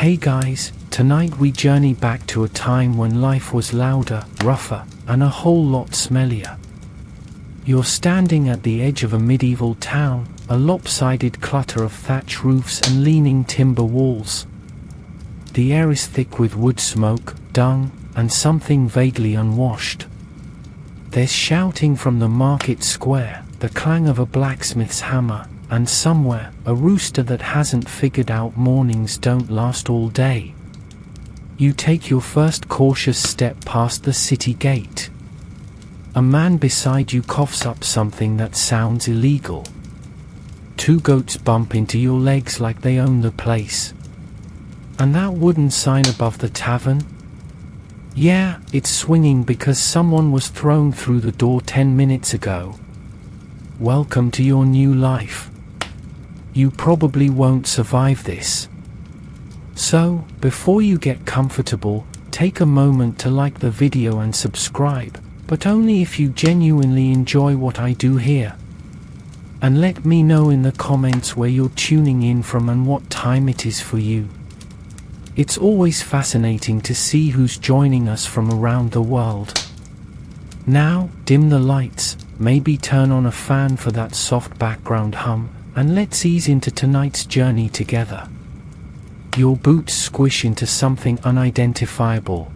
Hey guys, tonight we journey back to a time when life was louder, rougher, and a whole lot smellier. You're standing at the edge of a medieval town, a lopsided clutter of thatch roofs and leaning timber walls. The air is thick with wood smoke, dung, and something vaguely unwashed. There's shouting from the market square, the clang of a blacksmith's hammer, and somewhere, a rooster that hasn't figured out mornings don't last all day. You take your first cautious step past the city gate. A man beside you coughs up something that sounds illegal. Two goats bump into your legs like they own the place. And that wooden sign above the tavern? Yeah, it's swinging because someone was thrown through the door 10 minutes ago. Welcome to your new life. You probably won't survive this. So, before you get comfortable, take a moment to like the video and subscribe, but only if you genuinely enjoy what I do here. And let me know in the comments where you're tuning in from and what time it is for you. It's always fascinating to see who's joining us from around the world. Now, dim the lights, maybe turn on a fan for that soft background hum, and let's ease into tonight's journey together. Your boots squish into something unidentifiable.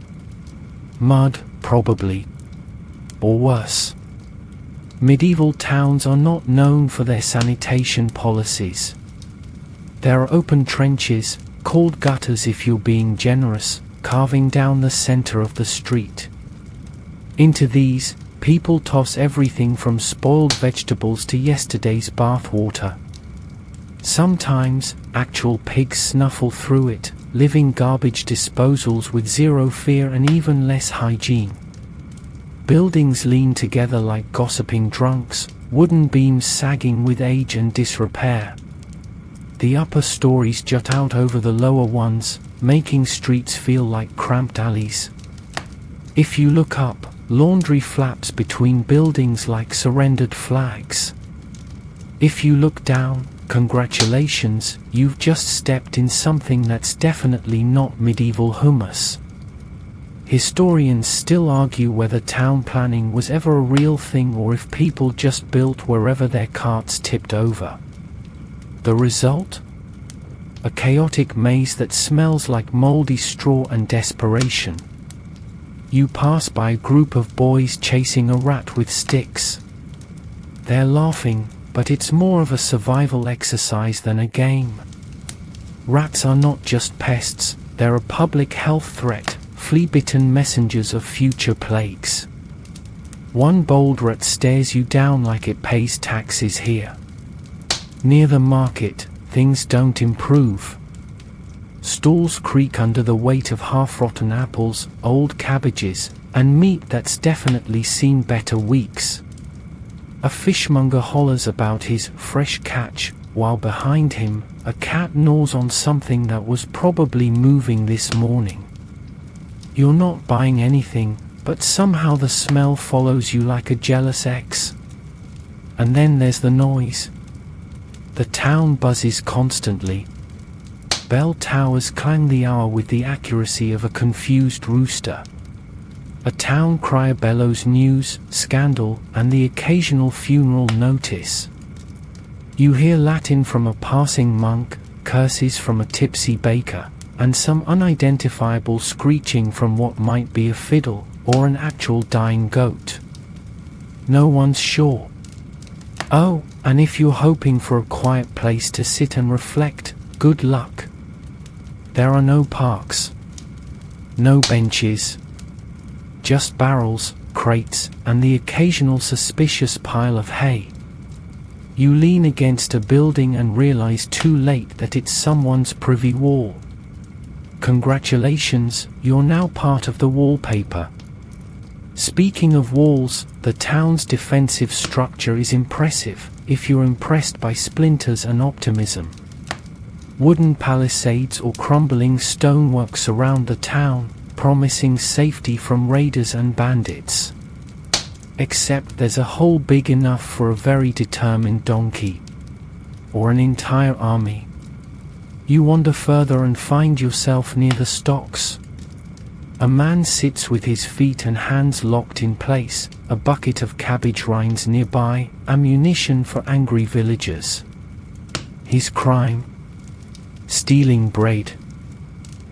Mud, probably. Or worse. Medieval towns are not known for their sanitation policies. There are open trenches, called gutters if you're being generous, carving down the center of the street. Into these, people toss everything from spoiled vegetables to yesterday's bath water. Sometimes, actual pigs snuffle through it, living garbage disposals with zero fear and even less hygiene. Buildings lean together like gossiping drunks, wooden beams sagging with age and disrepair. The upper stories jut out over the lower ones, making streets feel like cramped alleys. If you look up, laundry flaps between buildings like surrendered flags. If you look down, congratulations, you've just stepped in something that's definitely not medieval hummus. Historians still argue whether town planning was ever a real thing or if people just built wherever their carts tipped over. The result? A chaotic maze that smells like moldy straw and desperation. You pass by a group of boys chasing a rat with sticks. They're laughing, but it's more of a survival exercise than a game. Rats are not just pests, they're a public health threat, flea-bitten messengers of future plagues. One bold rat stares you down like it pays taxes here. Near the market, things don't improve. Stalls creak under the weight of half-rotten apples, old cabbages, and meat that's definitely seen better weeks. A fishmonger hollers about his fresh catch, while behind him, a cat gnaws on something that was probably moving this morning. You're not buying anything, but somehow the smell follows you like a jealous ex. And then there's the noise. The town buzzes constantly. Bell towers clang the hour with the accuracy of a confused rooster. A town crier bellows news, scandal, and the occasional funeral notice. You hear Latin from a passing monk, curses from a tipsy baker, and some unidentifiable screeching from what might be a fiddle, or an actual dying goat. No one's sure. Oh, and if you're hoping for a quiet place to sit and reflect, good luck. There are no parks. No benches. Just barrels, crates, and the occasional suspicious pile of hay. You lean against a building and realize too late that it's someone's privy wall. Congratulations, you're now part of the wallpaper. Speaking of walls, the town's defensive structure is impressive, if you're impressed by splinters and optimism. Wooden palisades or crumbling stonework surround the town, promising safety from raiders and bandits. Except there's a hole big enough for a very determined donkey. Or an entire army. You wander further and find yourself near the stocks. A man sits with his feet and hands locked in place, a bucket of cabbage rinds nearby, ammunition for angry villagers. His crime? Stealing bread.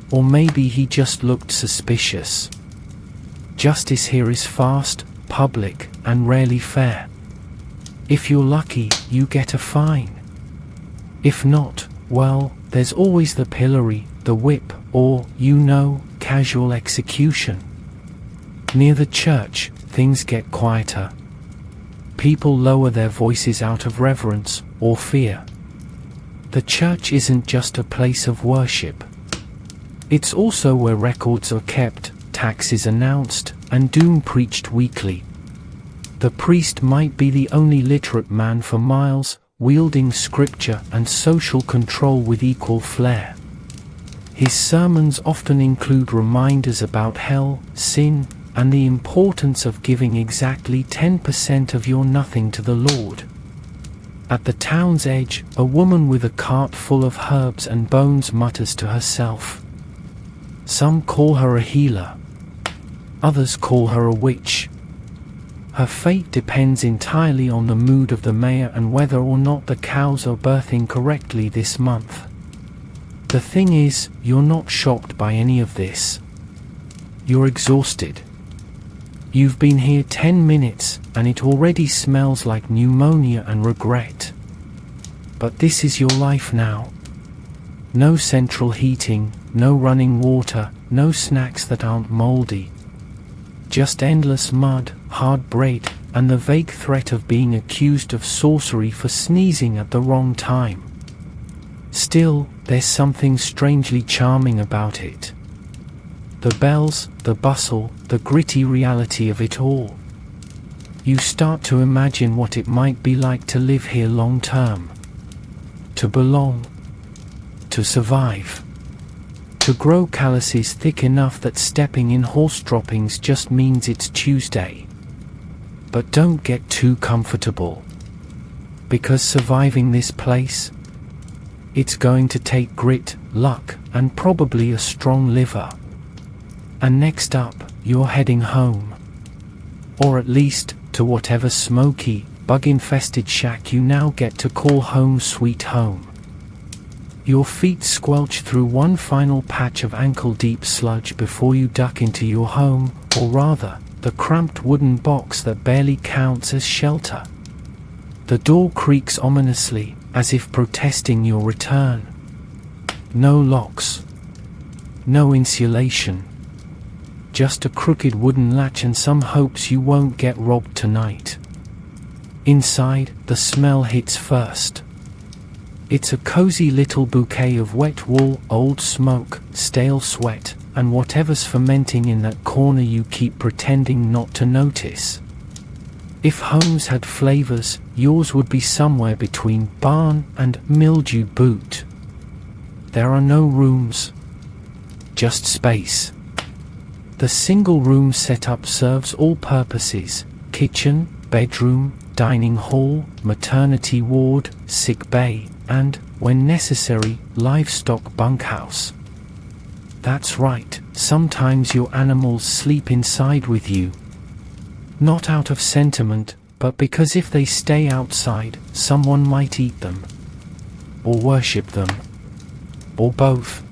Or maybe he just looked suspicious. Justice here is fast, public, and rarely fair. If you're lucky, you get a fine. If not, well, there's always the pillory, the whip, or, casual execution. Near the church, things get quieter. People lower their voices out of reverence or fear. The church isn't just a place of worship. It's also where records are kept, taxes announced, and doom preached weekly. The priest might be the only literate man for miles, wielding scripture and social control with equal flair. His sermons often include reminders about hell, sin, and the importance of giving exactly 10% of your nothing to the Lord. At the town's edge, a woman with a cart full of herbs and bones mutters to herself. Some call her a healer. Others call her a witch. Her fate depends entirely on the mood of the mayor and whether or not the cows are birthing correctly this month. The thing is, you're not shocked by any of this. You're exhausted. You've been here 10 minutes, and it already smells like pneumonia and regret. But this is your life now. No central heating, no running water, no snacks that aren't moldy. Just endless mud, hard bread, and the vague threat of being accused of sorcery for sneezing at the wrong time. Still, there's something strangely charming about it. The bells, the bustle, the gritty reality of it all. You start to imagine what it might be like to live here long term. To belong. To survive. To grow calluses thick enough that stepping in horse droppings just means it's Tuesday. But don't get too comfortable. Because surviving this place, it's going to take grit, luck, and probably a strong liver. And next up, you're heading home. Or at least, to whatever smoky, bug-infested shack you now get to call home sweet home. Your feet squelch through one final patch of ankle-deep sludge before you duck into your home, or rather, the cramped wooden box that barely counts as shelter. The door creaks ominously, as if protesting your return. No locks. No insulation. Just a crooked wooden latch and some hopes you won't get robbed tonight. Inside, the smell hits first. It's a cozy little bouquet of wet wool, old smoke, stale sweat, and whatever's fermenting in that corner you keep pretending not to notice. If homes had flavors, yours would be somewhere between barn and mildew boot. There are no rooms. Just space. The single room setup serves all purposes: kitchen, bedroom, dining hall, maternity ward, sick bay, and, when necessary, livestock bunkhouse. That's right, sometimes your animals sleep inside with you. Not out of sentiment, but because if they stay outside, someone might eat them. Or worship them. Or both.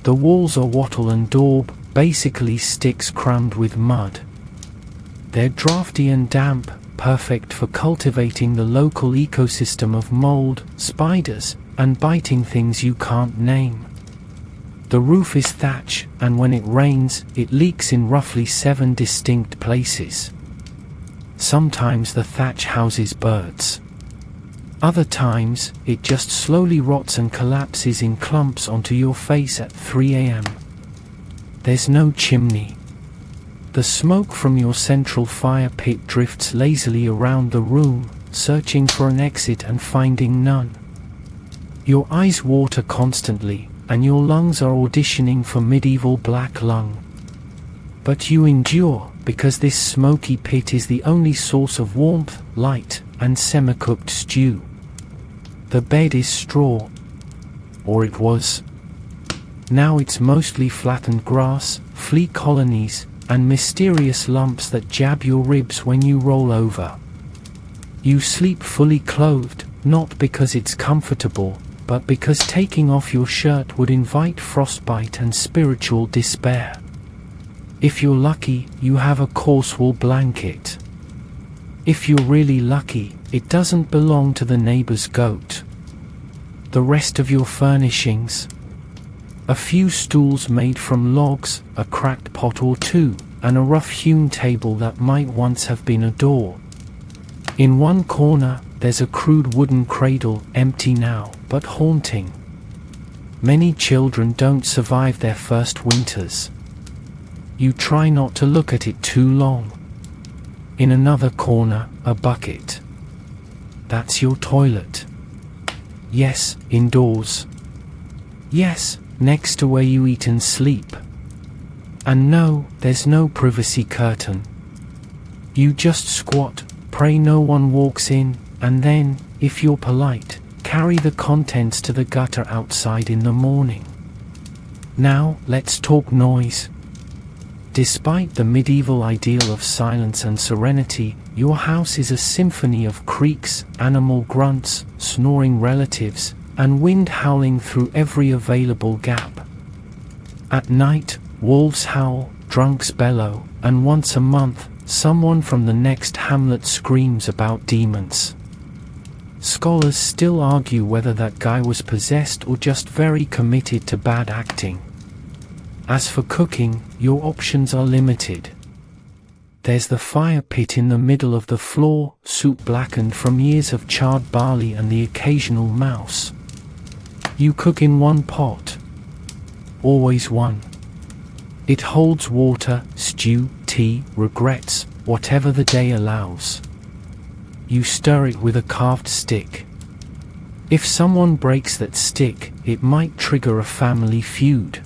The walls are wattle and daub, basically sticks crammed with mud. They're drafty and damp, perfect for cultivating the local ecosystem of mold, spiders, and biting things you can't name. The roof is thatch, and when it rains, it leaks in roughly 7 distinct places. Sometimes the thatch houses birds. Other times, it just slowly rots and collapses in clumps onto your face at 3 a.m. There's no chimney. The smoke from your central fire pit drifts lazily around the room, searching for an exit and finding none. Your eyes water constantly, and your lungs are auditioning for medieval black lung. But you endure, because this smoky pit is the only source of warmth, light, and semi-cooked stew. The bed is straw. or it was. Now it's mostly flattened grass, flea colonies, and mysterious lumps that jab your ribs when you roll over. You sleep fully clothed, not because it's comfortable, but because taking off your shirt would invite frostbite and spiritual despair. If you're lucky, you have a coarse wool blanket. If you're really lucky, it doesn't belong to the neighbor's goat. The rest of your furnishings: a few stools made from logs, a cracked pot or two, and a rough-hewn table that might once have been a door. In one corner, there's a crude wooden cradle, empty now, but haunting. Many children don't survive their first winters. You try not to look at it too long. In another corner, a bucket. That's your toilet. Yes, indoors. Yes, next to where you eat and sleep. And no, there's no privacy curtain. You just squat, pray no one walks in, and then, if you're polite, carry the contents to the gutter outside in the morning. Now, let's talk noise. Despite the medieval ideal of silence and serenity, your house is a symphony of creaks, animal grunts, snoring relatives, and wind howling through every available gap. At night, wolves howl, drunks bellow, and once a month, someone from the next hamlet screams about demons. Scholars still argue whether that guy was possessed or just very committed to bad acting. As for cooking, your options are limited. There's the fire pit in the middle of the floor, soup blackened from years of charred barley and the occasional mouse. You cook in one pot. Always one. It holds water, stew, tea, regrets, whatever the day allows. You stir it with a carved stick. If someone breaks that stick, it might trigger a family feud.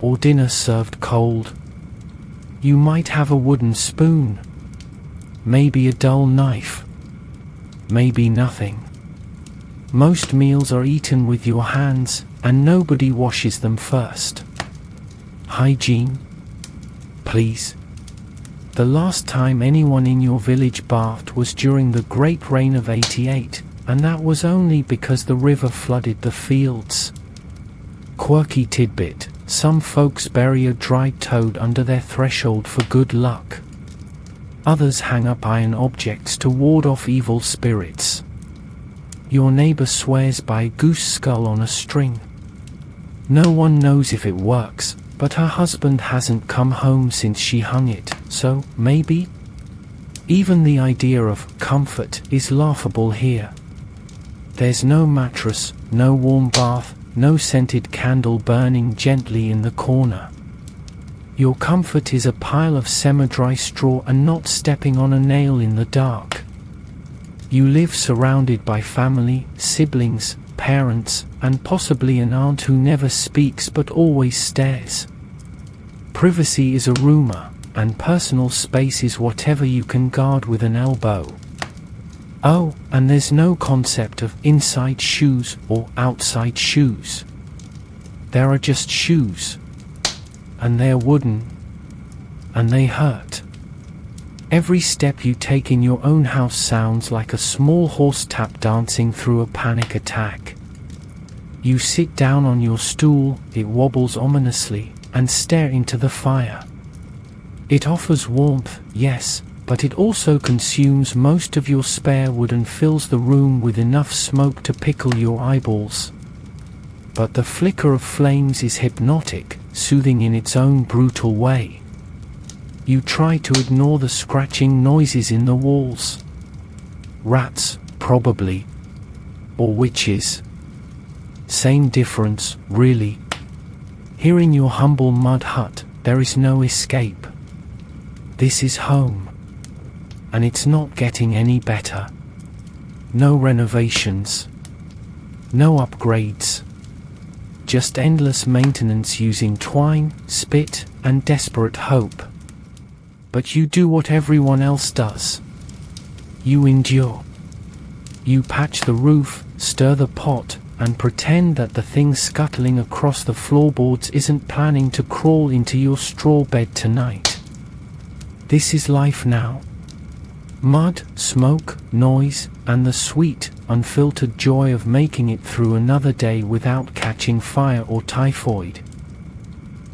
Or dinner served cold. You might have a wooden spoon. Maybe a dull knife. Maybe nothing. Most meals are eaten with your hands, and nobody washes them first. Hygiene? Please. The last time anyone in your village bathed was during the Great Rain of '88, and that was only because the river flooded the fields. Quirky tidbit: some folks bury a dried toad under their threshold for good luck. Others hang up iron objects to ward off evil spirits. Your neighbor swears by a goose skull on a string. No one knows if it works, but her husband hasn't come home since she hung it, so maybe? Even the idea of comfort is laughable here. There's no mattress, no warm bath, no scented candle burning gently in the corner. Your comfort is a pile of semi-dry straw and not stepping on a nail in the dark. You live surrounded by family, siblings, parents, and possibly an aunt who never speaks but always stares. Privacy is a rumor, and personal space is whatever you can guard with an elbow. Oh, and there's no concept of inside shoes or outside shoes. There are just shoes. And they're wooden. And they hurt. Every step you take in your own house sounds like a small horse tap dancing through a panic attack. You sit down on your stool, it wobbles ominously, and stare into the fire. It offers warmth, yes, but it also consumes most of your spare wood and fills the room with enough smoke to pickle your eyeballs. But the flicker of flames is hypnotic, soothing in its own brutal way. You try to ignore the scratching noises in the walls. Rats, probably. Or witches. Same difference, really. Here in your humble mud hut, there is no escape. This is home. And it's not getting any better. No renovations. No upgrades. Just endless maintenance using twine, spit, and desperate hope. But you do what everyone else does. You endure. You patch the roof, stir the pot, and pretend that the thing scuttling across the floorboards isn't planning to crawl into your straw bed tonight. This is life now. Mud, smoke, noise, and the sweet, unfiltered joy of making it through another day without catching fire or typhoid.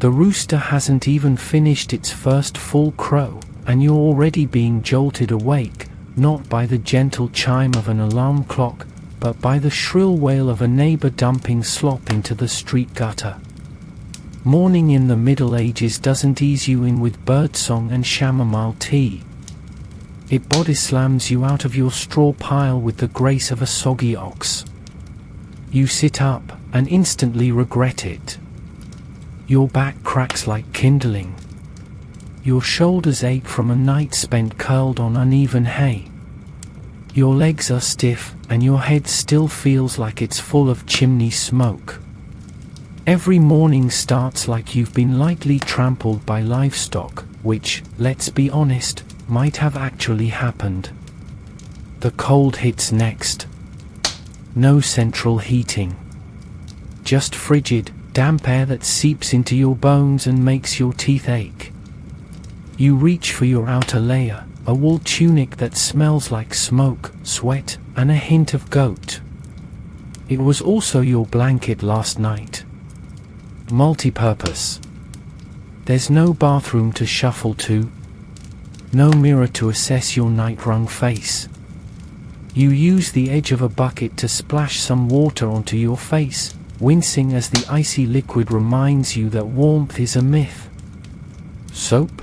The rooster hasn't even finished its first full crow, and you're already being jolted awake, not by the gentle chime of an alarm clock, but by the shrill wail of a neighbor dumping slop into the street gutter. Morning in the Middle Ages doesn't ease you in with birdsong and chamomile tea. It body slams you out of your straw pile with the grace of a soggy ox. You sit up and instantly regret it. Your back cracks like kindling. Your shoulders ache from a night spent curled on uneven hay. Your legs are stiff, and your head still feels like it's full of chimney smoke. Every morning starts like you've been lightly trampled by livestock, which, let's be honest, might have actually happened. The cold hits next. No central heating. Just frigid, damp air that seeps into your bones and makes your teeth ache. You reach for your outer layer, a wool tunic that smells like smoke, sweat, and a hint of goat. It was also your blanket last night. Multi-purpose. There's no bathroom to shuffle to, no mirror to assess your night-wrung face. You use the edge of a bucket to splash some water onto your face, wincing as the icy liquid reminds you that warmth is a myth. Soap?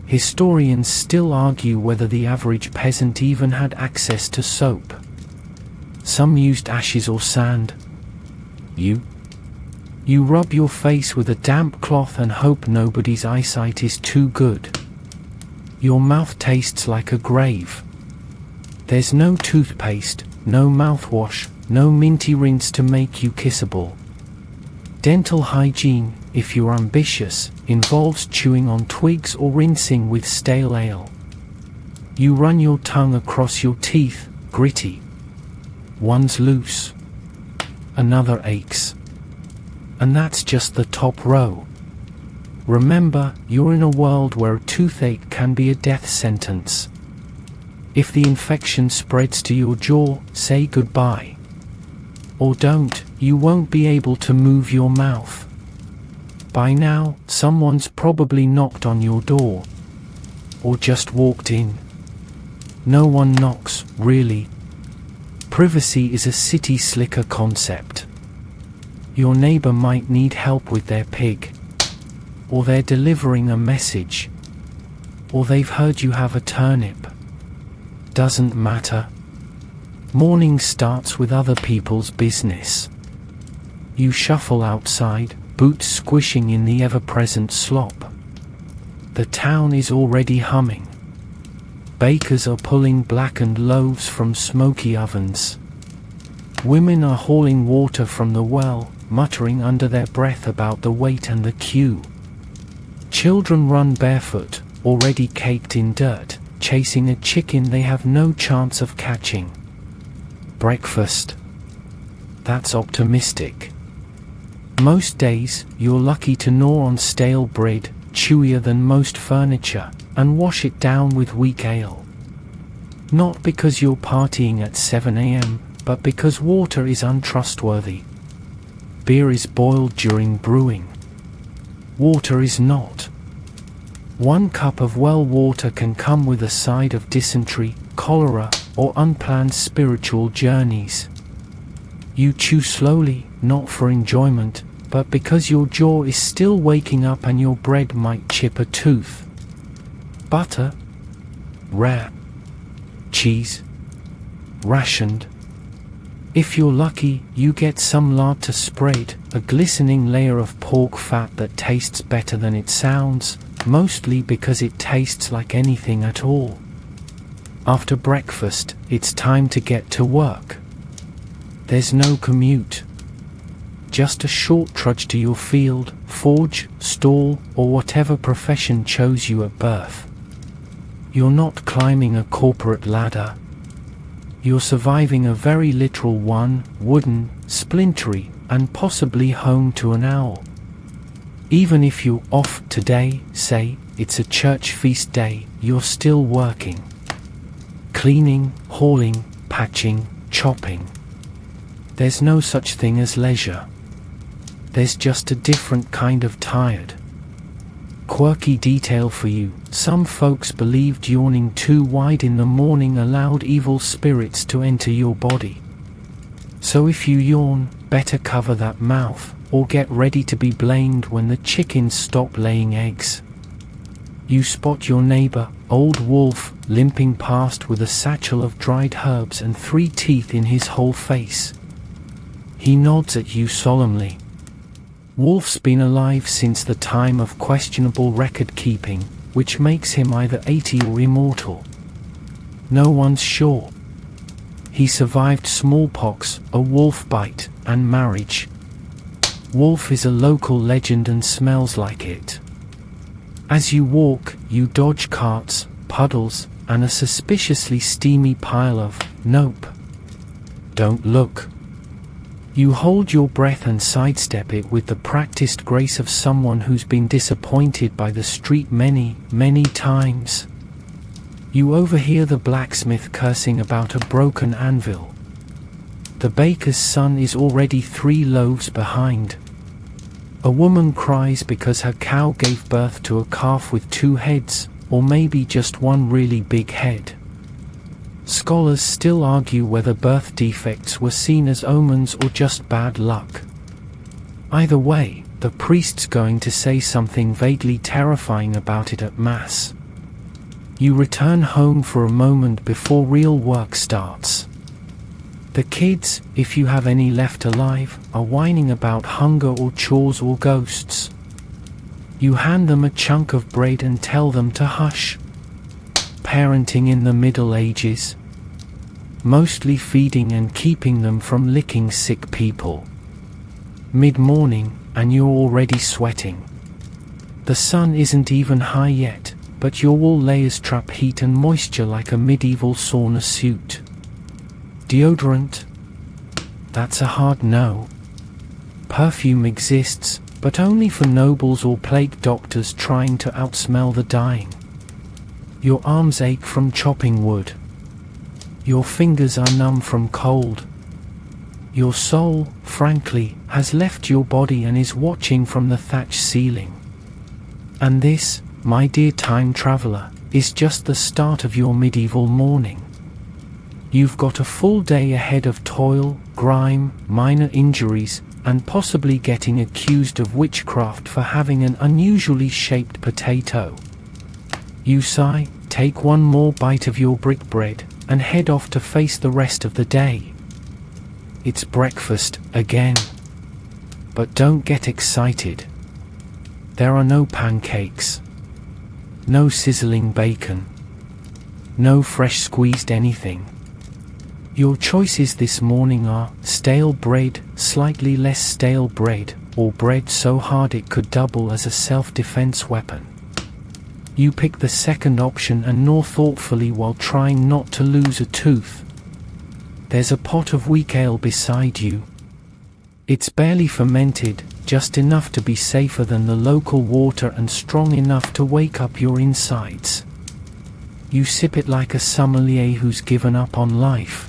Historians still argue whether the average peasant even had access to soap. Some used ashes or sand. You rub your face with a damp cloth and hope nobody's eyesight is too good. Your mouth tastes like a grave. There's no toothpaste, no mouthwash, no minty rinse to make you kissable. Dental hygiene, if you're ambitious, involves chewing on twigs or rinsing with stale ale. You run your tongue across your teeth, gritty. One's loose. Another aches. And that's just the top row. Remember, you're in a world where a toothache can be a death sentence. If the infection spreads to your jaw, say goodbye. Or don't, you won't be able to move your mouth. By now, someone's probably knocked on your door. Or just walked in. No one knocks, really. Privacy is a city slicker concept. Your neighbor might need help with their pig. Or they're delivering a message. Or they've heard you have a turnip. Doesn't matter. Morning starts with other people's business. You shuffle outside, boots squishing in the ever-present slop. The town is already humming. Bakers are pulling blackened loaves from smoky ovens. Women are hauling water from the well, muttering under their breath about the wait and the queue. Children run barefoot, already caked in dirt, chasing a chicken they have no chance of catching. Breakfast. That's optimistic. Most days, you're lucky to gnaw on stale bread, chewier than most furniture, and wash it down with weak ale. Not because you're partying at 7 a.m., but because water is untrustworthy. Beer is boiled during brewing. Water is not. 1 cup of well water can come with a side of dysentery, cholera, or unplanned spiritual journeys. You chew slowly, not for enjoyment, but because your jaw is still waking up and your bread might chip a tooth. Butter? Rare. Cheese? Rationed. If you're lucky, you get some lard to spread, a glistening layer of pork fat that tastes better than it sounds, mostly because it tastes like anything at all. After breakfast, it's time to get to work. There's no commute. Just a short trudge to your field, forge, stall, or whatever profession chose you at birth. You're not climbing a corporate ladder. You're surviving a very literal one, wooden, splintery, and possibly home to an owl. Even if you're off today, say it's a church feast day, you're still working. Cleaning, hauling, patching, chopping. There's no such thing as leisure. There's just a different kind of tired. Quirky detail for you: some folks believed yawning too wide in the morning allowed evil spirits to enter your body. So if you yawn, better cover that mouth, or get ready to be blamed when the chickens stop laying eggs. You spot your neighbor, Old Wolf, limping past with a satchel of dried herbs and 3 teeth in his whole face. He nods at you solemnly. Wolf's been alive since the time of questionable record keeping, which makes him either 80 or immortal. No one's sure. He survived smallpox, a wolf bite, and marriage. Wolf is a local legend and smells like it. As you walk, you dodge carts, puddles, and a suspiciously steamy pile of nope. Don't look. You hold your breath and sidestep it with the practiced grace of someone who's been disappointed by the street many, many times. You overhear the blacksmith cursing about a broken anvil. The baker's son is already 3 loaves behind. A woman cries because her cow gave birth to a calf with 2 heads, or maybe just one really big head. Scholars still argue whether birth defects were seen as omens or just bad luck. Either way, the priest's going to say something vaguely terrifying about it at Mass. You return home for a moment before real work starts. The kids, if you have any left alive, are whining about hunger or chores or ghosts. You hand them a chunk of bread and tell them to hush. Parenting in the Middle Ages. Mostly feeding and keeping them from licking sick people. Mid-morning, and you're already sweating. The sun isn't even high yet, but your wool layers trap heat and moisture like a medieval sauna suit. Deodorant? That's a hard no. Perfume exists, but only for nobles or plague doctors trying to outsmell the dying. Your arms ache from chopping wood. Your fingers are numb from cold. Your soul, frankly, has left your body and is watching from the thatched ceiling. And this, my dear time traveler, is just the start of your medieval morning. You've got a full day ahead of toil, grime, minor injuries, and possibly getting accused of witchcraft for having an unusually shaped potato. You sigh, take one more bite of your brick bread, and head off to face the rest of the day. It's breakfast again. But don't get excited. There are no pancakes. No sizzling bacon. No fresh squeezed anything. Your choices this morning are stale bread, slightly less stale bread, or bread so hard it could double as a self-defense weapon. You pick the second option and gnaw thoughtfully while trying not to lose a tooth. There's a pot of weak ale beside you. It's barely fermented, just enough to be safer than the local water and strong enough to wake up your insides. You sip it like a sommelier who's given up on life.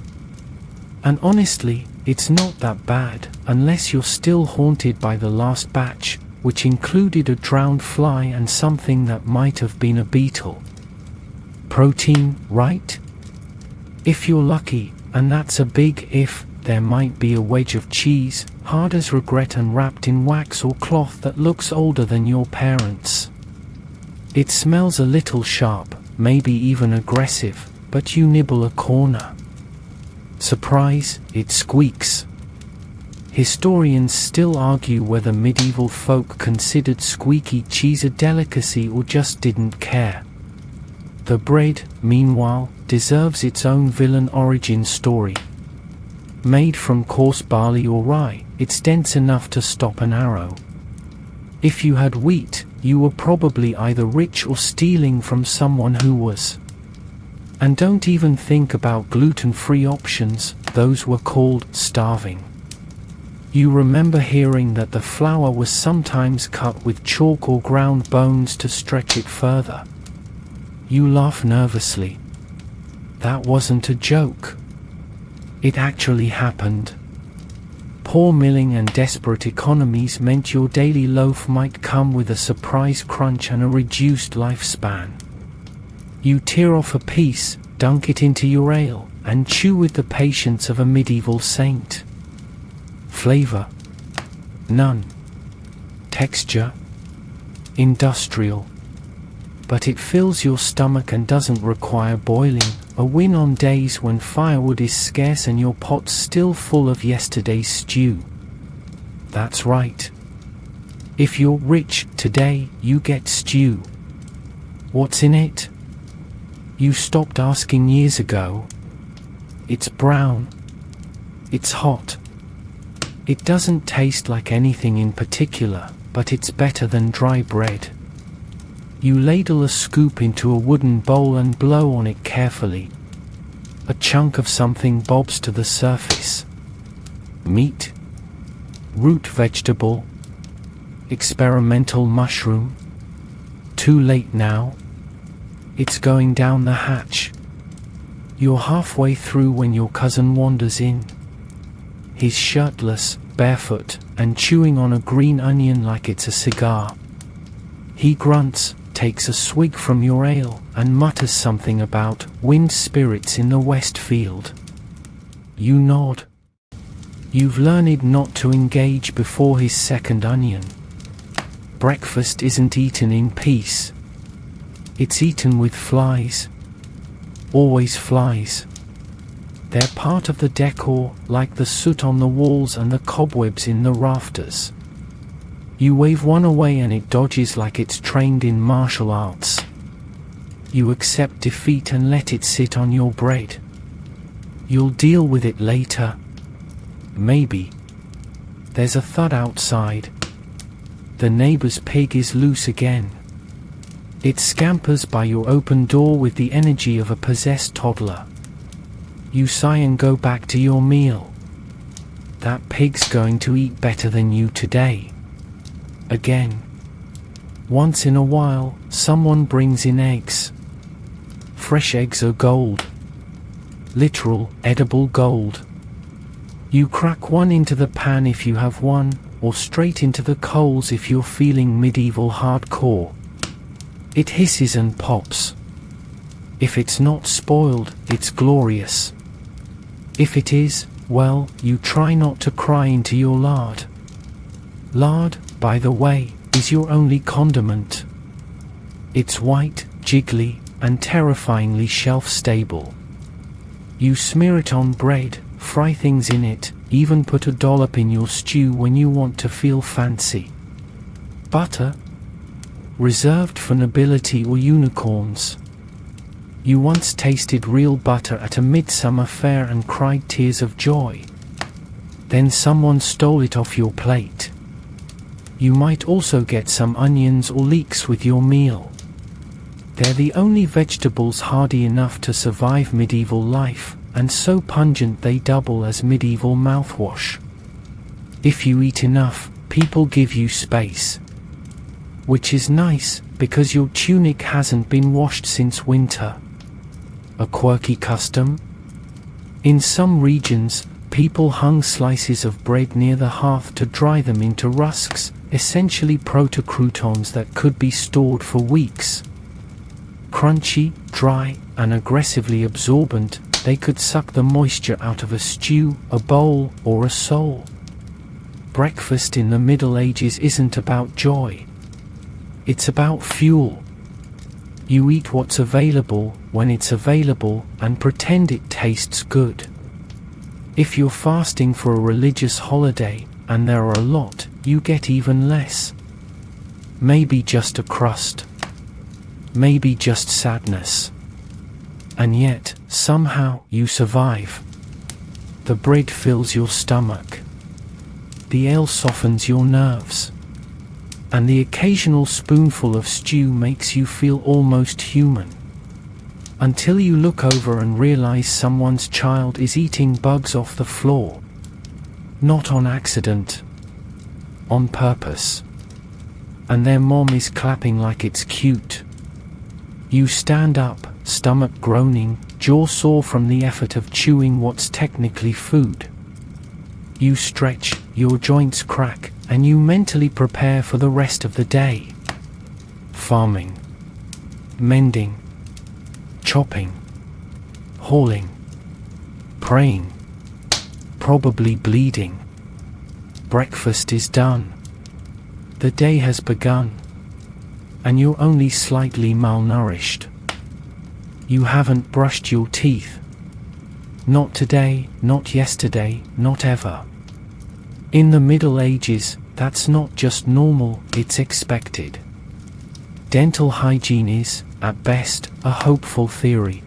And honestly, it's not that bad, unless you're still haunted by the last batch, which included a drowned fly and something that might have been a beetle. Protein, right? If you're lucky, and that's a big if, there might be a wedge of cheese, hard as regret and wrapped in wax or cloth that looks older than your parents'. It smells a little sharp, maybe even aggressive, but you nibble a corner. Surprise, it squeaks. Historians still argue whether medieval folk considered squeaky cheese a delicacy or just didn't care. The bread, meanwhile, deserves its own villain origin story. Made from coarse barley or rye, it's dense enough to stop an arrow. If you had wheat, you were probably either rich or stealing from someone who was. And don't even think about gluten-free options, those were called starving. You remember hearing that the flour was sometimes cut with chalk or ground bones to stretch it further. You laugh nervously. That wasn't a joke. It actually happened. Poor milling and desperate economies meant your daily loaf might come with a surprise crunch and a reduced lifespan. You tear off a piece, dunk it into your ale, and chew with the patience of a medieval saint. Flavor? None. Texture? Industrial. But it fills your stomach and doesn't require boiling, a win on days when firewood is scarce and your pot's still full of yesterday's stew. That's right. If you're rich today, you get stew. What's in it? You stopped asking years ago. It's brown. It's hot. It doesn't taste like anything in particular, but it's better than dry bread. You ladle a scoop into a wooden bowl and blow on it carefully. A chunk of something bobs to the surface. Meat? Root vegetable? Experimental mushroom? Too late now. It's going down the hatch. You're halfway through when your cousin wanders in. He's shirtless, barefoot, and chewing on a green onion like it's a cigar. He grunts, takes a swig from your ale, and mutters something about wind spirits in the west field. You nod. You've learned not to engage before his second onion. Breakfast isn't eaten in peace. It's eaten with flies. Always flies. They're part of the decor, like the soot on the walls and the cobwebs in the rafters. You wave one away and it dodges like it's trained in martial arts. You accept defeat and let it sit on your bread. You'll deal with it later. Maybe. There's a thud outside. The neighbor's pig is loose again. It scampers by your open door with the energy of a possessed toddler. You sigh and go back to your meal. That pig's going to eat better than you today. Again. Once in a while, someone brings in eggs. Fresh eggs are gold. Literal, edible gold. You crack one into the pan if you have one, or straight into the coals if you're feeling medieval hardcore. It hisses and pops. If it's not spoiled, it's glorious. If it is, well, you try not to cry into your lard. Lard, by the way, is your only condiment. It's white, jiggly, and terrifyingly shelf-stable. You smear it on bread, fry things in it, even put a dollop in your stew when you want to feel fancy. Butter? Reserved for nobility or unicorns. You once tasted real butter at a midsummer fair and cried tears of joy. Then someone stole it off your plate. You might also get some onions or leeks with your meal. They're the only vegetables hardy enough to survive medieval life, and so pungent they double as medieval mouthwash. If you eat enough, people give you space. Which is nice, because your tunic hasn't been washed since winter. A quirky custom? In some regions, people hung slices of bread near the hearth to dry them into rusks, essentially proto-croutons that could be stored for weeks. Crunchy, dry, and aggressively absorbent, they could suck the moisture out of a stew, a bowl, or a soul. Breakfast in the Middle Ages isn't about joy. It's about fuel. You eat what's available, when it's available, and pretend it tastes good. If you're fasting for a religious holiday, and there are a lot, you get even less. Maybe just a crust. Maybe just sadness. And yet, somehow, you survive. The bread fills your stomach. The ale softens your nerves. And the occasional spoonful of stew makes you feel almost human. Until you look over and realize someone's child is eating bugs off the floor. Not on accident. On purpose. And their mom is clapping like it's cute. You stand up, stomach groaning, jaw sore from the effort of chewing what's technically food. You stretch, your joints crack, and you mentally prepare for the rest of the day. Farming. Mending. Chopping. Hauling. Praying. Probably bleeding. Breakfast is done. The day has begun. And you're only slightly malnourished. You haven't brushed your teeth. Not today, not yesterday, not ever. In the Middle Ages, that's not just normal, it's expected. Dental hygiene is, at best, a hopeful theory.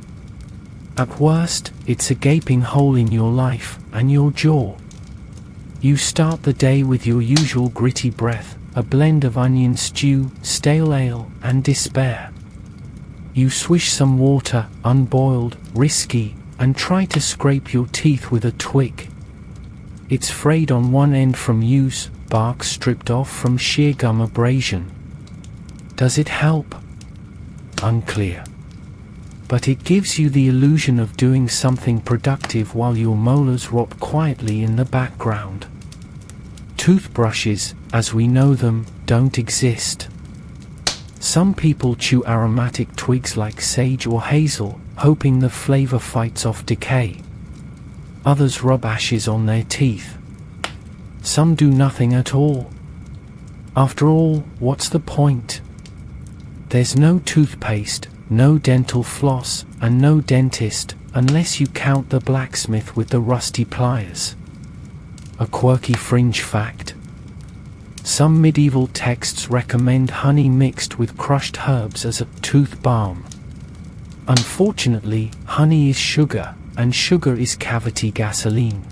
At worst, it's a gaping hole in your life and your jaw. You start the day with your usual gritty breath, a blend of onion stew, stale ale, and despair. You swish some water, unboiled, risky, and try to scrape your teeth with a twig. It's frayed on one end from use, bark stripped off from sheer gum abrasion. Does it help? Unclear. But it gives you the illusion of doing something productive while your molars rot quietly in the background. Toothbrushes, as we know them, don't exist. Some people chew aromatic twigs like sage or hazel, hoping the flavor fights off decay. Others rub ashes on their teeth. Some do nothing at all. After all, what's the point? There's no toothpaste, no dental floss, and no dentist, unless you count the blacksmith with the rusty pliers. A quirky fringe fact. Some medieval texts recommend honey mixed with crushed herbs as a tooth balm. Unfortunately, honey is sugar, and sugar is cavity gasoline.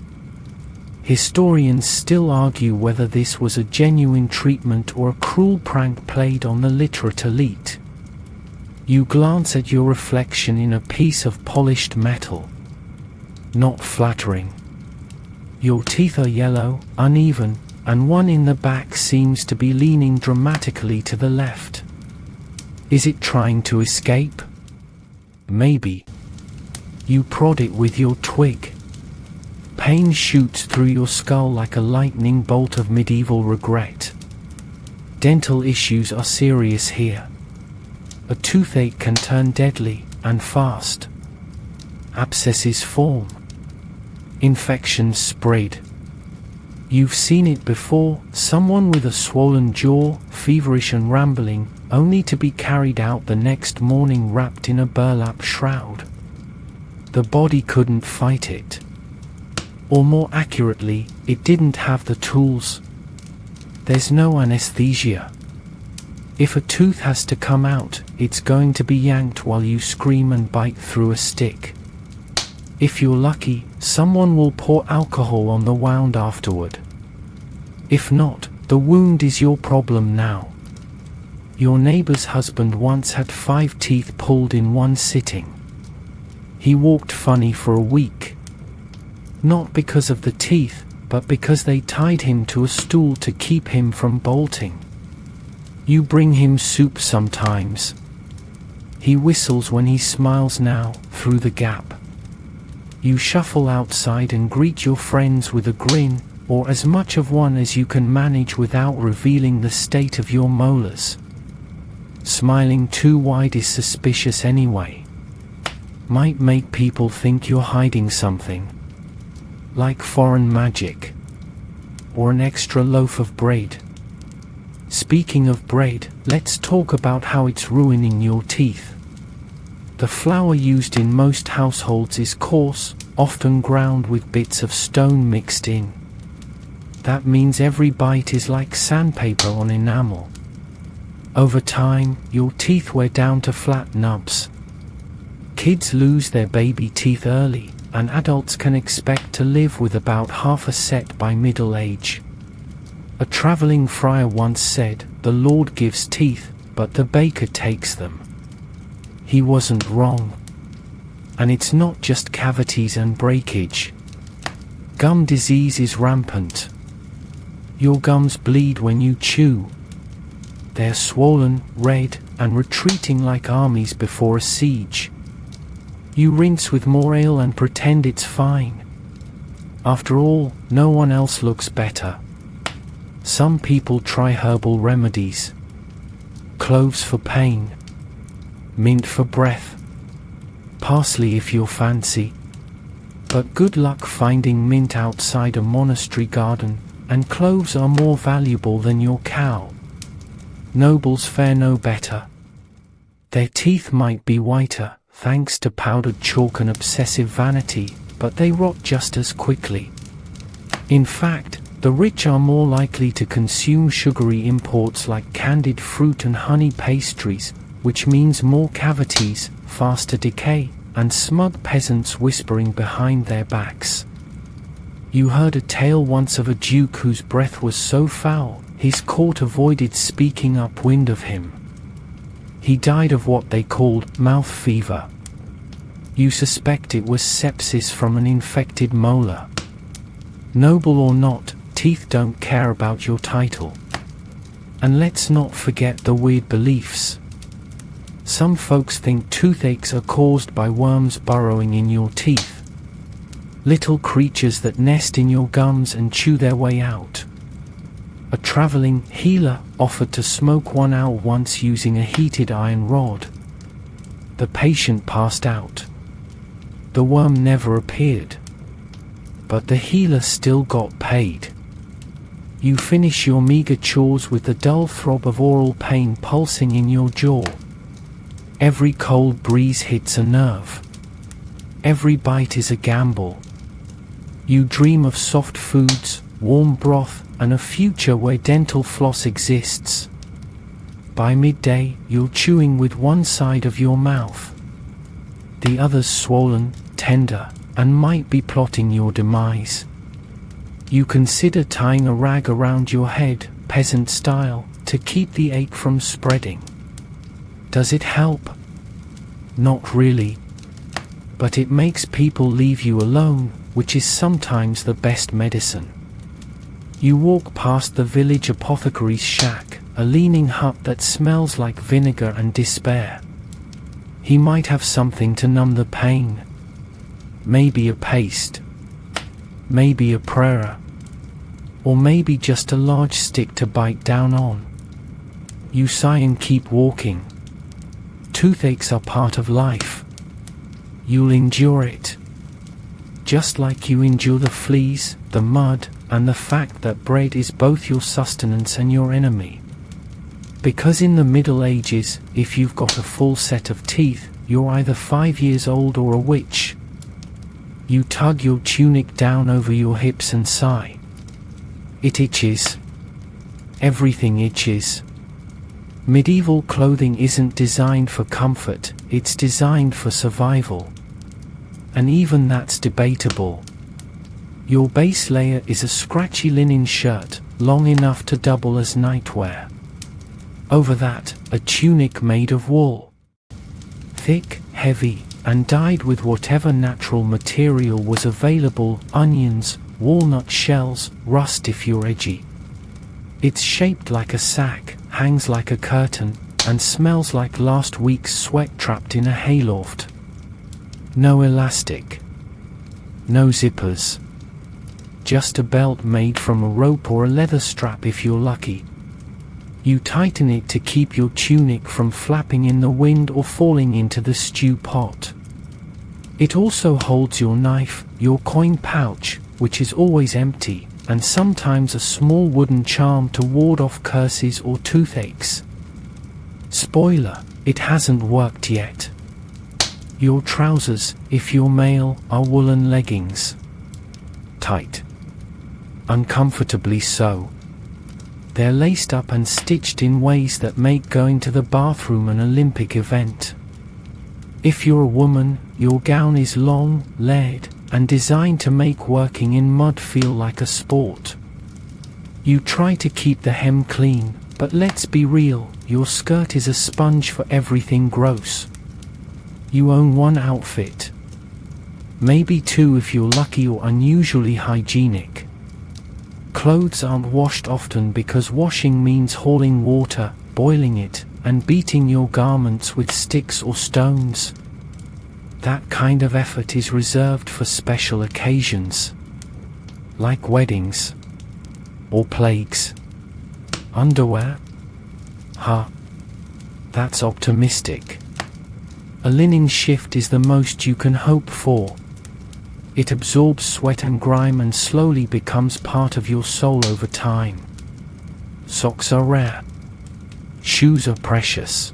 Historians still argue whether this was a genuine treatment or a cruel prank played on the literate elite. You glance at your reflection in a piece of polished metal. Not flattering. Your teeth are yellow, uneven, and one in the back seems to be leaning dramatically to the left. Is it trying to escape? Maybe. You prod it with your twig. Pain shoots through your skull like a lightning bolt of medieval regret. Dental issues are serious here. A toothache can turn deadly, and fast. Abscesses form. Infections spread. You've seen it before, someone with a swollen jaw, feverish and rambling, only to be carried out the next morning wrapped in a burlap shroud. The body couldn't fight it. Or more accurately, it didn't have the tools. There's no anesthesia. If a tooth has to come out, it's going to be yanked while you scream and bite through a stick. If you're lucky, someone will pour alcohol on the wound afterward. If not, the wound is your problem now. Your neighbor's husband once had 5 teeth pulled in one sitting. He walked funny for a week. Not because of the teeth, but because they tied him to a stool to keep him from bolting. You bring him soup sometimes. He whistles when he smiles now, through the gap. You shuffle outside and greet your friends with a grin, or as much of one as you can manage without revealing the state of your molars. Smiling too wide is suspicious anyway. Might make people think you're hiding something. Like foreign magic. Or an extra loaf of bread. Speaking of bread, let's talk about how it's ruining your teeth. The flour used in most households is coarse, often ground with bits of stone mixed in. That means every bite is like sandpaper on enamel. Over time, your teeth wear down to flat nubs. Kids lose their baby teeth early, and adults can expect to live with about half a set by middle age. A traveling friar once said, "The Lord gives teeth, but the baker takes them." He wasn't wrong. And it's not just cavities and breakage. Gum disease is rampant. Your gums bleed when you chew. They're swollen, red, and retreating like armies before a siege. You rinse with more ale and pretend it's fine. After all, no one else looks better. Some people try herbal remedies. Cloves for pain. Mint for breath. Parsley if you're fancy. But good luck finding mint outside a monastery garden, and cloves are more valuable than your cow. Nobles fare no better. Their teeth might be whiter, thanks to powdered chalk and obsessive vanity, but they rot just as quickly. In fact, the rich are more likely to consume sugary imports like candied fruit and honey pastries, which means more cavities, faster decay, and smug peasants whispering behind their backs. You heard a tale once of a duke whose breath was so foul, his court avoided speaking upwind of him. He died of what they called mouth fever. You suspect it was sepsis from an infected molar. Noble or not, teeth don't care about your title. And let's not forget the weird beliefs. Some folks think toothaches are caused by worms burrowing in your teeth. Little creatures that nest in your gums and chew their way out. A traveling healer offered to smoke one out once using a heated iron rod. The patient passed out. The worm never appeared. But the healer still got paid. You finish your meager chores with the dull throb of oral pain pulsing in your jaw. Every cold breeze hits a nerve. Every bite is a gamble. You dream of soft foods, warm broth, and a future where dental floss exists. By midday, you're chewing with one side of your mouth. The other's swollen, tender, and might be plotting your demise. You consider tying a rag around your head, peasant style, to keep the ache from spreading. Does it help? Not really. But it makes people leave you alone, which is sometimes the best medicine. You walk past the village apothecary's shack, a leaning hut that smells like vinegar and despair. He might have something to numb the pain. Maybe a paste. Maybe a prayer. Or maybe just a large stick to bite down on. You sigh and keep walking. Toothaches are part of life. You'll endure it. Just like you endure the fleas, the mud, and the fact that bread is both your sustenance and your enemy. Because in the Middle Ages, if you've got a full set of teeth, you're either 5 years old or a witch. You tug your tunic down over your hips and sigh. It itches. Everything itches. Medieval clothing isn't designed for comfort, it's designed for survival. And even that's debatable. Your base layer is a scratchy linen shirt, long enough to double as nightwear. Over that, a tunic made of wool. Thick, heavy, and dyed with whatever natural material was available: onions, walnut shells, rust if you're edgy. It's shaped like a sack, hangs like a curtain, and smells like last week's sweat trapped in a hayloft. No elastic. No zippers. Just a belt made from a rope or a leather strap if you're lucky. You tighten it to keep your tunic from flapping in the wind or falling into the stew pot. It also holds your knife, your coin pouch, which is always empty, and sometimes a small wooden charm to ward off curses or toothaches. Spoiler, it hasn't worked yet. Your trousers, if you're male, are woolen leggings. Tight. Uncomfortably so. They're laced up and stitched in ways that make going to the bathroom an Olympic event. If you're a woman, your gown is long, layered, and designed to make working in mud feel like a sport. You try to keep the hem clean, but let's be real, your skirt is a sponge for everything gross. You own one outfit. maybe 2 if you're lucky, or unusually hygienic. Clothes aren't washed often because washing means hauling water, boiling it, and beating your garments with sticks or stones. That kind of effort is reserved for special occasions, like weddings or plagues. Underwear? That's optimistic. A linen shift is the most you can hope for. It absorbs sweat and grime and slowly becomes part of your soul over time. Socks are rare. Shoes are precious.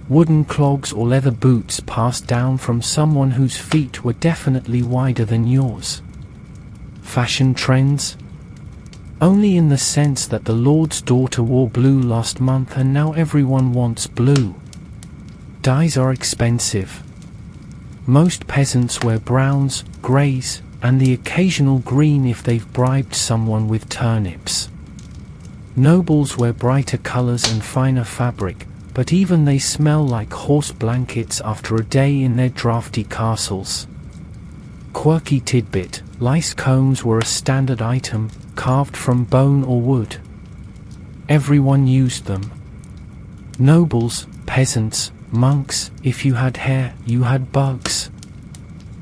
Wooden clogs or leather boots passed down from someone whose feet were definitely wider than yours. Fashion trends? Only in the sense that the Lord's daughter wore blue last month and now everyone wants blue. Dyes are expensive. Most peasants wear browns, greys, and the occasional green if they've bribed someone with turnips. Nobles wear brighter colors and finer fabric, but even they smell like horse blankets after a day in their drafty castles. Quirky tidbit: lice combs were a standard item, carved from bone or wood. Everyone used them. Nobles, peasants, monks, if you had hair, you had bugs.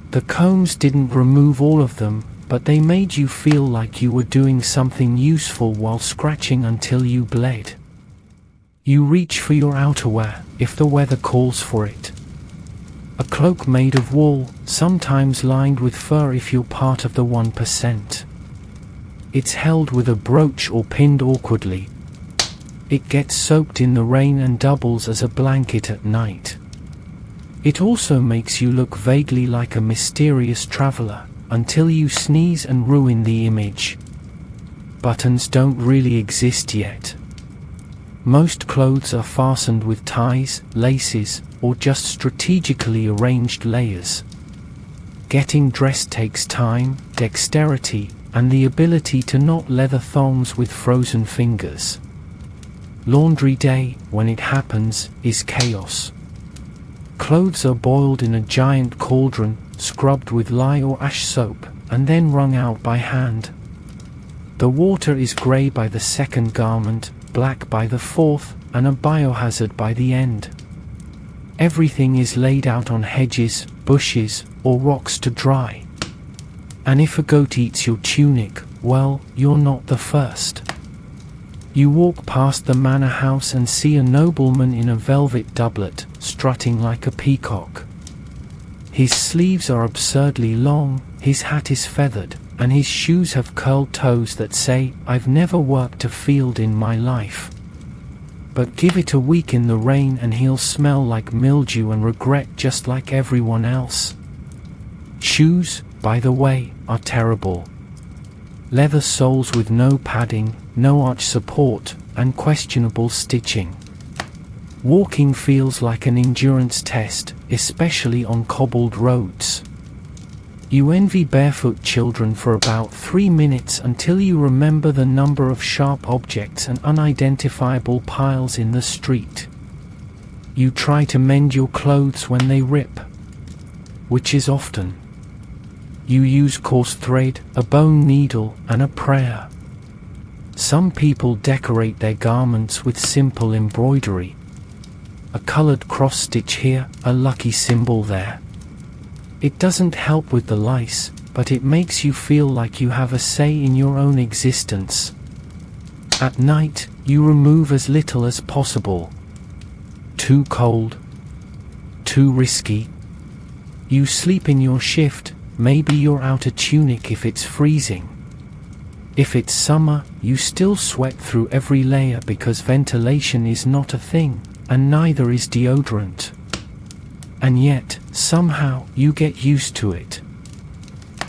The combs didn't remove all of them, but they made you feel like you were doing something useful while scratching until you bled. You reach for your outerwear, if the weather calls for it. A cloak made of wool, sometimes lined with fur if you're part of the 1%. It's held with a brooch or pinned awkwardly. It gets soaked in the rain and doubles as a blanket at night. It also makes you look vaguely like a mysterious traveler, until you sneeze and ruin the image. Buttons don't really exist yet. Most clothes are fastened with ties, laces, or just strategically arranged layers. Getting dressed takes time, dexterity, and the ability to knot leather thongs with frozen fingers. Laundry day, when it happens, is chaos. Clothes are boiled in a giant cauldron, scrubbed with lye or ash soap, and then wrung out by hand. The water is grey by the second garment, black by the fourth, and a biohazard by the end. Everything is laid out on hedges, bushes, or rocks to dry. And if a goat eats your tunic, well, you're not the first. You walk past the manor house and see a nobleman in a velvet doublet, strutting like a peacock. His sleeves are absurdly long, his hat is feathered, and his shoes have curled toes that say, "I've never worked a field in my life." But give it a week in the rain and he'll smell like mildew and regret just like everyone else. Shoes, by the way, are terrible. Leather soles with no padding, no arch support, and questionable stitching. Walking feels like an endurance test, especially on cobbled roads. You envy barefoot children for about 3 minutes until you remember the number of sharp objects and unidentifiable piles in the street. You try to mend your clothes when they rip, which is often. You use coarse thread, a bone needle, and a prayer. Some people decorate their garments with simple embroidery. A colored cross stitch here, a lucky symbol there. It doesn't help with the lice, but it makes you feel like you have a say in your own existence. At night, you remove as little as possible. Too cold? Too risky? You sleep in your shift, maybe your outer tunic if it's freezing. If it's summer, you still sweat through every layer because ventilation is not a thing, and neither is deodorant. And yet, somehow, you get used to it.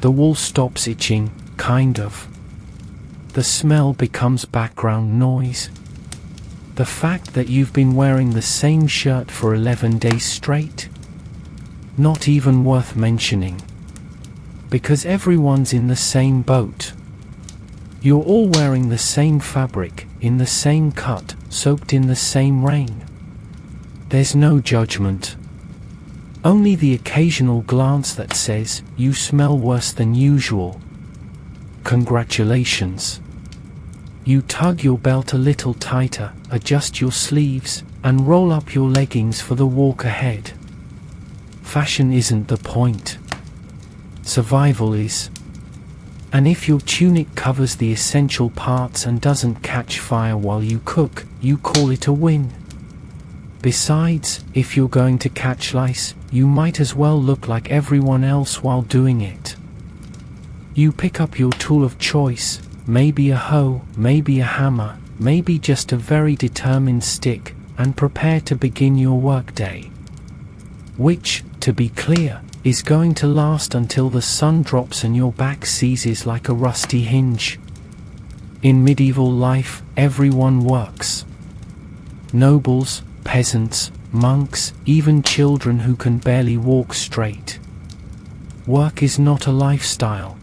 The wall stops itching, kind of. The smell becomes background noise. The fact that you've been wearing the same shirt for 11 days straight? Not even worth mentioning. Because everyone's in the same boat. You're all wearing the same fabric, in the same cut, soaked in the same rain. There's no judgment. Only the occasional glance that says, "You smell worse than usual." Congratulations. You tug your belt a little tighter, adjust your sleeves, and roll up your leggings for the walk ahead. Fashion isn't the point. Survival is. And if your tunic covers the essential parts and doesn't catch fire while you cook, you call it a win. Besides, if you're going to catch lice, you might as well look like everyone else while doing it. You pick up your tool of choice, maybe a hoe, maybe a hammer, maybe just a very determined stick, and prepare to begin your workday. Which, to be clear, is going to last until the sun drops and your back seizes like a rusty hinge. In medieval life, everyone works. Nobles, peasants, monks, even children who can barely walk straight. Work is not a lifestyle.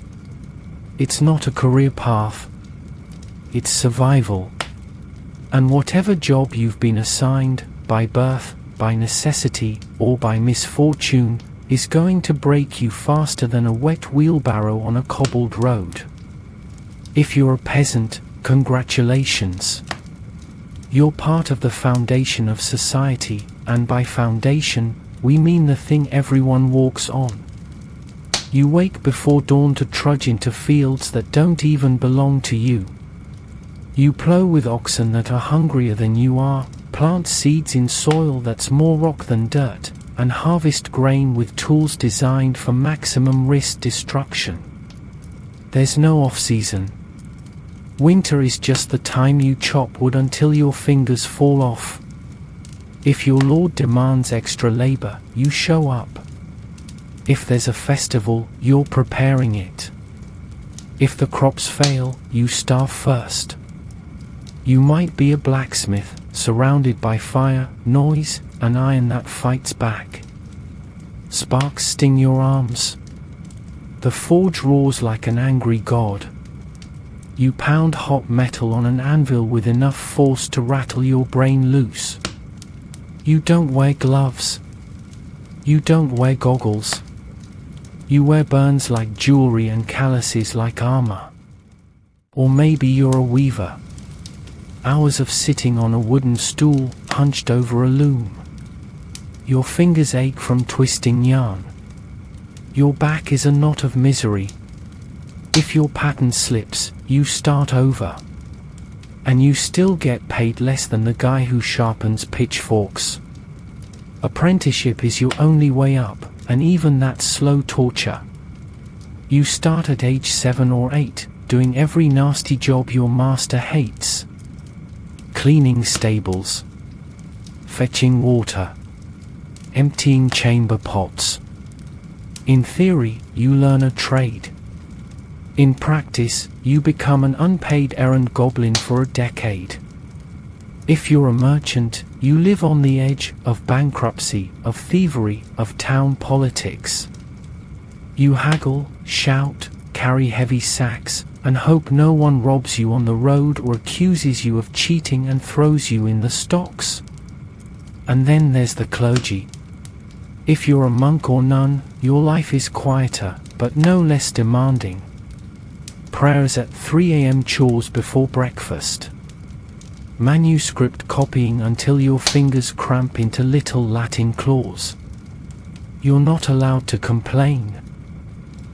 It's not a career path. It's survival. And whatever job you've been assigned, by birth, by necessity, or by misfortune, is going to break you faster than a wet wheelbarrow on a cobbled road. If you're a peasant, congratulations. You're part of the foundation of society, and by foundation, we mean the thing everyone walks on. You wake before dawn to trudge into fields that don't even belong to you. You plow with oxen that are hungrier than you are, plant seeds in soil that's more rock than dirt, and harvest grain with tools designed for maximum risk destruction. There's no off-season. Winter is just the time you chop wood until your fingers fall off. If your lord demands extra labor, you show up. If there's a festival, you're preparing it. If the crops fail, you starve first. You might be a blacksmith, surrounded by fire, noise, and iron that fights back. Sparks sting your arms. The forge roars like an angry god. You pound hot metal on an anvil with enough force to rattle your brain loose. You don't wear gloves. You don't wear goggles. You wear burns like jewelry and calluses like armor. Or maybe you're a weaver. Hours of sitting on a wooden stool, hunched over a loom. Your fingers ache from twisting yarn. Your back is a knot of misery. If your pattern slips, you start over. And you still get paid less than the guy who sharpens pitchforks. Apprenticeship is your only way up, and even that's slow torture. You start at age 7 or 8, doing every nasty job your master hates. Cleaning stables, fetching water, emptying chamber pots. In theory, you learn a trade. In practice, you become an unpaid errand goblin for a decade. If you're a merchant, you live on the edge of bankruptcy, of thievery, of town politics. You haggle, shout, carry heavy sacks, and hope no one robs you on the road or accuses you of cheating and throws you in the stocks. And then there's the clergy. If you're a monk or nun, your life is quieter, but no less demanding. Prayers at 3 a.m., chores before breakfast. Manuscript copying until your fingers cramp into little Latin claws. You're not allowed to complain.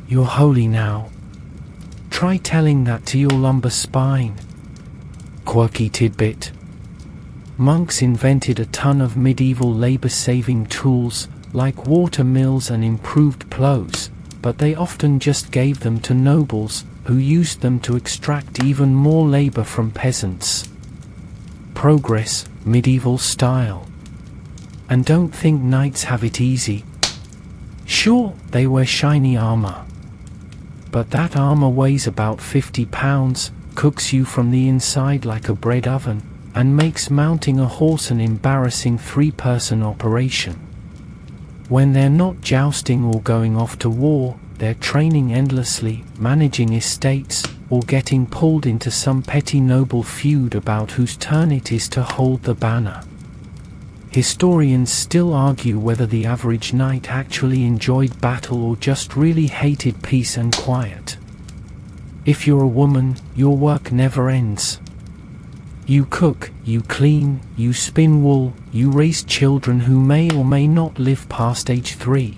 You're holy now. Try telling that to your lumbar spine. Quirky tidbit. Monks invented a ton of medieval labor-saving tools, like water mills and improved plows, but they often just gave them to nobles, who used them to extract even more labor from peasants. Progress, medieval style. And don't think knights have it easy. Sure, they wear shiny armor. But that armor weighs about 50 pounds, cooks you from the inside like a bread oven, and makes mounting a horse an embarrassing 3-person operation. When they're not jousting or going off to war, they're training endlessly, managing estates, or getting pulled into some petty noble feud about whose turn it is to hold the banner. Historians still argue whether the average knight actually enjoyed battle or just really hated peace and quiet. If you're a woman, your work never ends. You cook, you clean, you spin wool, you raise children who may or may not live past age 3.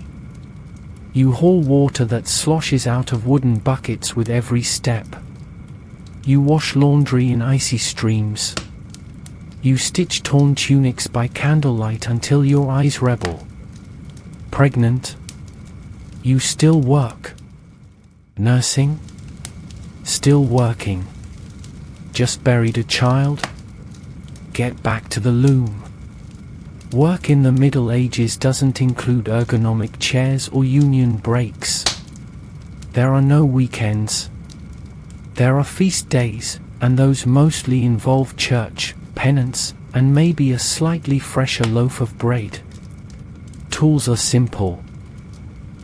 You haul water that sloshes out of wooden buckets with every step. You wash laundry in icy streams. You stitch torn tunics by candlelight until your eyes rebel. Pregnant? You still work. Nursing? Still working. Just buried a child? Get back to the loom. Work in the Middle Ages doesn't include ergonomic chairs or union breaks. There are no weekends. There are feast days, and those mostly involve church, penance, and maybe a slightly fresher loaf of bread. Tools are simple.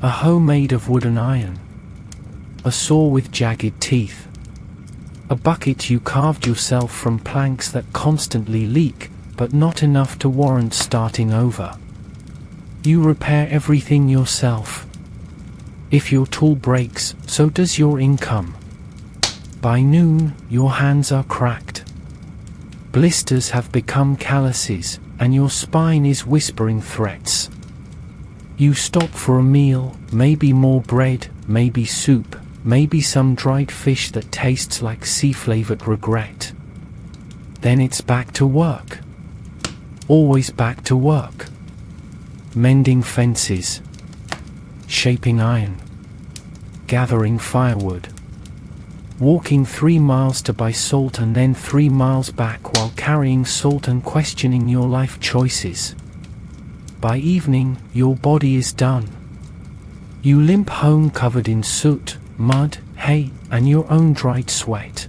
A hoe made of wood and iron. A saw with jagged teeth. A bucket you carved yourself from planks that constantly leak, but not enough to warrant starting over. You repair everything yourself. If your tool breaks, so does your income. By noon, your hands are cracked. Blisters have become calluses, and your spine is whispering threats. You stop for a meal, maybe more bread, maybe soup, maybe some dried fish that tastes like sea-flavored regret. Then it's back to work. Always back to work. Mending fences. Shaping iron. Gathering firewood. Walking 3 miles to buy salt and then 3 miles back while carrying salt and questioning your life choices. By evening, your body is done. You limp home covered in soot, mud, hay, and your own dried sweat.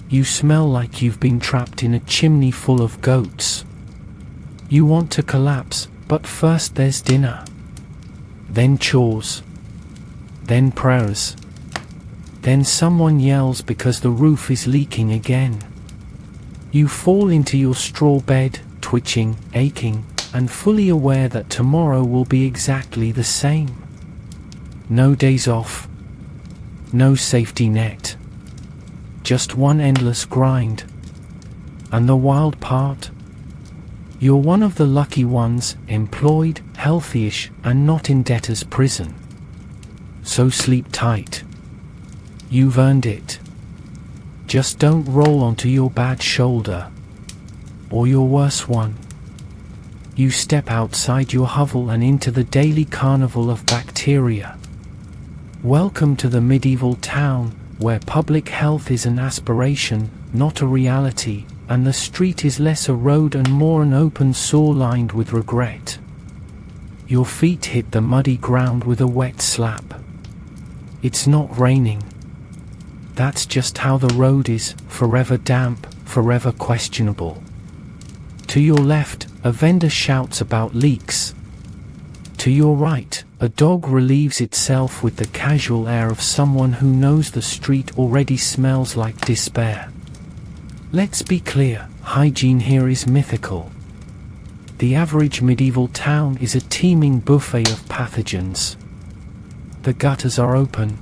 You smell like you've been trapped in a chimney full of goats. You want to collapse, but first there's dinner. Then chores. Then prayers. Then someone yells because the roof is leaking again. You fall into your straw bed, twitching, aching, and fully aware that tomorrow will be exactly the same. No days off. No safety net. Just one endless grind. And the wild part? You're one of the lucky ones, employed, healthy-ish, and not in debtor's prison. So sleep tight. You've earned it. Just don't roll onto your bad shoulder. Or your worse one. You step outside your hovel and into the daily carnival of bacteria. Welcome to the medieval town, where public health is an aspiration, not a reality, and the street is less a road and more an open sore lined with regret. Your feet hit the muddy ground with a wet slap. It's not raining. That's just how the road is, forever damp, forever questionable. To your left, a vendor shouts about leaks. To your right, a dog relieves itself with the casual air of someone who knows the street already smells like despair. Let's be clear, hygiene here is mythical. The average medieval town is a teeming buffet of pathogens. The gutters are open.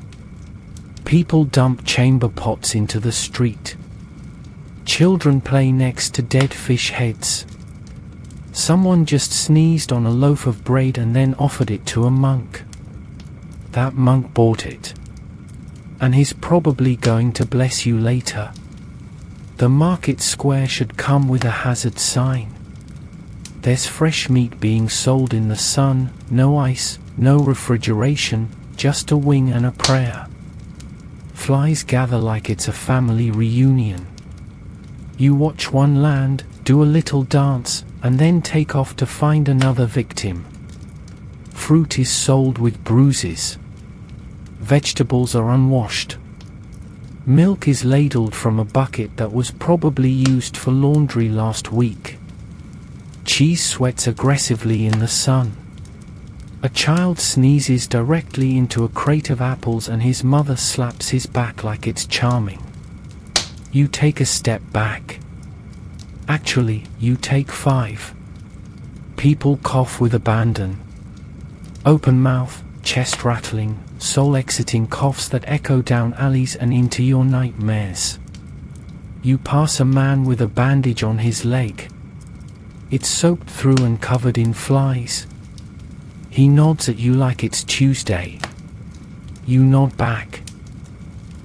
People dump chamber pots into the street. Children play next to dead fish heads. Someone just sneezed on a loaf of bread and then offered it to a monk. That monk bought it. And he's probably going to bless you later. The market square should come with a hazard sign. There's fresh meat being sold in the sun, no ice, no refrigeration, just a wing and a prayer. Flies gather like it's a family reunion. You watch one land, do a little dance, and then take off to find another victim. Fruit is sold with bruises. Vegetables are unwashed. Milk is ladled from a bucket that was probably used for laundry last week. Cheese sweats aggressively in the sun. A child sneezes directly into a crate of apples and his mother slaps his back like it's charming. You take a step back. Actually, you take 5. People cough with abandon. Open mouth, chest rattling, soul exiting coughs that echo down alleys and into your nightmares. You pass a man with a bandage on his leg. It's soaked through and covered in flies. He nods at you like it's Tuesday. You nod back.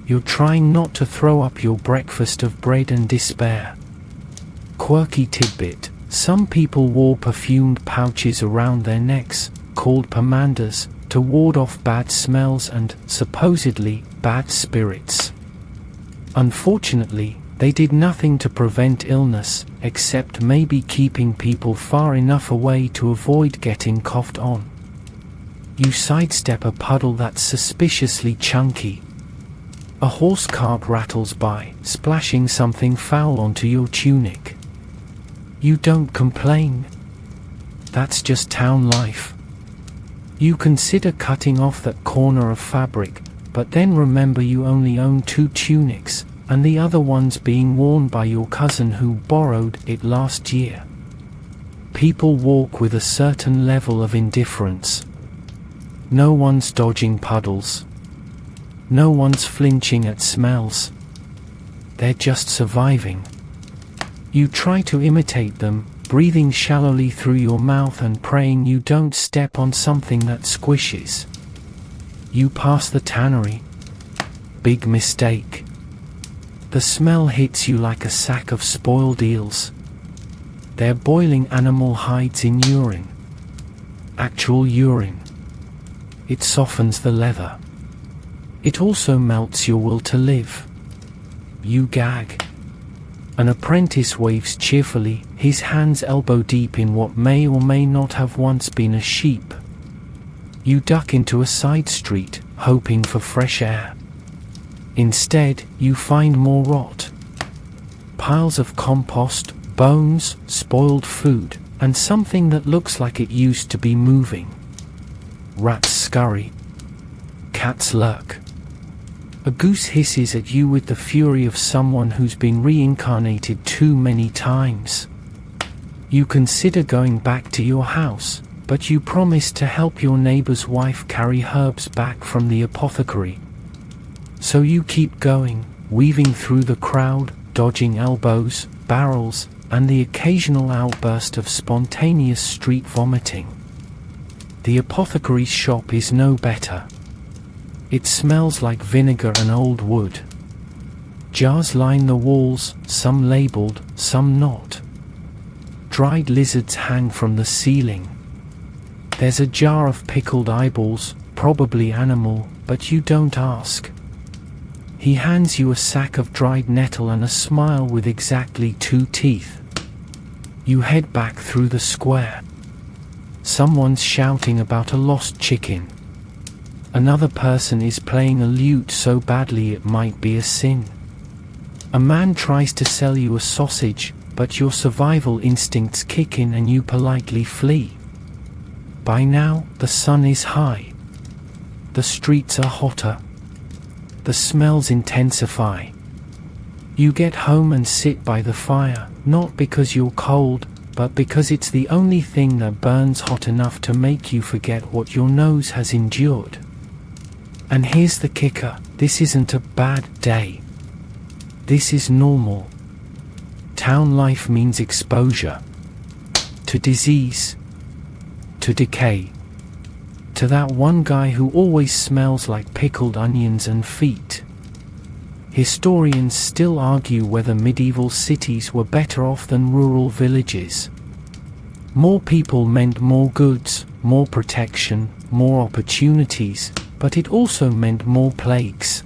You're trying not to throw up your breakfast of bread and despair. Quirky tidbit: some people wore perfumed pouches around their necks, called pomanders, to ward off bad smells and, supposedly, bad spirits. Unfortunately, they did nothing to prevent illness, except maybe keeping people far enough away to avoid getting coughed on. You sidestep a puddle that's suspiciously chunky. A horse cart rattles by, splashing something foul onto your tunic. You don't complain. That's just town life. You consider cutting off that corner of fabric, but then remember you only own 2 tunics, and the other one's being worn by your cousin who borrowed it last year. People walk with a certain level of indifference. No one's dodging puddles. No one's flinching at smells. They're just surviving. You try to imitate them, breathing shallowly through your mouth and praying you don't step on something that squishes. You pass the tannery. Big mistake. The smell hits you like a sack of spoiled eels. They're boiling animal hides in urine. Actual urine. It softens the leather. It also melts your will to live. You gag. An apprentice waves cheerfully, his hands elbow deep in what may or may not have once been a sheep. You duck into a side street, hoping for fresh air. Instead, you find more rot. Piles of compost, bones, spoiled food, and something that looks like it used to be moving. Rats scurry. Cats lurk. A goose hisses at you with the fury of someone who's been reincarnated too many times. You consider going back to your house, but you promise to help your neighbor's wife carry herbs back from the apothecary. So you keep going, weaving through the crowd, dodging elbows, barrels, and the occasional outburst of spontaneous street vomiting. The apothecary's shop is no better. It smells like vinegar and old wood. Jars line the walls, some labeled, some not. Dried lizards hang from the ceiling. There's a jar of pickled eyeballs, probably animal, but you don't ask. He hands you a sack of dried nettle and a smile with exactly 2 teeth. You head back through the square. Someone's shouting about a lost chicken. Another person is playing a lute so badly it might be a sin. A man tries to sell you a sausage, but your survival instincts kick in and you politely flee. By now, the sun is high. The streets are hotter. The smells intensify. You get home and sit by the fire, not because you're cold, but because it's the only thing that burns hot enough to make you forget what your nose has endured. And here's the kicker: this isn't a bad day. This is normal. Town life means exposure. To disease. To decay. To that one guy who always smells like pickled onions and feet. Historians still argue whether medieval cities were better off than rural villages. More people meant more goods, more protection, more opportunities, but it also meant more plagues.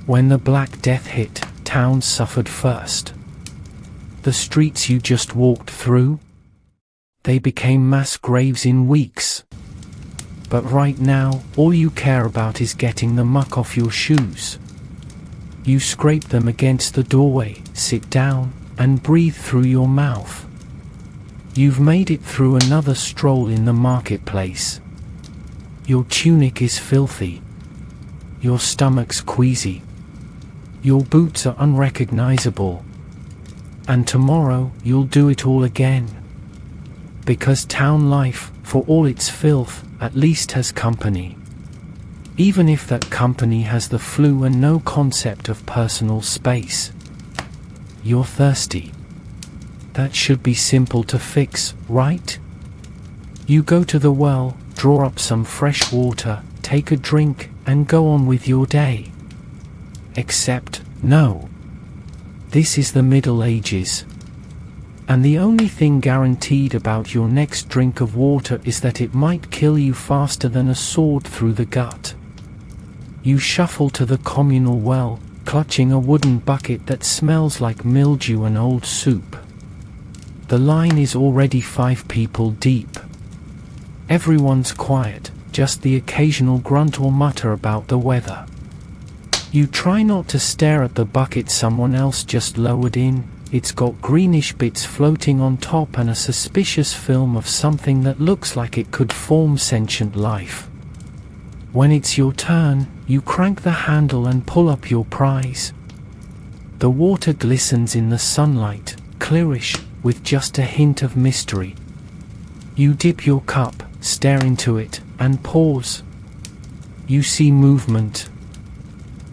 When the Black Death hit, towns suffered first. The streets you just walked through? They became mass graves in weeks. But right now, all you care about is getting the muck off your shoes. You scrape them against the doorway, sit down, and breathe through your mouth. You've made it through another stroll in the marketplace. Your tunic is filthy. Your stomach's queasy. Your boots are unrecognizable. And tomorrow, you'll do it all again. Because town life, for all its filth, at least has company. Even if that company has the flu and no concept of personal space. You're thirsty. That should be simple to fix, right? You go to the well, draw up some fresh water, take a drink, and go on with your day. Except, no. This is the Middle Ages. And the only thing guaranteed about your next drink of water is that it might kill you faster than a sword through the gut. You shuffle to the communal well, clutching a wooden bucket that smells like mildew and old soup. The line is already 5 people deep. Everyone's quiet, just the occasional grunt or mutter about the weather. You try not to stare at the bucket someone else just lowered in. It's got greenish bits floating on top and a suspicious film of something that looks like it could form sentient life. When it's your turn, you crank the handle and pull up your prize. The water glistens in the sunlight, clearish, with just a hint of mystery. You dip your cup, stare into it, and pause. You see movement.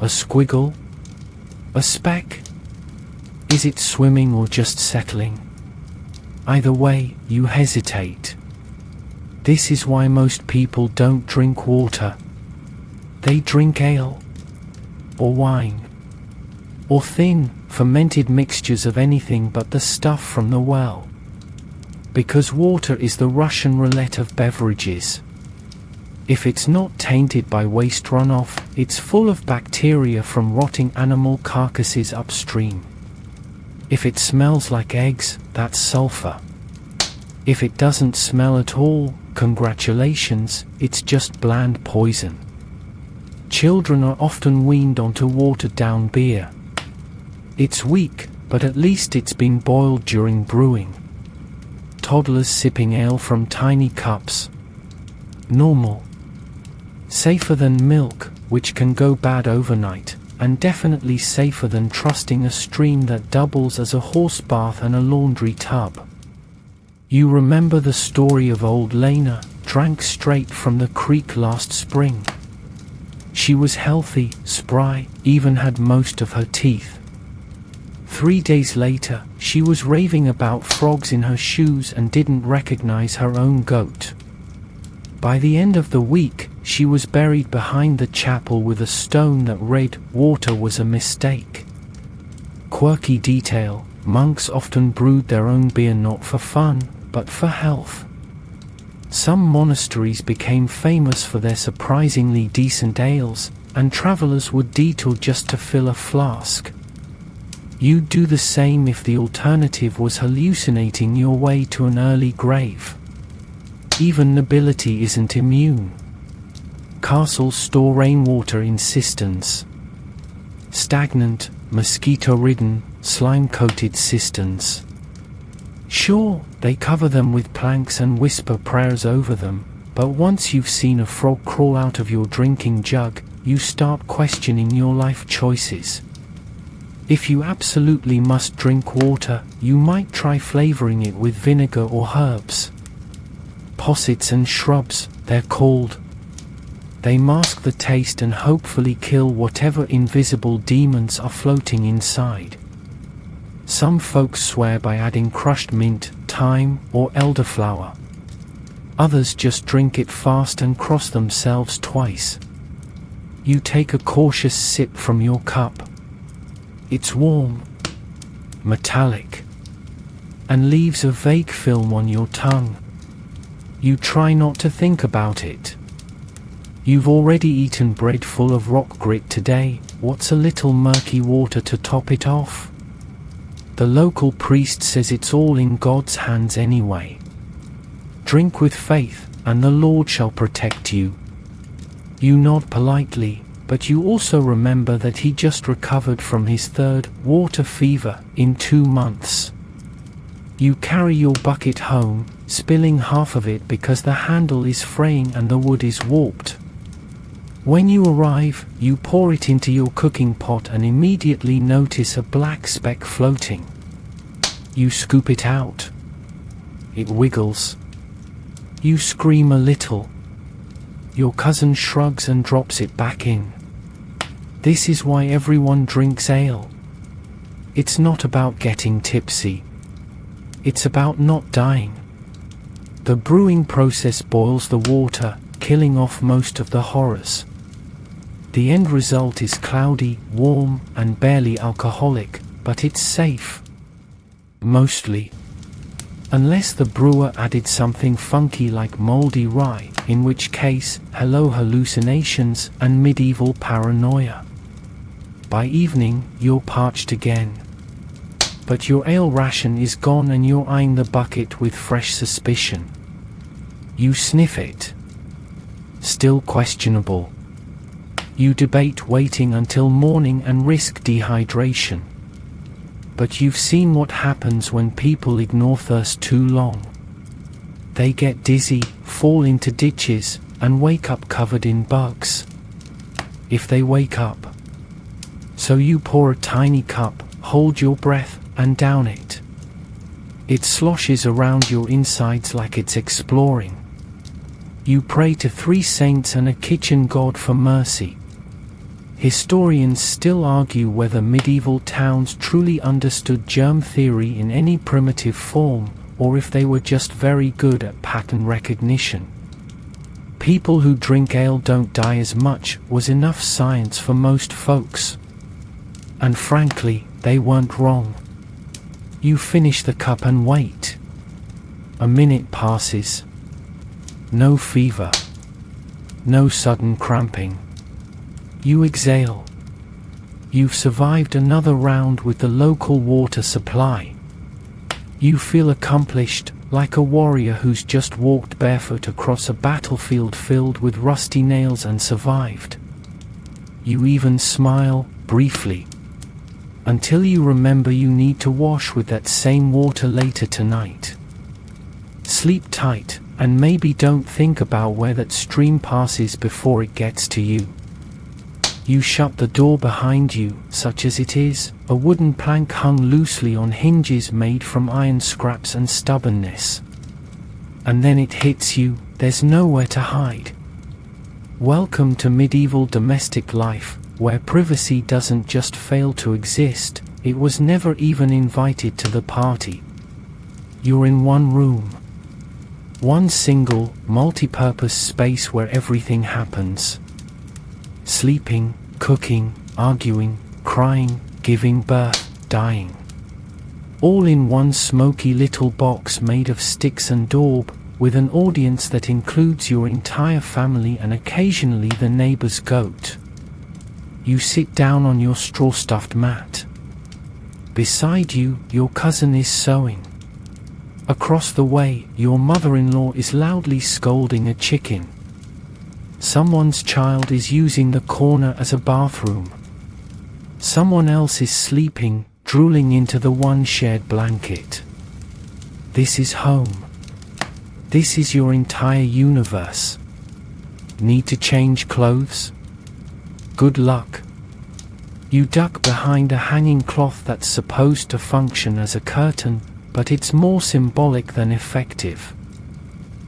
A squiggle? A speck? Is it swimming or just settling? Either way, you hesitate. This is why most people don't drink water. They drink ale, or wine, or thin, fermented mixtures of anything but the stuff from the well. Because water is the Russian roulette of beverages. If it's not tainted by waste runoff, it's full of bacteria from rotting animal carcasses upstream. If it smells like eggs, that's sulfur. If it doesn't smell at all, congratulations, it's just bland poison. Children are often weaned onto watered-down beer. It's weak, but at least it's been boiled during brewing. Toddlers sipping ale from tiny cups. Normal. Safer than milk, which can go bad overnight, and definitely safer than trusting a stream that doubles as a horse bath and a laundry tub. You remember the story of old Lena, drank straight from the creek last spring. She was healthy, spry, even had most of her teeth. 3 days later, she was raving about frogs in her shoes and didn't recognize her own goat. By the end of the week, she was buried behind the chapel with a stone that read, "Water was a mistake." Quirky detail, monks often brewed their own beer not for fun, but for health. Some monasteries became famous for their surprisingly decent ales, and travelers would detour just to fill a flask. You'd do the same if the alternative was hallucinating your way to an early grave. Even nobility isn't immune. Castles store rainwater in cisterns. Stagnant, mosquito-ridden, slime-coated cisterns. Sure, they cover them with planks and whisper prayers over them, but once you've seen a frog crawl out of your drinking jug, you start questioning your life choices. If you absolutely must drink water, you might try flavoring it with vinegar or herbs. Possets and shrubs, they're called. They mask the taste and hopefully kill whatever invisible demons are floating inside. Some folks swear by adding crushed mint, thyme, or elderflower. Others just drink it fast and cross themselves twice. You take a cautious sip from your cup. It's warm, metallic, and leaves a vague film on your tongue. You try not to think about it. You've already eaten bread full of rock grit today, what's a little murky water to top it off? The local priest says it's all in God's hands anyway. Drink with faith, and the Lord shall protect you. You nod politely, but you also remember that he just recovered from his 3rd water fever in 2 months. You carry your bucket home, spilling half of it because the handle is fraying and the wood is warped. When you arrive, you pour it into your cooking pot and immediately notice a black speck floating. You scoop it out. It wiggles. You scream a little. Your cousin shrugs and drops it back in. This is why everyone drinks ale. It's not about getting tipsy. It's about not dying. The brewing process boils the water, killing off most of the horrors. The end result is cloudy, warm, and barely alcoholic, but it's safe. Mostly. Unless the brewer added something funky like moldy rye, in which case, hello hallucinations and medieval paranoia. By evening, you're parched again. But your ale ration is gone and you're eyeing the bucket with fresh suspicion. You sniff it. Still questionable. You debate waiting until morning and risk dehydration. But you've seen what happens when people ignore thirst too long. They get dizzy, fall into ditches, and wake up covered in bugs. If they wake up. So you pour a tiny cup, hold your breath, and down it. It sloshes around your insides like it's exploring. You pray to 3 saints and a kitchen god for mercy. Historians still argue whether medieval towns truly understood germ theory in any primitive form, or if they were just very good at pattern recognition. People who drink ale don't die as much was enough science for most folks. And frankly, they weren't wrong. You finish the cup and wait. A minute passes. No fever. No sudden cramping. You exhale. You've survived another round with the local water supply. You feel accomplished, like a warrior who's just walked barefoot across a battlefield filled with rusty nails and survived. You even smile, briefly. Until you remember you need to wash with that same water later tonight. Sleep tight, and maybe don't think about where that stream passes before it gets to you. You shut the door behind you, such as it is, a wooden plank hung loosely on hinges made from iron scraps and stubbornness. And then it hits you, there's nowhere to hide. Welcome to medieval domestic life, where privacy doesn't just fail to exist, it was never even invited to the party. You're in one room. One single, multi-purpose space where everything happens. Sleeping, cooking, arguing, crying, giving birth, dying. All in one smoky little box made of sticks and daub, with an audience that includes your entire family and occasionally the neighbor's goat. You sit down on your straw-stuffed mat. Beside you, your cousin is sewing. Across the way, your mother-in-law is loudly scolding a chicken. Someone's child is using the corner as a bathroom. Someone else is sleeping, drooling into the one shared blanket. This is home. This is your entire universe. Need to change clothes? Good luck. You duck behind a hanging cloth that's supposed to function as a curtain, but it's more symbolic than effective.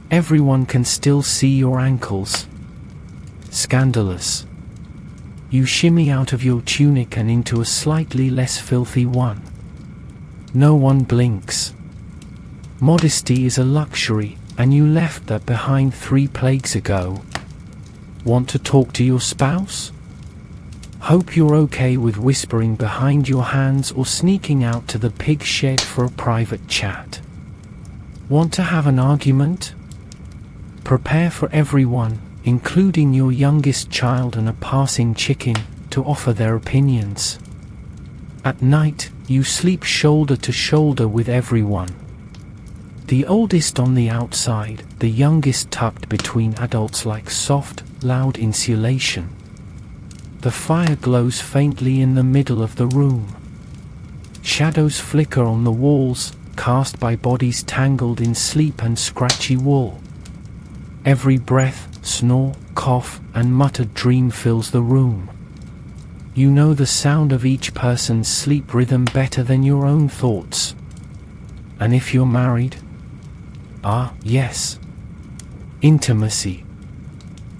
Everyone can still see your ankles. Scandalous. You shimmy out of your tunic and into a slightly less filthy one. No one blinks. Modesty is a luxury, and you left that behind 3 plagues ago. Want to talk to your spouse? Hope you're okay with whispering behind your hands or sneaking out to the pig shed for a private chat. Want to have an argument? Prepare for everyone, including your youngest child and a passing chicken, to offer their opinions. At night, you sleep shoulder to shoulder with everyone. The oldest on the outside, the youngest tucked between adults like soft, loud insulation. The fire glows faintly in the middle of the room. Shadows flicker on the walls, cast by bodies tangled in sleep and scratchy wool. Every breath, snore, cough, and muttered dream fills the room. You know the sound of each person's sleep rhythm better than your own thoughts. And if you're married, Ah, yes. Intimacy.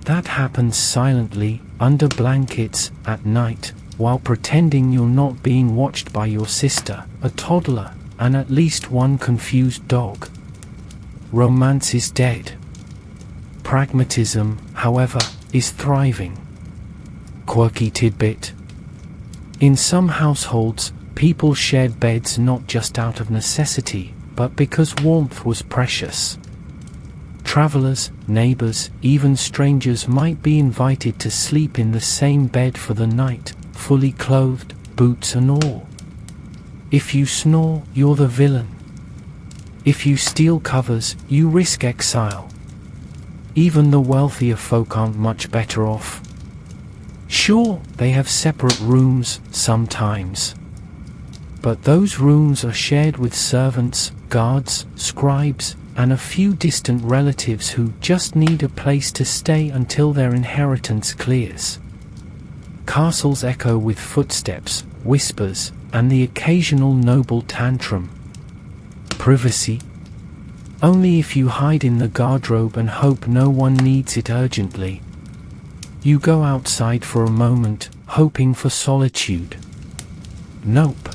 That happens silently, under blankets, at night, while pretending you're not being watched by your sister, a toddler, and at least one confused dog. Romance is dead. Pragmatism, however, is thriving. Quirky tidbit. In some households, people shared beds not just out of necessity, but because warmth was precious. Travelers, neighbors, even strangers might be invited to sleep in the same bed for the night, fully clothed, boots and all. If you snore, you're the villain. If you steal covers, you risk exile. Even the wealthier folk aren't much better off. Sure, they have separate rooms, sometimes. But those rooms are shared with servants, guards, scribes, and a few distant relatives who just need a place to stay until their inheritance clears. Castles echo with footsteps, whispers, and the occasional noble tantrum. Privacy? Only if you hide in the garderobe and hope no one needs it urgently. You go outside for a moment, hoping for solitude. Nope.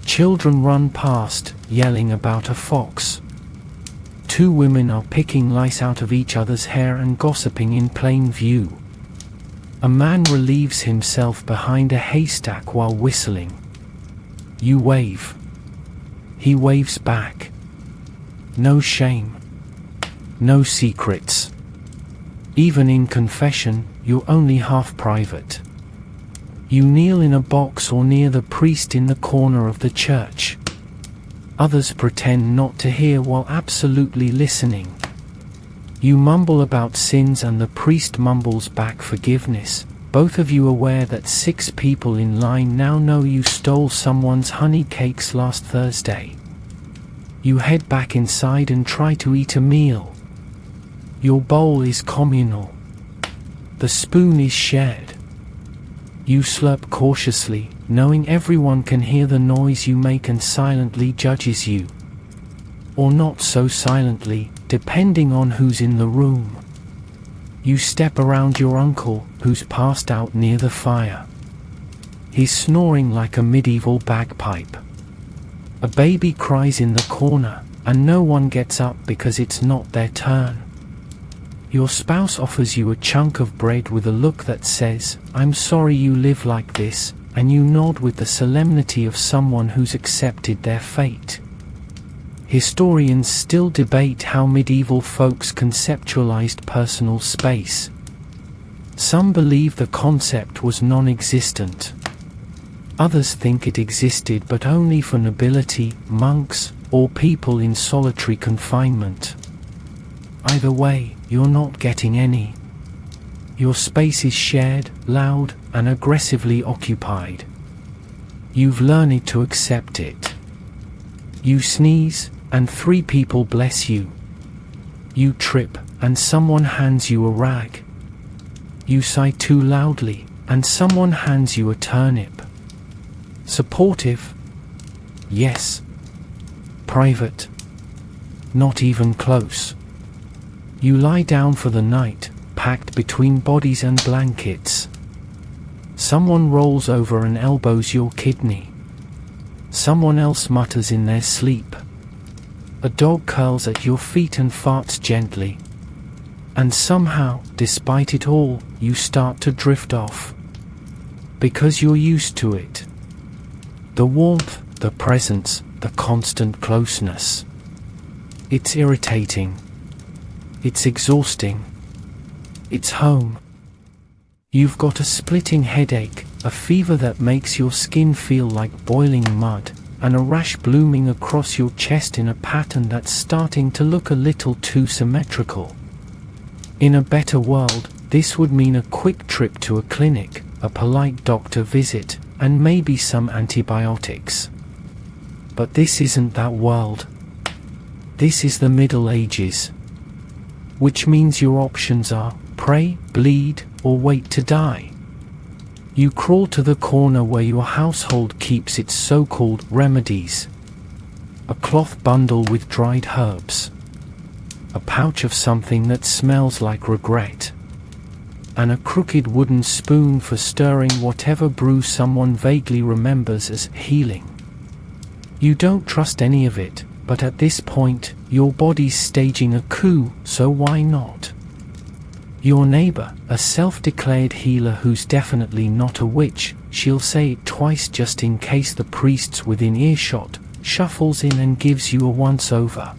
Children run past, yelling about a fox. Two women are picking lice out of each other's hair and gossiping in plain view. A man relieves himself behind a haystack while whistling. You wave. He waves back. No shame. No secrets. Even in confession, you're only half private. You kneel in a box or near the priest in the corner of the church. Others pretend not to hear while absolutely listening. You mumble about sins and the priest mumbles back forgiveness, both of you aware that 6 people in line now know you stole someone's honey cakes last Thursday. You head back inside and try to eat a meal. Your bowl is communal. The spoon is shared. You slurp cautiously, knowing everyone can hear the noise you make and silently judges you. Or not so silently, depending on who's in the room. You step around your uncle, who's passed out near the fire. He's snoring like a medieval bagpipe. A baby cries in the corner, and no one gets up because it's not their turn. Your spouse offers you a chunk of bread with a look that says, "I'm sorry you live like this," and you nod with the solemnity of someone who's accepted their fate. Historians still debate how medieval folks conceptualized personal space. Some believe the concept was non-existent. Others think it existed but only for nobility, monks, or people in solitary confinement. Either way, you're not getting any. Your space is shared, loud, and aggressively occupied. You've learned to accept it. You sneeze, and 3 people bless you. You trip, and someone hands you a rag. You sigh too loudly, and someone hands you a turnip. Supportive? Yes. Private? Not even close. You lie down for the night, packed between bodies and blankets. Someone rolls over and elbows your kidney. Someone else mutters in their sleep. A dog curls at your feet and farts gently. And somehow, despite it all, you start to drift off. Because you're used to it. The warmth, the presence, the constant closeness. It's irritating. It's exhausting. It's home. You've got a splitting headache, a fever that makes your skin feel like boiling mud, and a rash blooming across your chest in a pattern that's starting to look a little too symmetrical. In a better world, this would mean a quick trip to a clinic, a polite doctor visit, and maybe some antibiotics. But this isn't that world. This is the Middle Ages. Which means your options are pray, bleed, or wait to die. You crawl to the corner where your household keeps its so-called remedies. A cloth bundle with dried herbs. a pouch of something that smells like regret, and a crooked wooden spoon for stirring whatever brew someone vaguely remembers as healing. You don't trust any of it, but at this point, your body's staging a coup, so why not? Your neighbor, a self-declared healer who's definitely not a witch, she'll say it twice just in case the priest's within earshot, shuffles in and gives you a once-over.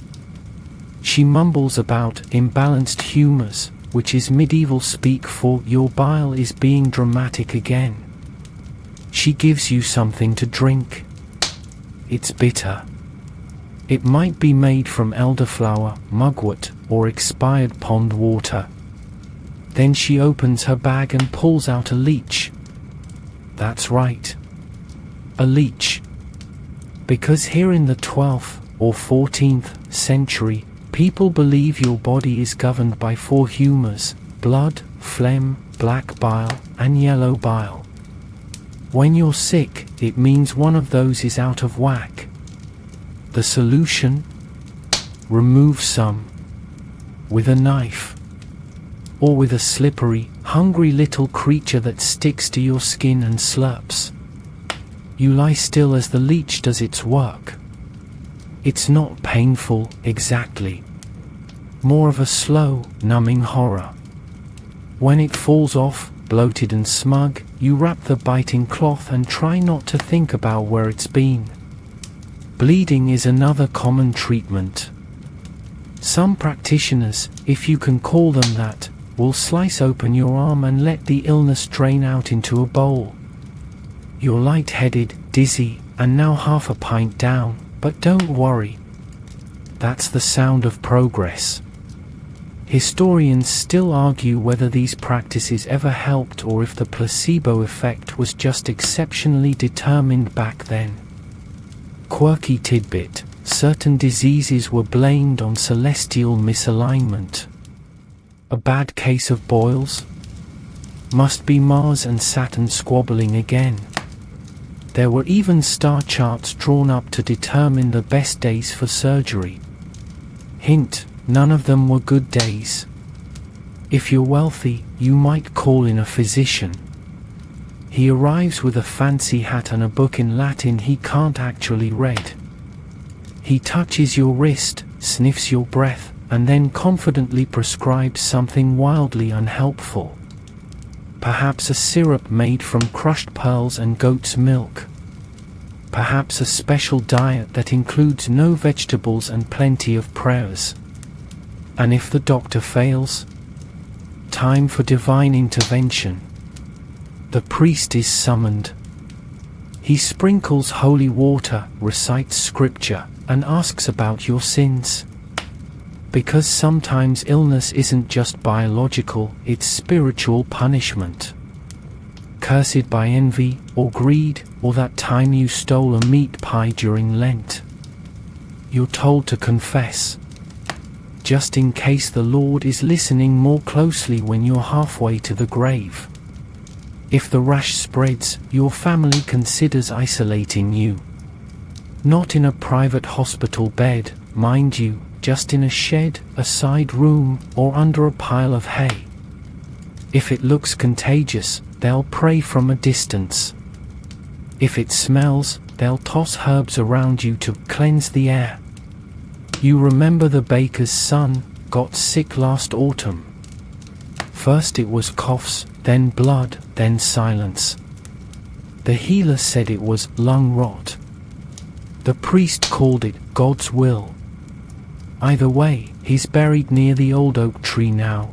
She mumbles about imbalanced humors, which is medieval speak for your bile is being dramatic again. She gives you something to drink. It's bitter. It might be made from elderflower, mugwort, or expired pond water. Then she opens her bag and pulls out a leech. That's right. A leech. Because here in the 12th or 14th century, people believe your body is governed by 4 humors: blood, phlegm, black bile, and yellow bile. When you're sick, it means one of those is out of whack. The solution? Remove some. With a knife. Or with a slippery, hungry little creature that sticks to your skin and slurps. You lie still as the leech does its work. It's not painful, exactly. More of a slow, numbing horror. When it falls off, bloated and smug, you wrap the biting cloth and try not to think about where it's been. Bleeding is another common treatment. Some practitioners, if you can call them that, will slice open your arm and let the illness drain out into a bowl. You're lightheaded, dizzy, and now half a pint down, but don't worry. That's the sound of progress. Historians still argue whether these practices ever helped or if the placebo effect was just exceptionally determined back then. Quirky tidbit: certain diseases were blamed on celestial misalignment. A bad case of boils? Must be Mars and Saturn squabbling again. There were even star charts drawn up to determine the best days for surgery. Hint: none of them were good days. If you're wealthy, you might call in a physician. He arrives with a fancy hat and a book in Latin he can't actually read. He touches your wrist, sniffs your breath, and then confidently prescribes something wildly unhelpful. Perhaps a syrup made from crushed pearls and goat's milk. Perhaps a special diet that includes no vegetables and plenty of prayers. And if the doctor fails? Time for divine intervention. The priest is summoned. He sprinkles holy water, recites scripture, and asks about your sins. Because sometimes illness isn't just biological, it's spiritual punishment. Cursed by envy, or greed, or that time you stole a meat pie during Lent. You're told to confess. Just in case the Lord is listening more closely when you're halfway to the grave. If the rash spreads, your family considers isolating you. Not in a private hospital bed, mind you, just in a shed, a side room, or under a pile of hay. If it looks contagious, they'll pray from a distance. If it smells, they'll toss herbs around you to cleanse the air. You remember the baker's son got sick last autumn. First it was coughs, then blood, then silence. The healer said it was lung rot. The priest called it God's will. Either way, he's buried near the old oak tree now.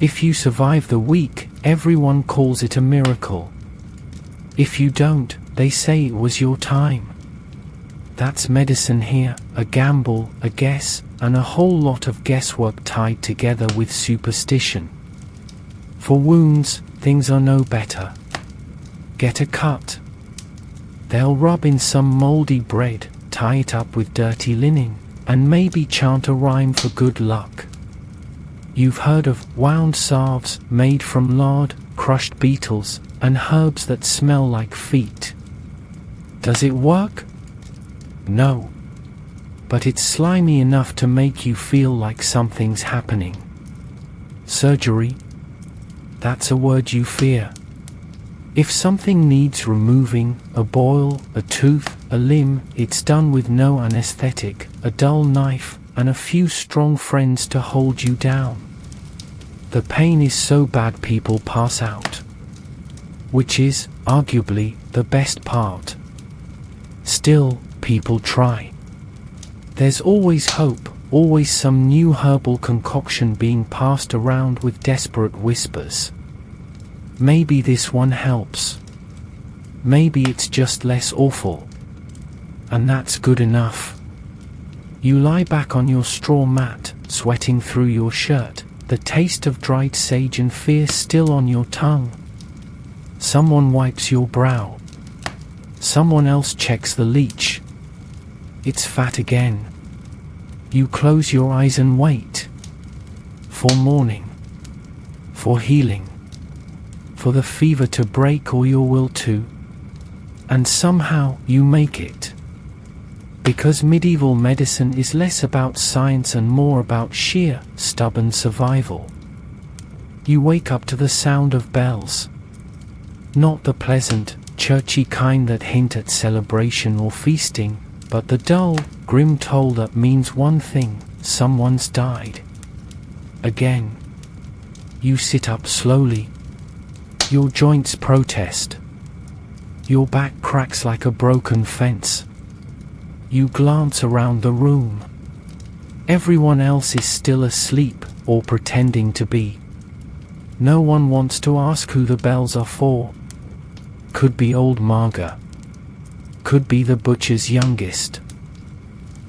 If you survive the week, everyone calls it a miracle. If you don't, they say it was your time. That's medicine here, a gamble, a guess, and a whole lot of guesswork tied together with superstition. For wounds, things are no better. Get a cut. They'll rub in some moldy bread, tie it up with dirty linen, and maybe chant a rhyme for good luck. You've heard of wound salves made from lard, crushed beetles, and herbs that smell like feet. Does it work? No. but it's slimy enough to make you feel like something's happening. Surgery? That's a word you fear. If something needs removing, a boil, a tooth, a limb, it's done with no anesthetic, a dull knife, and a few strong friends to hold you down. The pain is so bad people pass out. Which is, arguably, the best part. Still, people try. There's always hope, always some new herbal concoction being passed around with desperate whispers. Maybe this one helps. Maybe it's just less awful. And that's good enough. You lie back on your straw mat, sweating through your shirt, the taste of dried sage and fear still on your tongue. Someone wipes your brow. Someone else checks the leech. It's fat again. You close your eyes and wait. For morning. For healing. For the fever to break or your will to. And somehow you make it. Because medieval medicine is less about science and more about sheer, stubborn survival. You wake up to the sound of bells. Not the pleasant, churchy kind that hint at celebration or feasting, but the dull, grim toll that means one thing: someone's died. Again. You sit up slowly. Your joints protest. Your back cracks like a broken fence. You glance around the room. Everyone else is still asleep, or pretending to be. No one wants to ask who the bells are for. Could be old Marga. Could be the butcher's youngest.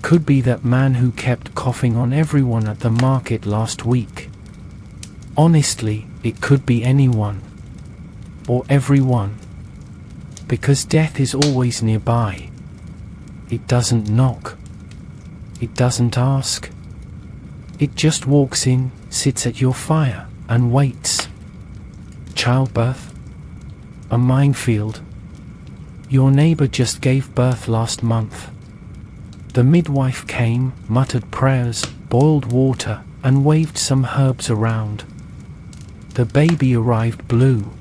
Could be that man who kept coughing on everyone at the market last week. Honestly, it could be anyone. Or everyone. Because death is always nearby. It doesn't knock. It doesn't ask. It just walks in, sits at your fire, and waits. Childbirth? A minefield. Your neighbor just gave birth last month. The midwife came, muttered prayers, boiled water, and waved some herbs around. The baby arrived blue.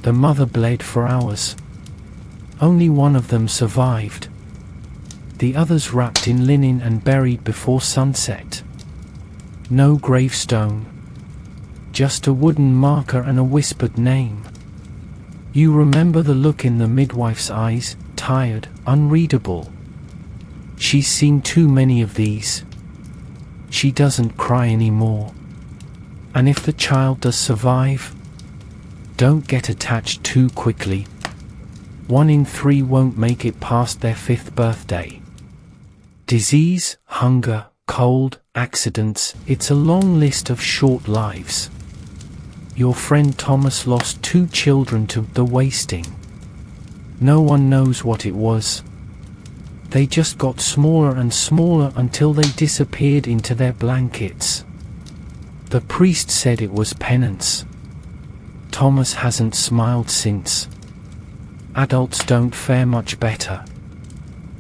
The mother bled for hours. Only one of them survived. The others wrapped in linen and buried before sunset. No gravestone. Just a wooden marker and a whispered name. You remember the look in the midwife's eyes, tired, unreadable. She's seen too many of these. She doesn't cry anymore. And if the child does survive, don't get attached too quickly. 1 in 3 won't make it past their 5th birthday. Disease, hunger, cold, accidents, it's a long list of short lives. Your friend Thomas lost 2 children to the wasting. No one knows what it was. They just got smaller and smaller until they disappeared into their blankets. The priest said it was penance. Thomas hasn't smiled since. Adults don't fare much better.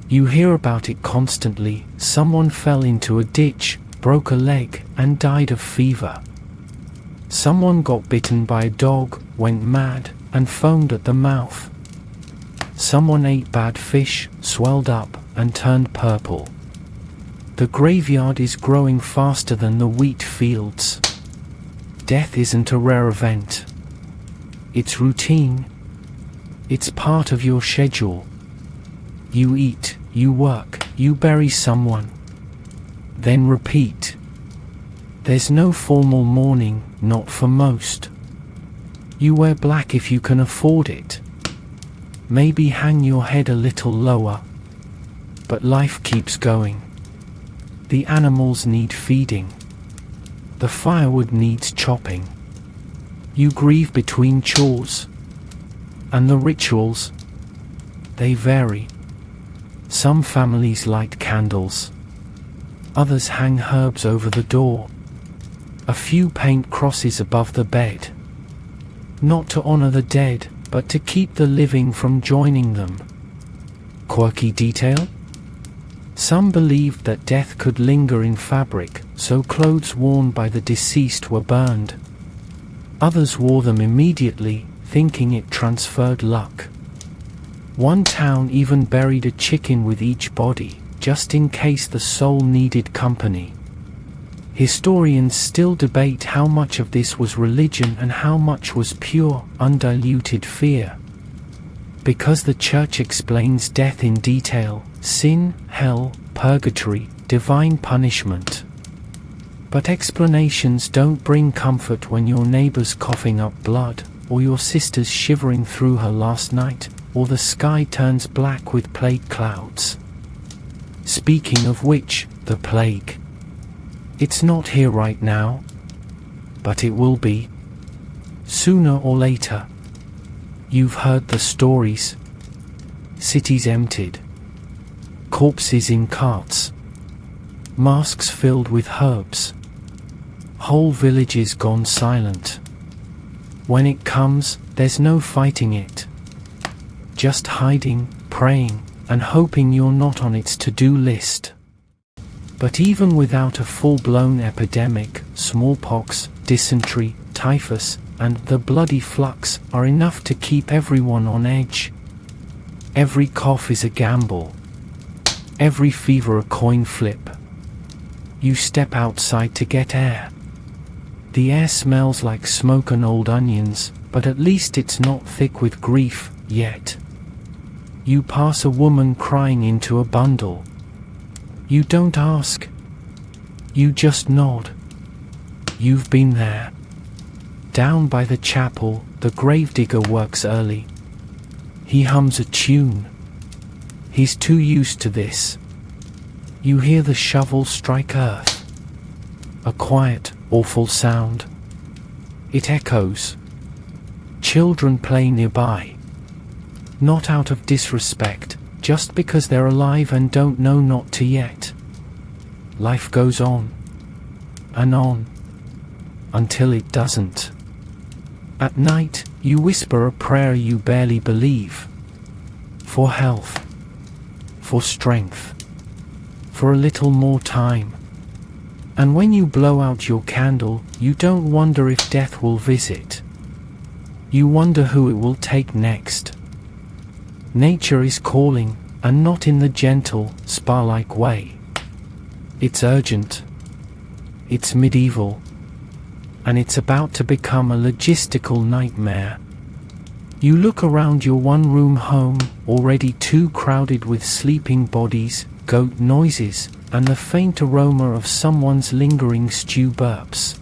You hear about it constantly. Someone fell into a ditch, broke a leg, and died of fever. Someone got bitten by a dog, went mad, and foamed at the mouth. Someone ate bad fish, swelled up, and turned purple. The graveyard is growing faster than the wheat fields. Death isn't a rare event. It's routine. It's part of your schedule. You eat, you work, you bury someone. Then repeat. There's no formal mourning, not for most. You wear black if you can afford it. Maybe hang your head a little lower. But life keeps going. The animals need feeding. The firewood needs chopping. You grieve between chores. And the rituals, they vary. Some families light candles. Others hang herbs over the door. A few paint crosses above the bed. Not to honor the dead, but to keep the living from joining them. Quirky detail? Some believed that death could linger in fabric, so clothes worn by the deceased were burned. Others wore them immediately, thinking it transferred luck. One town even buried a chicken with each body, just in case the soul needed company. Historians still debate how much of this was religion and how much was pure, undiluted fear. Because the Church explains death in detail: sin, hell, purgatory, divine punishment. But explanations don't bring comfort when your neighbor's coughing up blood, or your sister's shivering through her last night, or the sky turns black with plague clouds. Speaking of which, the plague. It's not here right now, but it will be. Sooner or later. You've heard the stories. Cities emptied. Corpses in carts. Masks filled with herbs. Whole villages gone silent. When it comes, there's no fighting it. Just hiding, praying, and hoping you're not on its to-do list. But even without a full-blown epidemic, smallpox, dysentery, typhus, and the bloody flux are enough to keep everyone on edge. Every cough is a gamble. Every fever a coin flip. You step outside to get air. The air smells like smoke and old onions, but at least it's not thick with grief, yet. You pass a woman crying into a bundle. You don't ask. You just nod. You've been there. Down by the chapel, the gravedigger works early. He hums a tune. He's too used to this. You hear the shovel strike earth. A quiet, awful sound. It echoes. Children play nearby. Not out of disrespect, just because they're alive and don't know not to yet. Life goes on. And on. Until it doesn't. At night, you whisper a prayer you barely believe. For health. For strength. For a little more time. And when you blow out your candle, you don't wonder if death will visit. You wonder who it will take next. Nature is calling, and not in the gentle, spa-like way. It's urgent. It's medieval. And it's about to become a logistical nightmare. You look around your one-room home, already too crowded with sleeping bodies, goat noises, and the faint aroma of someone's lingering stew burps.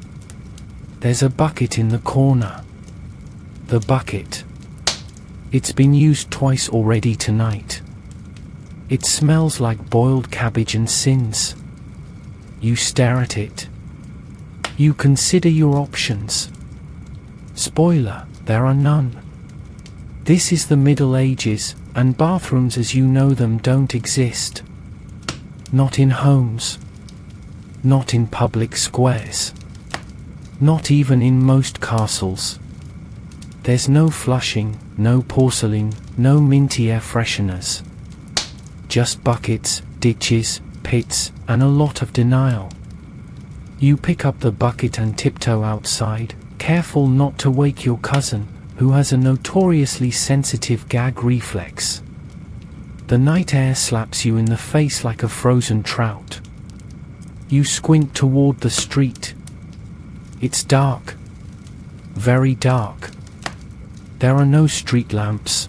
There's a bucket in the corner. The bucket. It's been used twice already tonight. It smells like boiled cabbage and sins. You stare at it. You consider your options. Spoiler, there are none. This is the Middle Ages, and bathrooms as you know them don't exist. Not in homes. Not in public squares. Not even in most castles. There's no flushing, no porcelain, no minty air fresheners. Just buckets, ditches, pits, and a lot of denial. You pick up the bucket and tiptoe outside, careful not to wake your cousin, who has a notoriously sensitive gag reflex. The night air slaps you in the face like a frozen trout. You squint toward the street. It's dark. Very dark. There are no street lamps.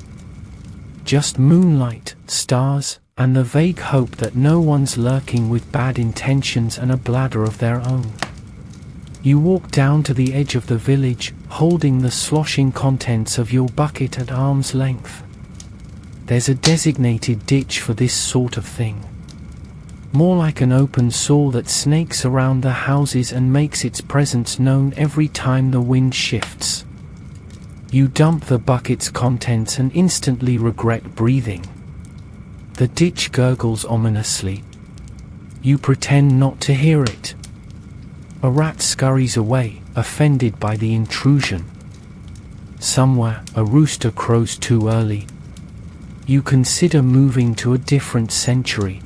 Just moonlight, stars, and the vague hope that no one's lurking with bad intentions and a bladder of their own. You walk down to the edge of the village, holding the sloshing contents of your bucket at arm's length. There's a designated ditch for this sort of thing. More like an open sore that snakes around the houses and makes its presence known every time the wind shifts. You dump the bucket's contents and instantly regret breathing. The ditch gurgles ominously. You pretend not to hear it. A rat scurries away, offended by the intrusion. Somewhere, a rooster crows too early. You consider moving to a different century.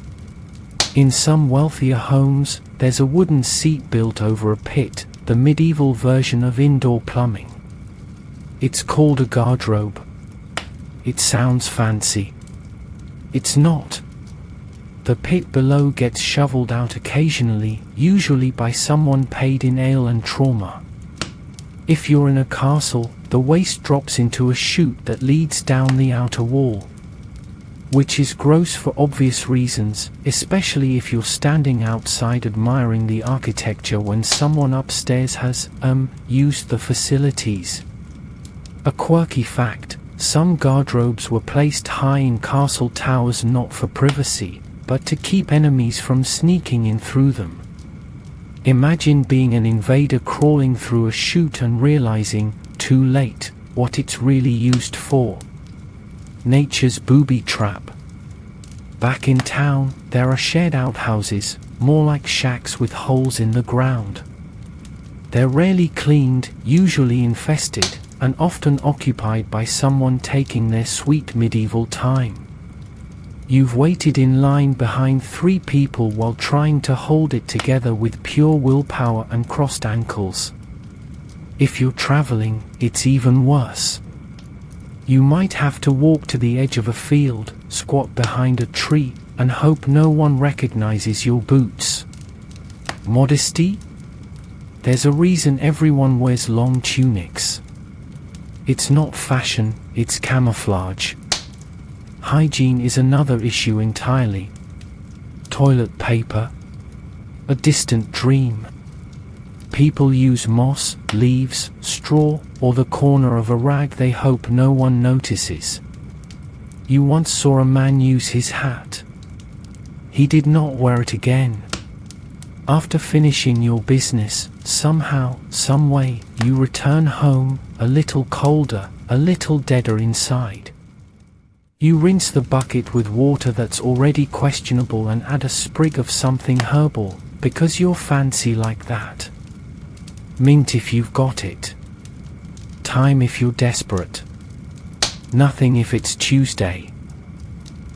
In some wealthier homes, there's a wooden seat built over a pit, the medieval version of indoor plumbing. It's called a guardrobe. It sounds fancy. It's not. The pit below gets shoveled out occasionally, usually by someone paid in ale and trauma. If you're in a castle, the waste drops into a chute that leads down the outer wall. Which is gross for obvious reasons, especially if you're standing outside admiring the architecture when someone upstairs has, used the facilities. A quirky fact, some guardrobes were placed high in castle towers not for privacy, but to keep enemies from sneaking in through them. Imagine being an invader crawling through a chute and realizing, too late, what it's really used for. Nature's booby trap. Back in town, there are shared outhouses, more like shacks with holes in the ground. They're rarely cleaned, usually infested, and often occupied by someone taking their sweet medieval time. You've waited in line behind 3 people while trying to hold it together with pure willpower and crossed ankles. If you're traveling, it's even worse. You might have to walk to the edge of a field, squat behind a tree, and hope no one recognizes your boots. Modesty? There's a reason everyone wears long tunics. It's not fashion, it's camouflage. Hygiene is another issue entirely. Toilet paper? A distant dream. People use moss, leaves, straw, or the corner of a rag they hope no one notices. You once saw a man use his hat. He did not wear it again. After finishing your business, somehow, someway, you return home, a little colder, a little deader inside. You rinse the bucket with water that's already questionable and add a sprig of something herbal, because you're fancy like that. Mint if you've got it. Time if you're desperate. Nothing if it's Tuesday.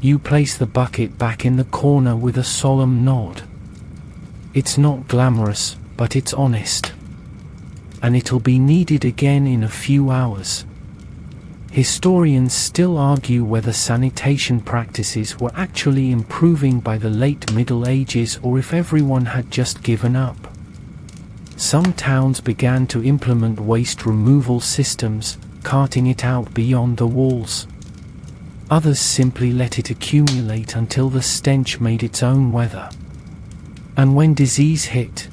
You place the bucket back in the corner with a solemn nod. It's not glamorous, but it's honest. And it'll be needed again in a few hours. Historians still argue whether sanitation practices were actually improving by the late Middle Ages or if everyone had just given up. Some towns began to implement waste removal systems, carting it out beyond the walls. Others simply let it accumulate until the stench made its own weather. And when disease hit,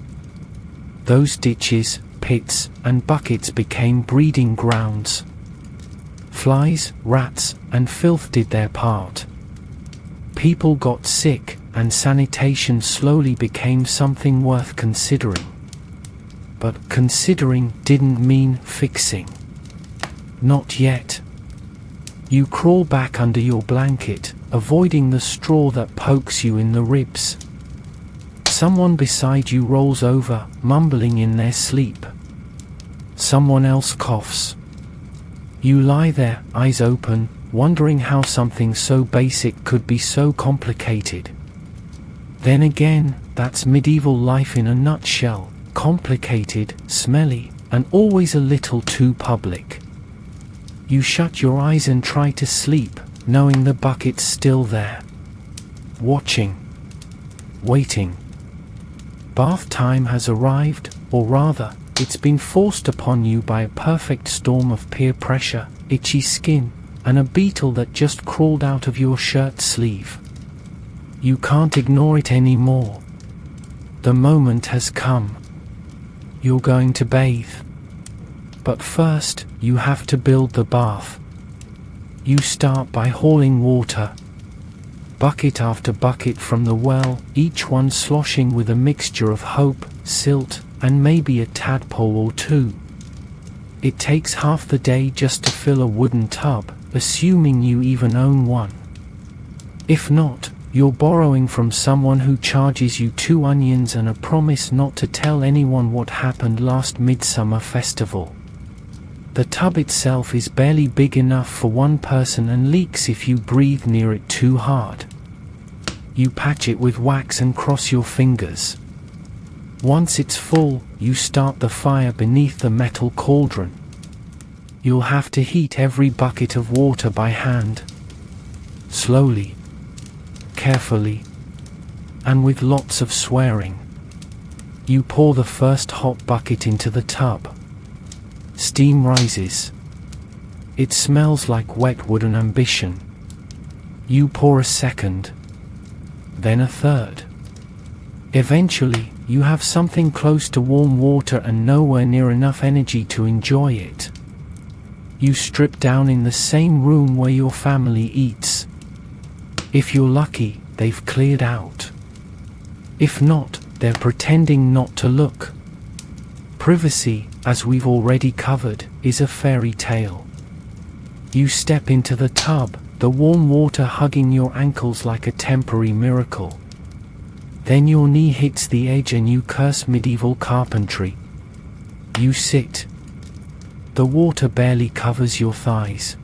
those ditches, pits, and buckets became breeding grounds. Flies, rats, and filth did their part. People got sick, and sanitation slowly became something worth considering. But considering didn't mean fixing. Not yet. You crawl back under your blanket, avoiding the straw that pokes you in the ribs. Someone beside you rolls over, mumbling in their sleep. Someone else coughs. You lie there, eyes open, wondering how something so basic could be so complicated. Then again, that's medieval life in a nutshell. Complicated, smelly, and always a little too public. You shut your eyes and try to sleep, knowing the bucket's still there. Watching. Waiting. Bath time has arrived, or rather, it's been forced upon you by a perfect storm of peer pressure, itchy skin, and a beetle that just crawled out of your shirt sleeve. You can't ignore it anymore. The moment has come. You're going to bathe. But first, you have to build the bath. You start by hauling water. Bucket after bucket from the well, each one sloshing with a mixture of hope, silt, and maybe a tadpole or 2. It takes half the day just to fill a wooden tub, assuming you even own one. If not, you're borrowing from someone who charges you 2 onions and a promise not to tell anyone what happened last midsummer festival. The tub itself is barely big enough for one person and leaks if you breathe near it too hard. You patch it with wax and cross your fingers. Once it's full, you start the fire beneath the metal cauldron. You'll have to heat every bucket of water by hand. Slowly, carefully, and with lots of swearing. You pour the first hot bucket into the tub. Steam rises. It smells like wet wood and ambition. You pour a second, then a third. Eventually, you have something close to warm water and nowhere near enough energy to enjoy it. You strip down in the same room where your family eats. If you're lucky, they've cleared out. If not, they're pretending not to look. Privacy, as we've already covered, is a fairy tale. You step into the tub, the warm water hugging your ankles like a temporary miracle. Then your knee hits the edge and you curse medieval carpentry. You sit. The water barely covers your thighs.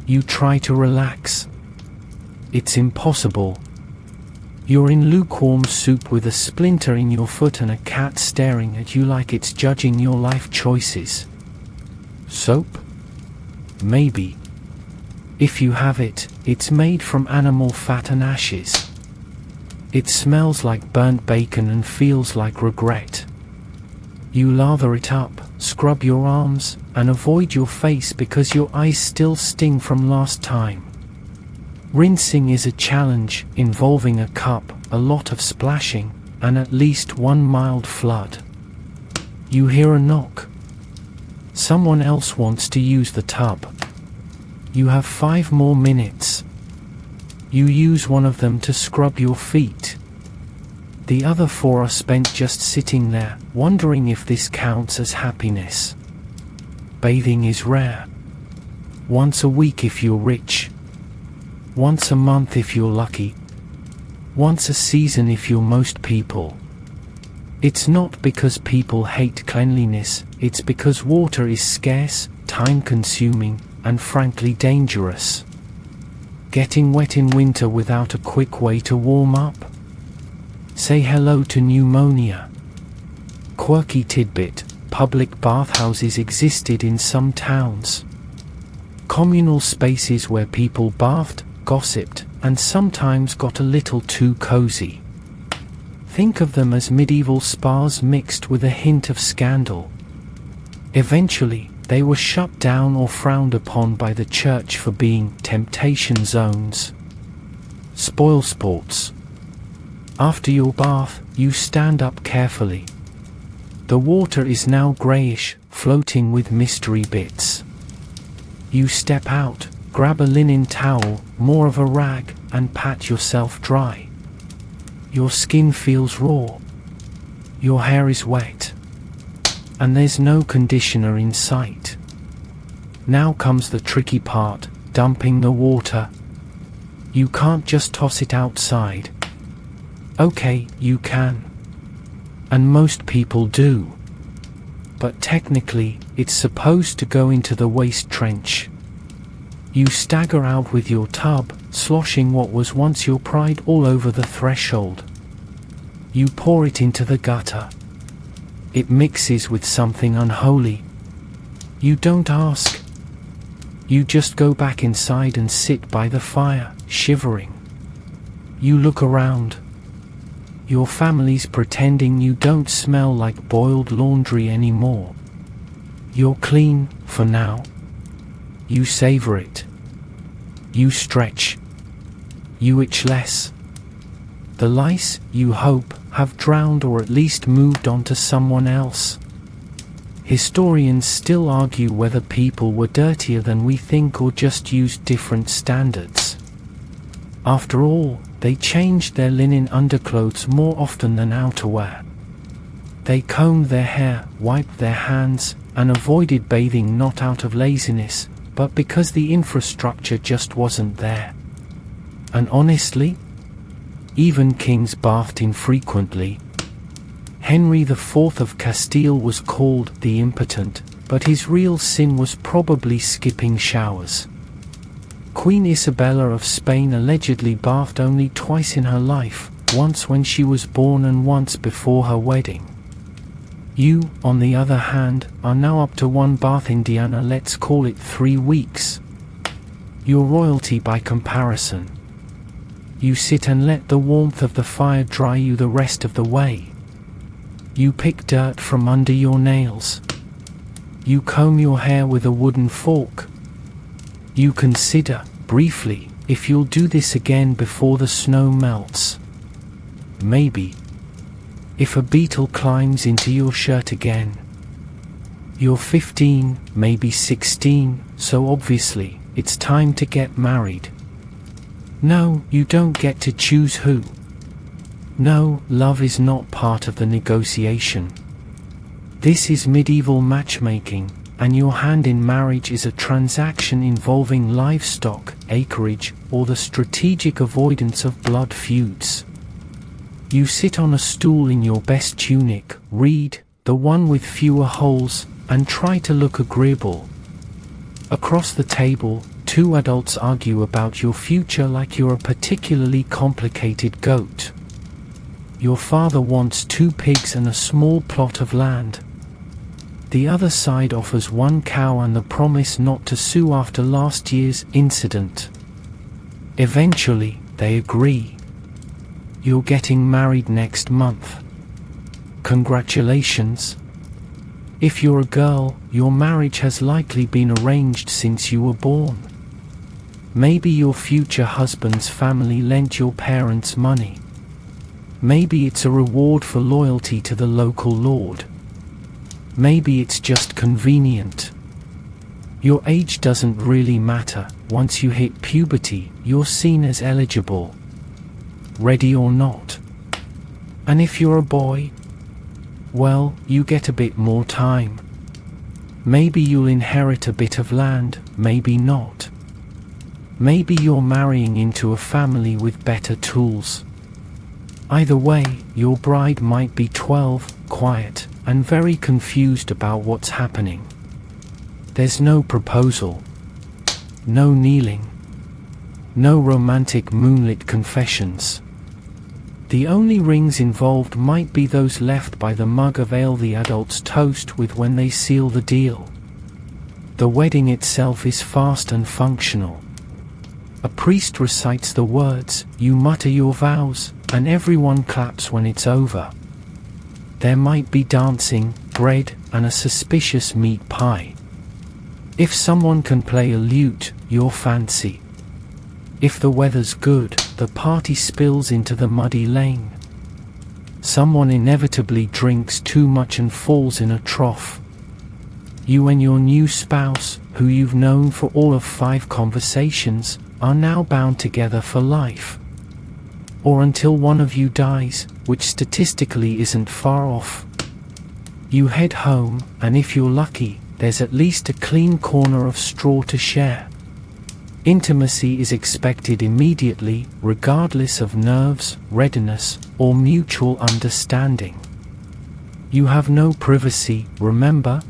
You try to relax. It's impossible. You're in lukewarm soup with a splinter in your foot and a cat staring at you like it's judging your life choices. Soap? Maybe. If you have it, it's made from animal fat and ashes. It smells like burnt bacon and feels like regret. You lather it up, scrub your arms, and avoid your face because your eyes still sting from last time. Rinsing is a challenge, involving a cup, a lot of splashing, and at least one mild flood. You hear a knock. Someone else wants to use the tub. You have 5 more minutes. You use one of them to scrub your feet. The other 4 are spent just sitting there, wondering if this counts as happiness. Bathing is rare. Once a week if you're rich. Once a month if you're lucky. Once a season if you're most people. It's not because people hate cleanliness, it's because water is scarce, time-consuming, and frankly dangerous. Getting wet in winter without a quick way to warm up? Say hello to pneumonia. Quirky tidbit: public bathhouses existed in some towns. Communal spaces where people bathed, gossiped, and sometimes got a little too cozy. Think of them as medieval spas mixed with a hint of scandal. Eventually, they were shut down or frowned upon by the church for being temptation zones. Spoil sports. After your bath, you stand up carefully. The water is now greyish, floating with mystery bits. You step out, grab a linen towel, more of a rag, and pat yourself dry. Your skin feels raw. Your hair is wet. And there's no conditioner in sight. Now comes the tricky part, dumping the water. You can't just toss it outside. Okay, you can. And most people do. But technically, it's supposed to go into the waste trench. You stagger out with your tub, sloshing what was once your pride all over the threshold. You pour it into the gutter. It mixes with something unholy. You don't ask. You just go back inside and sit by the fire, shivering. You look around. Your family's pretending you don't smell like boiled laundry anymore. You're clean, for now. You savor it. You stretch. You itch less. The lice, you hope, have drowned or at least moved on to someone else. Historians still argue whether people were dirtier than we think or just used different standards. After all, they changed their linen underclothes more often than outerwear. They combed their hair, wiped their hands, and avoided bathing not out of laziness, but because the infrastructure just wasn't there. And honestly, even kings bathed infrequently. Henry IV of Castile was called the impotent, but his real sin was probably skipping showers. Queen Isabella of Spain allegedly bathed only twice in her life, once when she was born and once before her wedding. You, on the other hand, are now up to one bath in Indiana, let's call it 3 weeks. You're royalty by comparison. You sit and let the warmth of the fire dry you the rest of the way. You pick dirt from under your nails. You comb your hair with a wooden fork. You consider, briefly, if you'll do this again before the snow melts. Maybe. If a beetle climbs into your shirt again. You're 15, maybe 16, so obviously, it's time to get married. No, you don't get to choose who. No, love is not part of the negotiation. This is medieval matchmaking, and your hand in marriage is a transaction involving livestock, acreage, or the strategic avoidance of blood feuds. You sit on a stool in your best tunic, read, the one with fewer holes, and try to look agreeable. Across the table, 2 adults argue about your future like you're a particularly complicated goat. Your father wants 2 pigs and a small plot of land. The other side offers 1 cow and the promise not to sue after last year's incident. Eventually, they agree. You're getting married next month. Congratulations. If you're a girl, your marriage has likely been arranged since you were born. Maybe your future husband's family lent your parents money. Maybe it's a reward for loyalty to the local lord. Maybe it's just convenient. Your age doesn't really matter. Once you hit puberty, you're seen as eligible, ready or not. And if you're a boy, well, you get a bit more time. Maybe you'll inherit a bit of land, maybe not. Maybe you're marrying into a family with better tools. Either way, your bride might be 12, quiet, and very confused about what's happening. There's no proposal. No kneeling. No romantic moonlit confessions. The only rings involved might be those left by the mug of ale the adults toast with when they seal the deal. The wedding itself is fast and functional. A priest recites the words, you mutter your vows, and everyone claps when it's over. There might be dancing, bread, and a suspicious meat pie. If someone can play a lute, you're fancy. If the weather's good, the party spills into the muddy lane. Someone inevitably drinks too much and falls in a trough. You and your new spouse, who you've known for all of 5 conversations, are now bound together for life. Or until one of you dies, which statistically isn't far off. You head home, and if you're lucky, there's at least a clean corner of straw to share. Intimacy is expected immediately, regardless of nerves, readiness, or mutual understanding. You have no privacy, remember?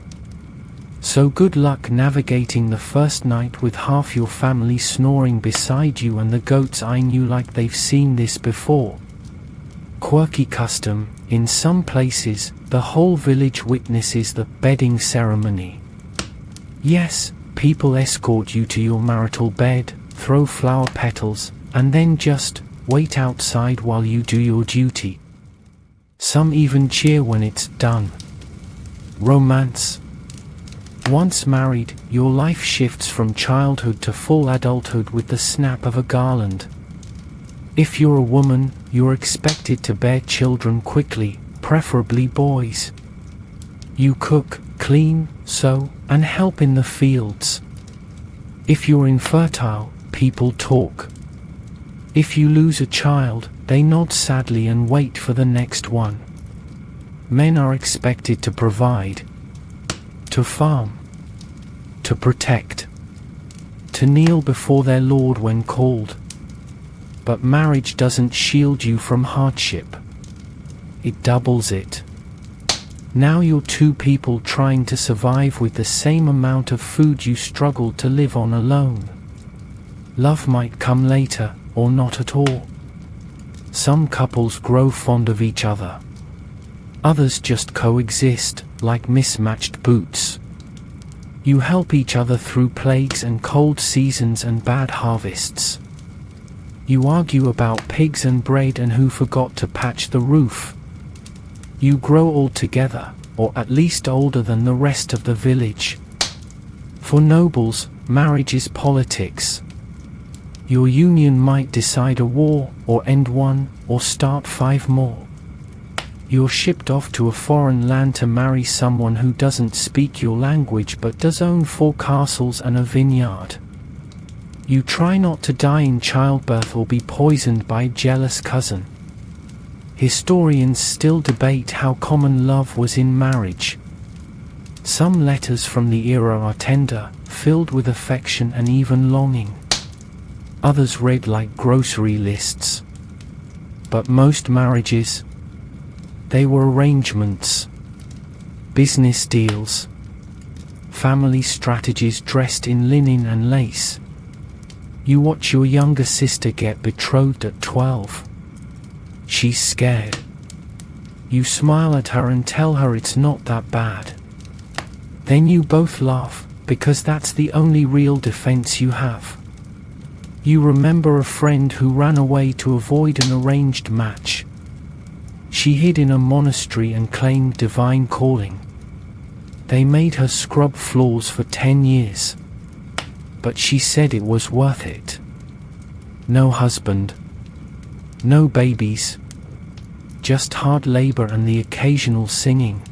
So good luck navigating the first night with half your family snoring beside you and the goats eyeing you like they've seen this before. Quirky custom, in some places, the whole village witnesses the bedding ceremony. Yes, people escort you to your marital bed, throw flower petals, and then just wait outside while you do your duty. Some even cheer when it's done. Romance. Once married, your life shifts from childhood to full adulthood with the snap of a garland. If you're a woman, you're expected to bear children quickly, preferably boys. You cook, clean, sew, and help in the fields. If you're infertile, people talk. If you lose a child, they nod sadly and wait for the next one. Men are expected to provide, to farm, to protect, to kneel before their lord when called. But marriage doesn't shield you from hardship. It doubles it. Now you're 2 people trying to survive with the same amount of food you struggled to live on alone. Love might come later, or not at all. Some couples grow fond of each other. Others just coexist, like mismatched boots. You help each other through plagues and cold seasons and bad harvests. You argue about pigs and bread and who forgot to patch the roof. You grow old together, or at least older than the rest of the village. For nobles, marriage is politics. Your union might decide a war, or end one, or start 5 more. You're shipped off to a foreign land to marry someone who doesn't speak your language but does own 4 castles and a vineyard. You try not to die in childbirth or be poisoned by a jealous cousin. Historians still debate how common love was in marriage. Some letters from the era are tender, filled with affection and even longing. Others read like grocery lists. But most marriages, they were arrangements, business deals, family strategies dressed in linen and lace. You watch your younger sister get betrothed at 12. She's scared. You smile at her and tell her it's not that bad. Then you both laugh, because that's the only real defense you have. You remember a friend who ran away to avoid an arranged match. She hid in a monastery and claimed divine calling. They made her scrub floors for 10 years. But she said it was worth it. No husband. No babies. Just hard labor and the occasional singing.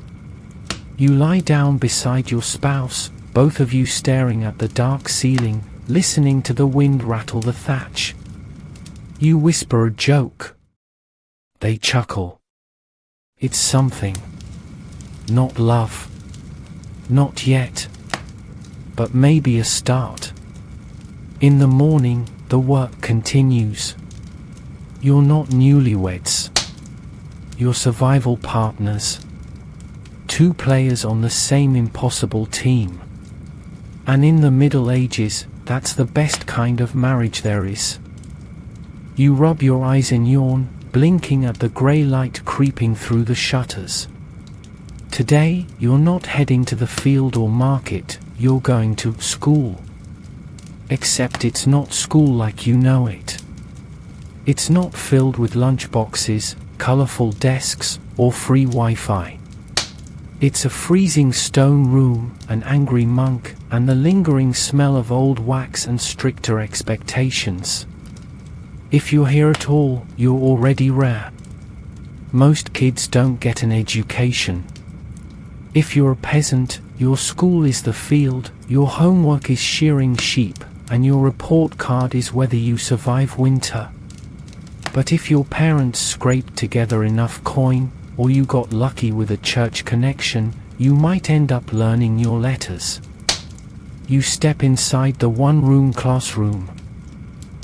You lie down beside your spouse, both of you staring at the dark ceiling, listening to the wind rattle the thatch. You whisper a joke. They chuckle. It's something. Not love. Not yet. But maybe a start. In the morning, the work continues. You're not newlyweds. You're survival partners. 2 players on the same impossible team. And in the Middle Ages, that's the best kind of marriage there is. You rub your eyes and yawn, blinking at the grey light creeping through the shutters. Today, you're not heading to the field or market, you're going to school. Except it's not school like you know it. It's not filled with lunchboxes, colourful desks, or free Wi-Fi. It's a freezing stone room, an angry monk, and the lingering smell of old wax and stricter expectations. If you're here at all, you're already rare. Most kids don't get an education. If you're a peasant, your school is the field, your homework is shearing sheep, and your report card is whether you survive winter. But if your parents scraped together enough coin, or you got lucky with a church connection, you might end up learning your letters. You step inside the one-room classroom.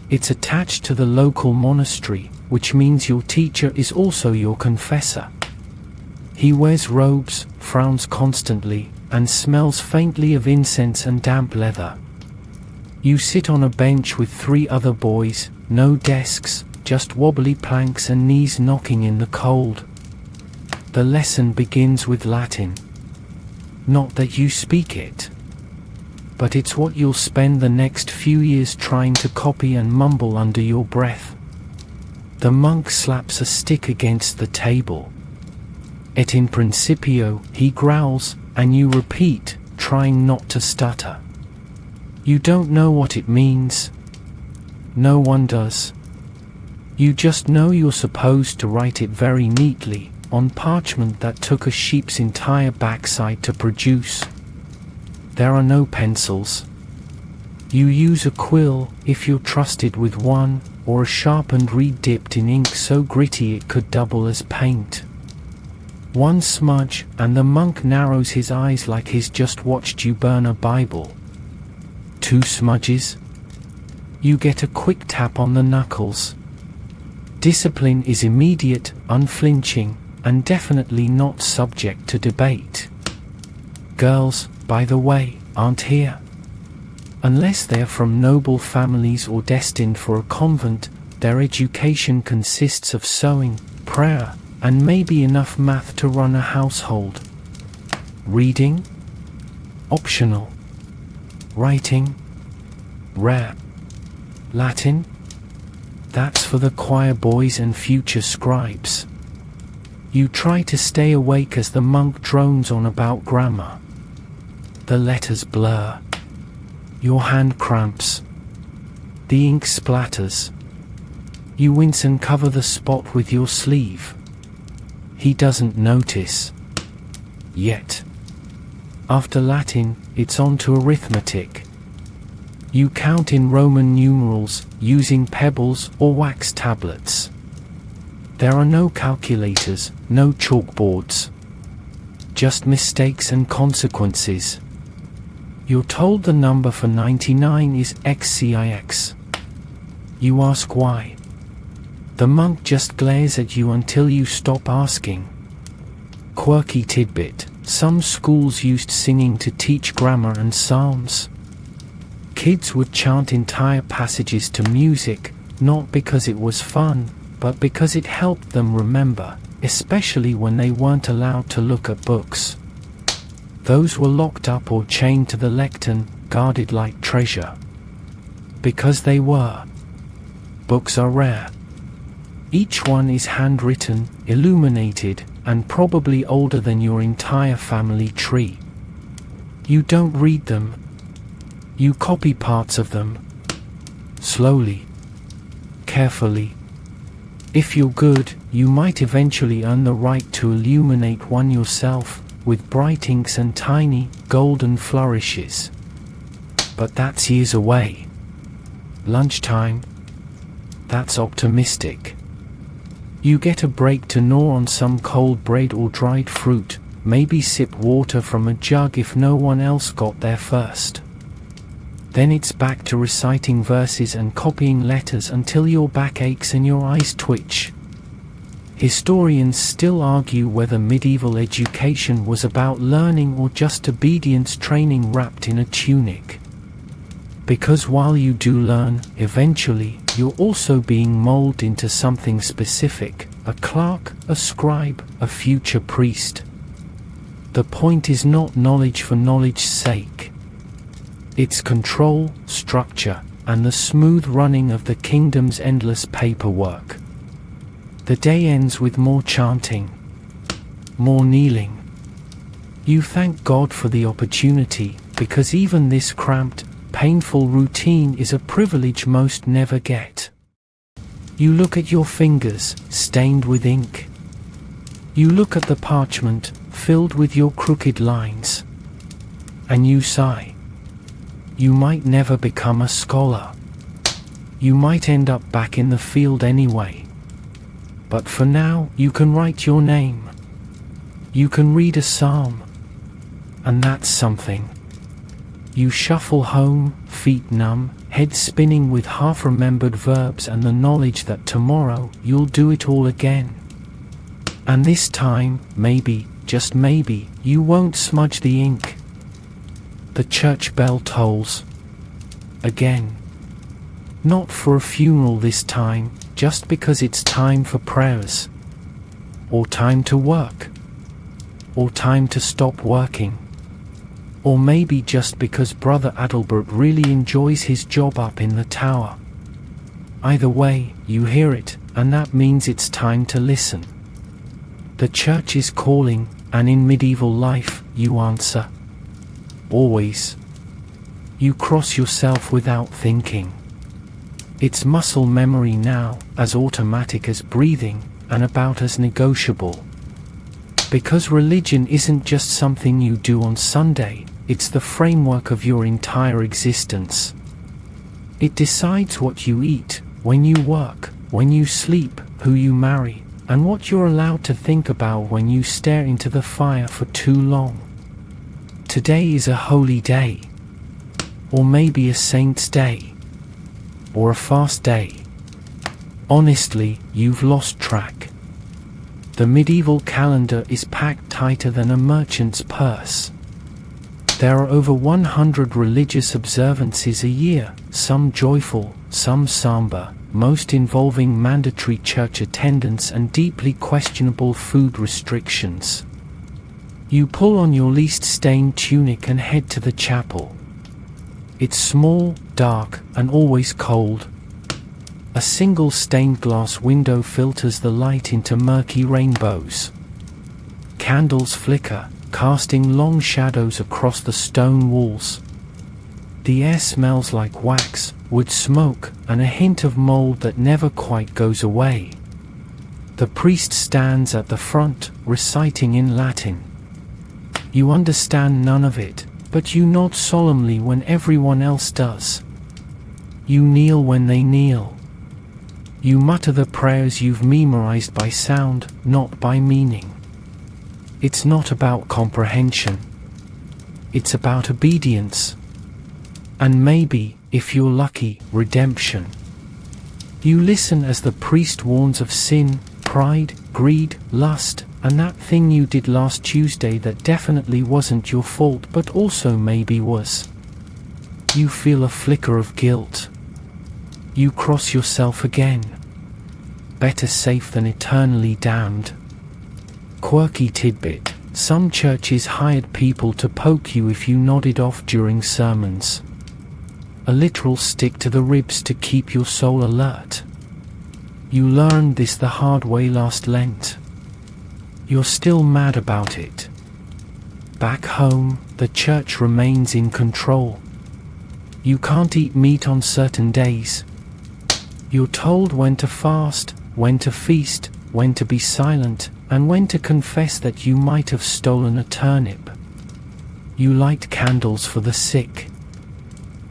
It's attached to the local monastery, which means your teacher is also your confessor. He wears robes, frowns constantly, and smells faintly of incense and damp leather. You sit on a bench with 3 other boys, no desks, just wobbly planks and knees knocking in the cold. The lesson begins with Latin. Not that you speak it. But it's what you'll spend the next few years trying to copy and mumble under your breath. The monk slaps a stick against the table. Et in principio, he growls, and you repeat, trying not to stutter. You don't know what it means. No one does. You just know you're supposed to write it very neatly, on parchment that took a sheep's entire backside to produce. There are no pencils. You use a quill, if you're trusted with one, or a sharpened reed dipped in ink so gritty it could double as paint. One smudge, and the monk narrows his eyes like he's just watched you burn a Bible. 2 smudges. You get a quick tap on the knuckles. Discipline is immediate, unflinching, and definitely not subject to debate. Girls, by the way, aren't here. Unless they are from noble families or destined for a convent, their education consists of sewing, prayer, and maybe enough math to run a household. Reading? Optional. Writing? Rare. Latin? That's for the choir boys and future scribes. You try to stay awake as the monk drones on about grammar. The letters blur. Your hand cramps. The ink splatters. You wince and cover the spot with your sleeve. He doesn't notice. Yet. After Latin, it's on to arithmetic. You count in Roman numerals, using pebbles or wax tablets. There are no calculators, no chalkboards. Just mistakes and consequences. You're told the number for 99 is XCIX. You ask why. The monk just glares at you until you stop asking. Quirky tidbit: some schools used singing to teach grammar and psalms. Kids would chant entire passages to music, not because it was fun, but because it helped them remember, especially when they weren't allowed to look at books. Those were locked up or chained to the lectern, guarded like treasure. Because they were. Books are rare. Each one is handwritten, illuminated, and probably older than your entire family tree. You don't read them. You copy parts of them. Slowly. Carefully. If you're good, you might eventually earn the right to illuminate one yourself, with bright inks and tiny, golden flourishes. But that's years away. Lunchtime? That's optimistic. You get a break to gnaw on some cold bread or dried fruit, maybe sip water from a jug if no one else got there first. Then it's back to reciting verses and copying letters until your back aches and your eyes twitch. Historians still argue whether medieval education was about learning or just obedience training wrapped in a tunic. Because while you do learn, eventually, you're also being molded into something specific: a clerk, a scribe, a future priest. The point is not knowledge for knowledge's sake. It's control, structure, and the smooth running of the kingdom's endless paperwork. The day ends with more chanting, more kneeling. You thank God for the opportunity, because even this cramped, painful routine is a privilege most never get. You look at your fingers, stained with ink. You look at the parchment, filled with your crooked lines. And you sigh. You might never become a scholar. You might end up back in the field anyway. But for now, you can write your name. You can read a psalm. And that's something. You shuffle home, feet numb, head spinning with half-remembered verbs and the knowledge that tomorrow you'll do it all again. And this time, maybe, just maybe, you won't smudge the ink. The church bell tolls. Again. Not for a funeral this time, just because it's time for prayers. Or time to work. Or time to stop working. Or maybe just because Brother Adalbert really enjoys his job up in the tower. Either way, you hear it, and that means it's time to listen. The church is calling, and in medieval life, you answer. Always. You cross yourself without thinking. It's muscle memory now, as automatic as breathing, and about as negotiable. Because religion isn't just something you do on Sunday, it's the framework of your entire existence. It decides what you eat, when you work, when you sleep, who you marry, and what you're allowed to think about when you stare into the fire for too long. Today is a holy day. Or maybe a saint's day. Or a fast day. Honestly, you've lost track. The medieval calendar is packed tighter than a merchant's purse. There are over 100 religious observances a year, some joyful, some somber, most involving mandatory church attendance and deeply questionable food restrictions. You pull on your least stained tunic and head to the chapel. It's small, dark, and always cold. A single stained glass window filters the light into murky rainbows. Candles flicker, casting long shadows across the stone walls. The air smells like wax, wood smoke, and a hint of mold that never quite goes away. The priest stands at the front, reciting in Latin. You understand none of it, but you nod solemnly when everyone else does. You kneel when they kneel. You mutter the prayers you've memorized by sound, not by meaning. It's not about comprehension. It's about obedience. And maybe, if you're lucky, redemption. You listen as the priest warns of sin, pride, greed, lust, and that thing you did last Tuesday that definitely wasn't your fault but also maybe was. You feel a flicker of guilt. You cross yourself again. Better safe than eternally damned. Quirky tidbit: some churches hired people to poke you if you nodded off during sermons. A literal stick to the ribs to keep your soul alert. You learned this the hard way last Lent. You're still mad about it. Back home, the church remains in control. You can't eat meat on certain days. You're told when to fast, when to feast, when to be silent, and when to confess that you might have stolen a turnip. You light candles for the sick.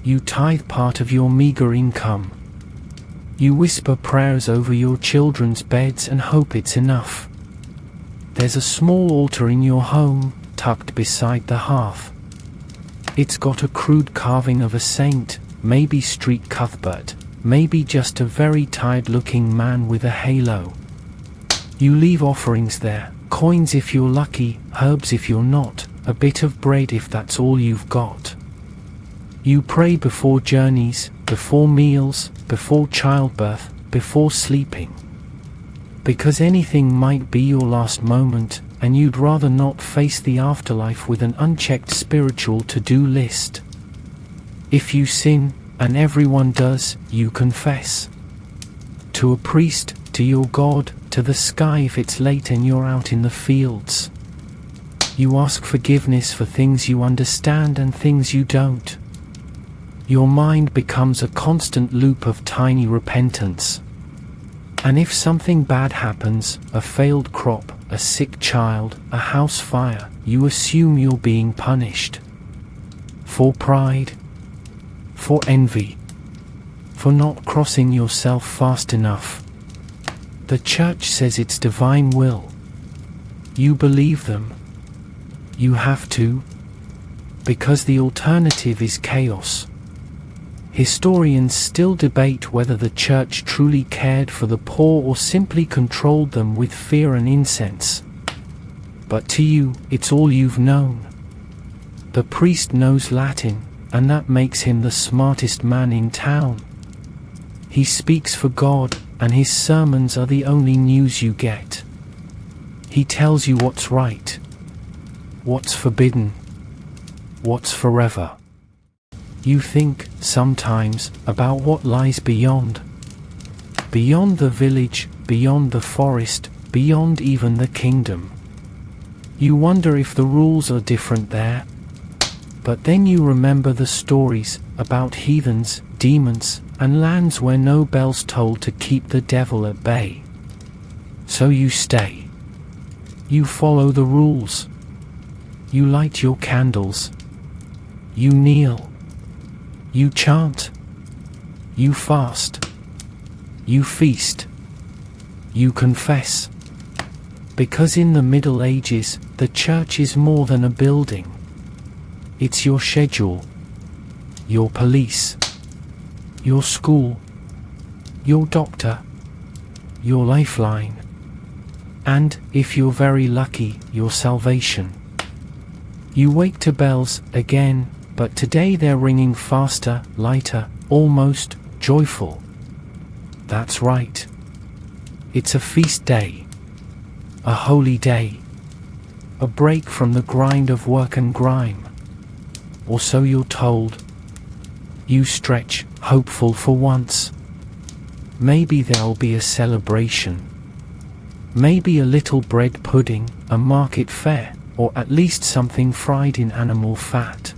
You tithe part of your meager income. You whisper prayers over your children's beds and hope it's enough. There's a small altar in your home, tucked beside the hearth. It's got a crude carving of a saint, maybe Street Cuthbert, maybe just a very tired-looking man with a halo. You leave offerings there, coins if you're lucky, herbs if you're not, a bit of bread if that's all you've got. You pray before journeys, before meals, before childbirth, before sleeping. Because anything might be your last moment, and you'd rather not face the afterlife with an unchecked spiritual to-do list. If you sin, and everyone does, you confess. To a priest, to your God, to the sky if it's late and you're out in the fields. You ask forgiveness for things you understand and things you don't. Your mind becomes a constant loop of tiny repentance. And if something bad happens, a failed crop, a sick child, a house fire, you assume you're being punished. For pride, for envy, for not crossing yourself fast enough. The church says it's divine will. You believe them. You have to. Because the alternative is chaos. Historians still debate whether the church truly cared for the poor or simply controlled them with fear and incense. But to you, it's all you've known. The priest knows Latin, and that makes him the smartest man in town. He speaks for God, and his sermons are the only news you get. He tells you what's right, what's forbidden, what's forever. You think, sometimes, about what lies beyond. Beyond the village, beyond the forest, beyond even the kingdom. You wonder if the rules are different there. But then you remember the stories about heathens, demons, and lands where no bells tolled to keep the devil at bay. So you stay. You follow the rules. You light your candles. You kneel. You chant. You fast. You feast. You confess. Because in the Middle Ages, the church is more than a building. It's your schedule, your police, your school, your doctor, your lifeline, and, if you're very lucky, your salvation. You wake to bells again, but today they're ringing faster, lighter, almost joyful. That's right. It's a feast day. A holy day. A break from the grind of work and grime. Or so you're told. You stretch, hopeful for once. Maybe there'll be a celebration. Maybe a little bread pudding, a market fare, or at least something fried in animal fat.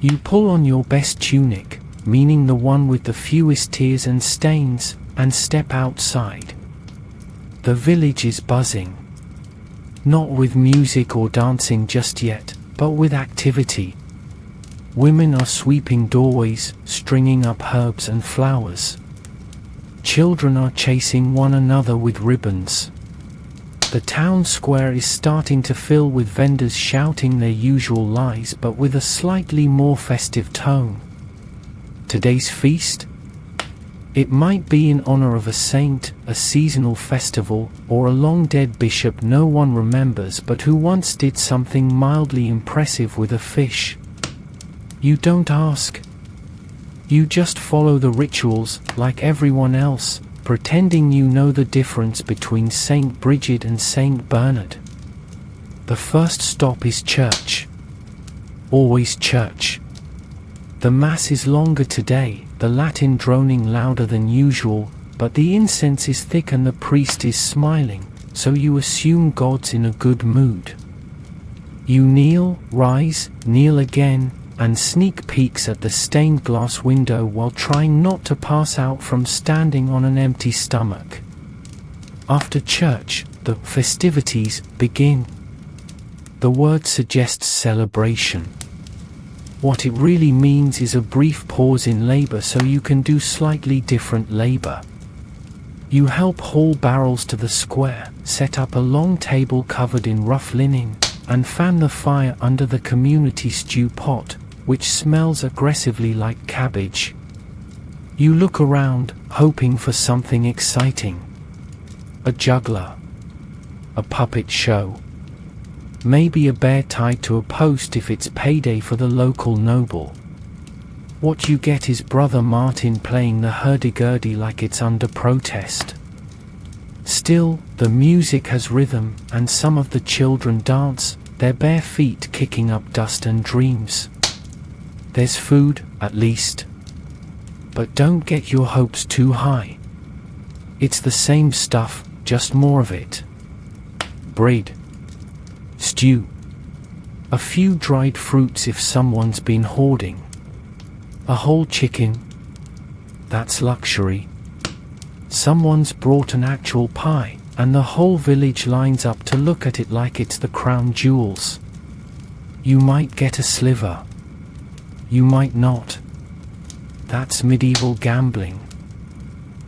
You pull on your best tunic, meaning the one with the fewest tears and stains, and step outside. The village is buzzing. Not with music or dancing just yet, but with activity. Women are sweeping doorways, stringing up herbs and flowers. Children are chasing one another with ribbons. The town square is starting to fill with vendors shouting their usual lies but with a slightly more festive tone. Today's feast? It might be in honor of a saint, a seasonal festival, or a long-dead bishop no one remembers but who once did something mildly impressive with a fish. You don't ask. You just follow the rituals, like everyone else, pretending you know the difference between Saint Bridget and Saint Bernard. The first stop is church. Always church. The Mass is longer today, the Latin droning louder than usual, but the incense is thick and the priest is smiling, so you assume God's in a good mood. You kneel, rise, kneel again, and sneak peeks at the stained glass window while trying not to pass out from standing on an empty stomach. After church, the festivities begin. The word suggests celebration. What it really means is a brief pause in labor so you can do slightly different labor. You help haul barrels to the square, set up a long table covered in rough linen, and fan the fire under the community stew pot, which smells aggressively like cabbage. You look around, hoping for something exciting. A juggler. A puppet show. Maybe a bear tied to a post if it's payday for the local noble. What you get is Brother Martin playing the hurdy-gurdy like it's under protest. Still, the music has rhythm, and some of the children dance, their bare feet kicking up dust and dreams. There's food, at least. But don't get your hopes too high. It's the same stuff, just more of it. Bread. Stew. A few dried fruits if someone's been hoarding. A whole chicken. That's luxury. Someone's brought an actual pie, and the whole village lines up to look at it like it's the crown jewels. You might get a sliver. You might not. That's medieval gambling.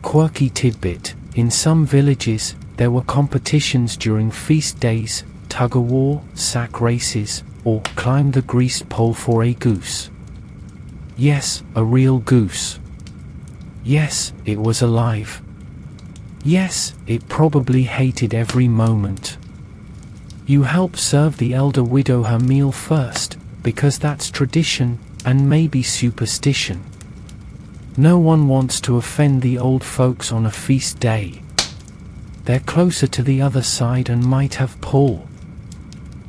Quirky tidbit, in some villages, there were competitions during feast days, tug-of-war, sack races, or climb the greased pole for a goose. Yes, a real goose. Yes, it was alive. Yes, it probably hated every moment. You help serve the elder widow her meal first, because that's tradition, and maybe superstition. No one wants to offend the old folks on a feast day. They're closer to the other side and might have pull.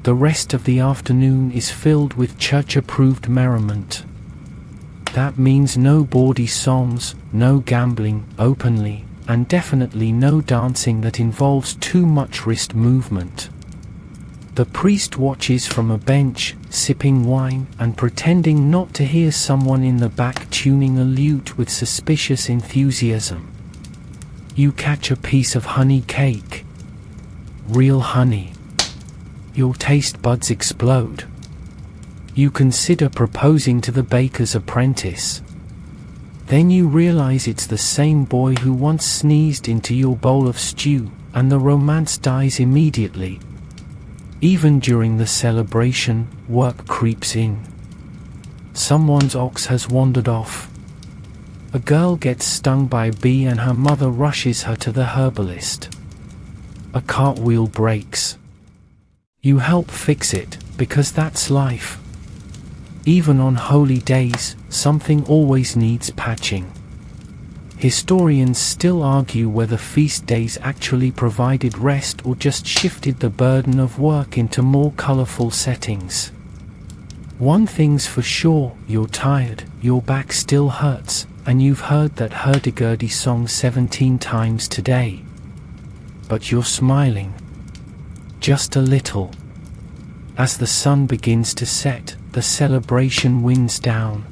The rest of the afternoon is filled with church-approved merriment. That means no bawdy songs, no gambling openly, and definitely no dancing that involves too much wrist movement. The priest watches from a bench, sipping wine and pretending not to hear someone in the back tuning a lute with suspicious enthusiasm. You catch a piece of honey cake. Real honey. Your taste buds explode. You consider proposing to the baker's apprentice. Then you realize it's the same boy who once sneezed into your bowl of stew, and the romance dies immediately. Even during the celebration, work creeps in. Someone's ox has wandered off. A girl gets stung by a bee and her mother rushes her to the herbalist. A cartwheel breaks. You help fix it, because that's life. Even on holy days, something always needs patching. Historians still argue whether feast days actually provided rest or just shifted the burden of work into more colorful settings. One thing's for sure, you're tired, your back still hurts, and you've heard that hurdy-gurdy song 17 times today. But you're smiling. Just a little. As the sun begins to set, the celebration winds down.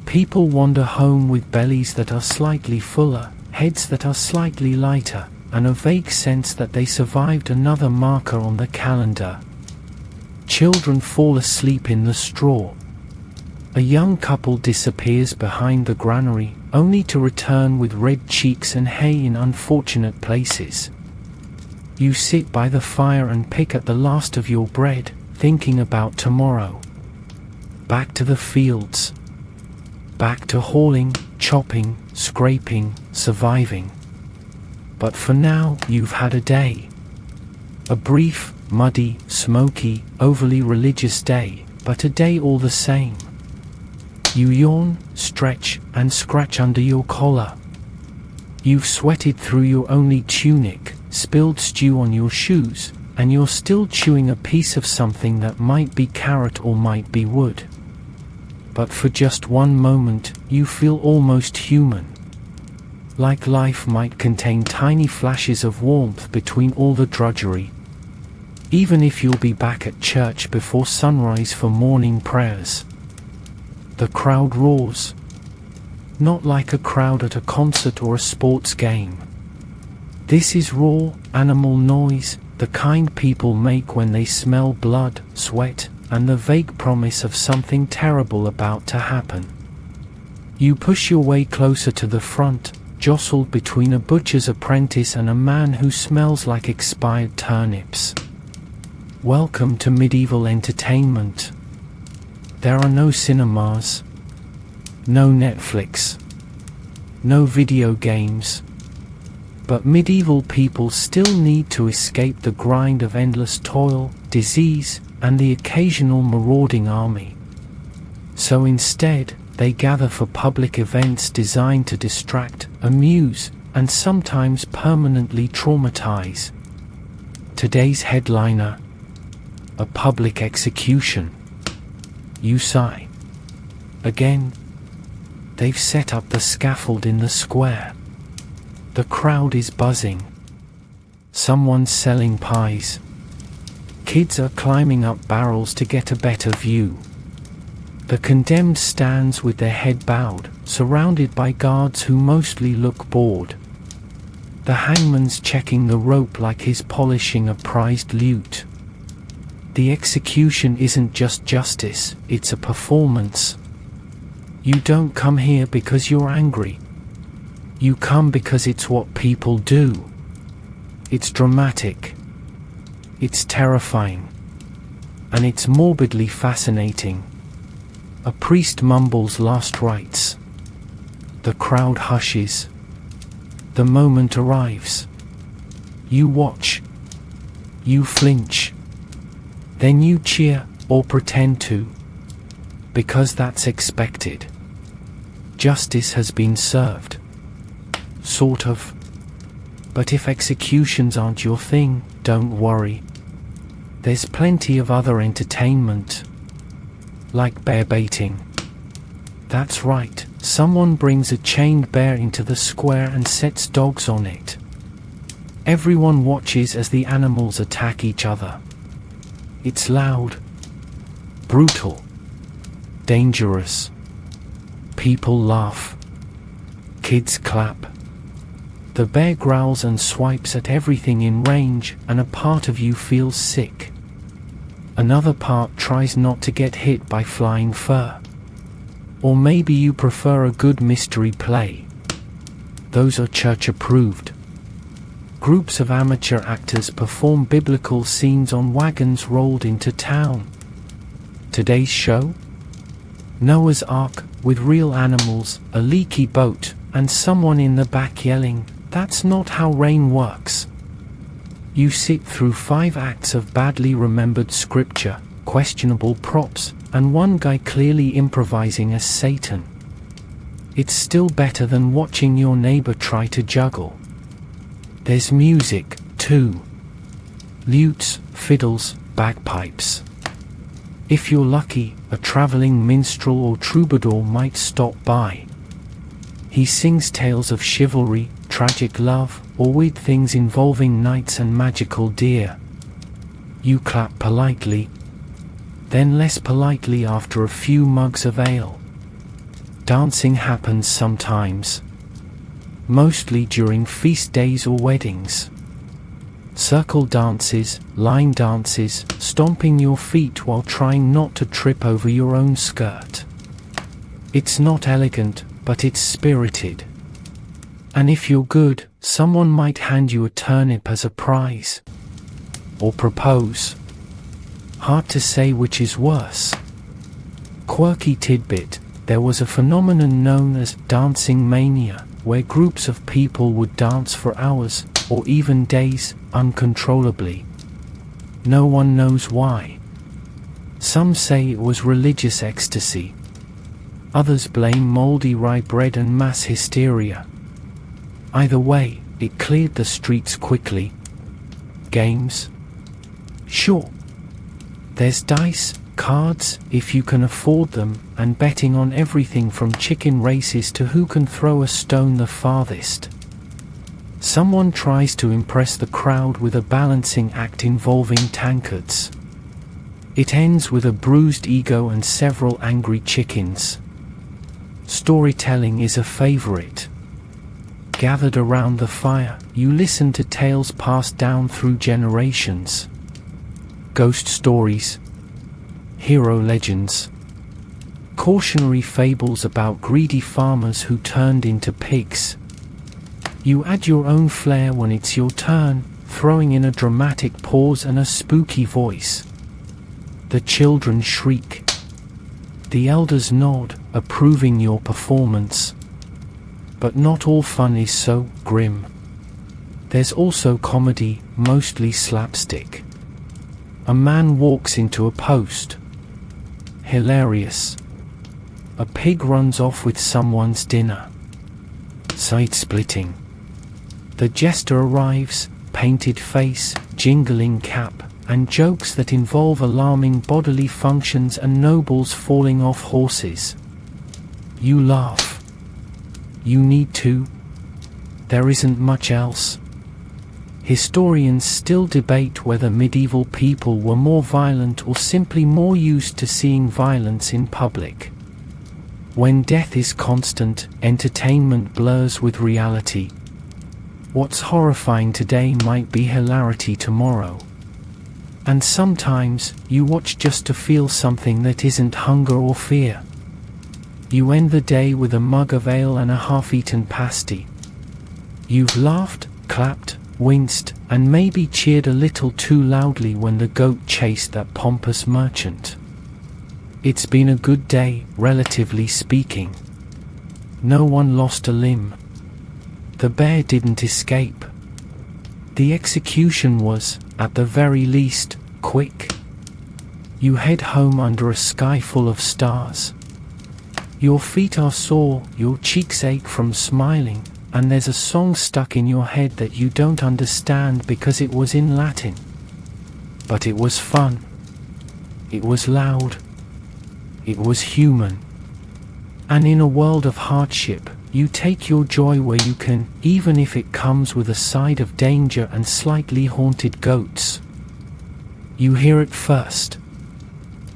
People wander home with bellies that are slightly fuller, heads that are slightly lighter, and a vague sense that they survived another marker on the calendar. Children fall asleep in the straw. A young couple disappears behind the granary, only to return with red cheeks and hay in unfortunate places. You sit by the fire and pick at the last of your bread, thinking about tomorrow. Back to the fields. Back to hauling, chopping, scraping, surviving. But for now, you've had a day. A brief, muddy, smoky, overly religious day, but a day all the same. You yawn, stretch, and scratch under your collar. You've sweated through your only tunic, spilled stew on your shoes, and you're still chewing a piece of something that might be carrot or might be wood. But for just one moment, you feel almost human. Like life might contain tiny flashes of warmth between all the drudgery. Even if you'll be back at church before sunrise for morning prayers. The crowd roars. Not like a crowd at a concert or a sports game. This is raw, animal noise, the kind people make when they smell blood, sweat, and the vague promise of something terrible about to happen. You push your way closer to the front, jostled between a butcher's apprentice and a man who smells like expired turnips. Welcome to medieval entertainment. There are no cinemas, no Netflix, no video games. But medieval people still need to escape the grind of endless toil, disease, and the occasional marauding army. So instead, they gather for public events designed to distract, amuse, and sometimes permanently traumatize. Today's headliner: a public execution. You sigh. Again. They've set up the scaffold in the square. The crowd is buzzing. Someone's selling pies. Kids are climbing up barrels to get a better view. The condemned stands with their head bowed, surrounded by guards who mostly look bored. The hangman's checking the rope like he's polishing a prized lute. The execution isn't just justice, it's a performance. You don't come here because you're angry. You come because it's what people do. It's dramatic. It's terrifying. And it's morbidly fascinating. A priest mumbles last rites. The crowd hushes. The moment arrives. You watch. You flinch. Then you cheer, or pretend to. Because that's expected. Justice has been served. Sort of. But if executions aren't your thing, don't worry. There's plenty of other entertainment. Like bear baiting. That's right, someone brings a chained bear into the square and sets dogs on it. Everyone watches as the animals attack each other. It's loud. Brutal. Dangerous. People laugh. Kids clap. The bear growls and swipes at everything in range, and a part of you feels sick. Another part tries not to get hit by flying fur. Or maybe you prefer a good mystery play. Those are church approved. Groups of amateur actors perform biblical scenes on wagons rolled into town. Today's show? Noah's Ark, with real animals, a leaky boat, and someone in the back yelling, "That's not how rain works." You sit through 5 acts of badly remembered scripture, questionable props, and one guy clearly improvising as Satan. It's still better than watching your neighbor try to juggle. There's music, too. Lutes, fiddles, bagpipes. If you're lucky, a traveling minstrel or troubadour might stop by. He sings tales of chivalry, tragic love, or weird things involving knights and magical deer. You clap politely, then less politely after a few mugs of ale. Dancing happens sometimes, mostly during feast days or weddings. Circle dances, line dances, stomping your feet while trying not to trip over your own skirt. It's not elegant, but it's spirited. And if you're good, someone might hand you a turnip as a prize. Or propose. Hard to say which is worse. Quirky tidbit: there was a phenomenon known as dancing mania, where groups of people would dance for hours, or even days, uncontrollably. No one knows why. Some say it was religious ecstasy. Others blame moldy rye bread and mass hysteria. Either way, it cleared the streets quickly. Games? Sure. There's dice, cards, if you can afford them, and betting on everything from chicken races to who can throw a stone the farthest. Someone tries to impress the crowd with a balancing act involving tankards. It ends with a bruised ego and several angry chickens. Storytelling is a favorite. Gathered around the fire, you listen to tales passed down through generations. Ghost stories, hero legends, cautionary fables about greedy farmers who turned into pigs. You add your own flair when it's your turn, throwing in a dramatic pause and a spooky voice. The children shriek. The elders nod, approving your performance. But not all fun is so grim. There's also comedy, mostly slapstick. A man walks into a post. Hilarious. A pig runs off with someone's dinner. Side-splitting. The jester arrives, painted face, jingling cap, and jokes that involve alarming bodily functions and nobles falling off horses. You laugh. You need to. There isn't much else. Historians still debate whether medieval people were more violent or simply more used to seeing violence in public. When death is constant, entertainment blurs with reality. What's horrifying today might be hilarity tomorrow. And sometimes, you watch just to feel something that isn't hunger or fear. You end the day with a mug of ale and a half-eaten pasty. You've laughed, clapped, winced, and maybe cheered a little too loudly when the goat chased that pompous merchant. It's been a good day, relatively speaking. No one lost a limb. The bear didn't escape. The execution was, at the very least, quick. You head home under a sky full of stars. Your feet are sore, your cheeks ache from smiling, and there's a song stuck in your head that you don't understand because it was in Latin. But it was fun. It was loud. It was human. And in a world of hardship, you take your joy where you can, even if it comes with a side of danger and slightly haunted goats. You hear it first.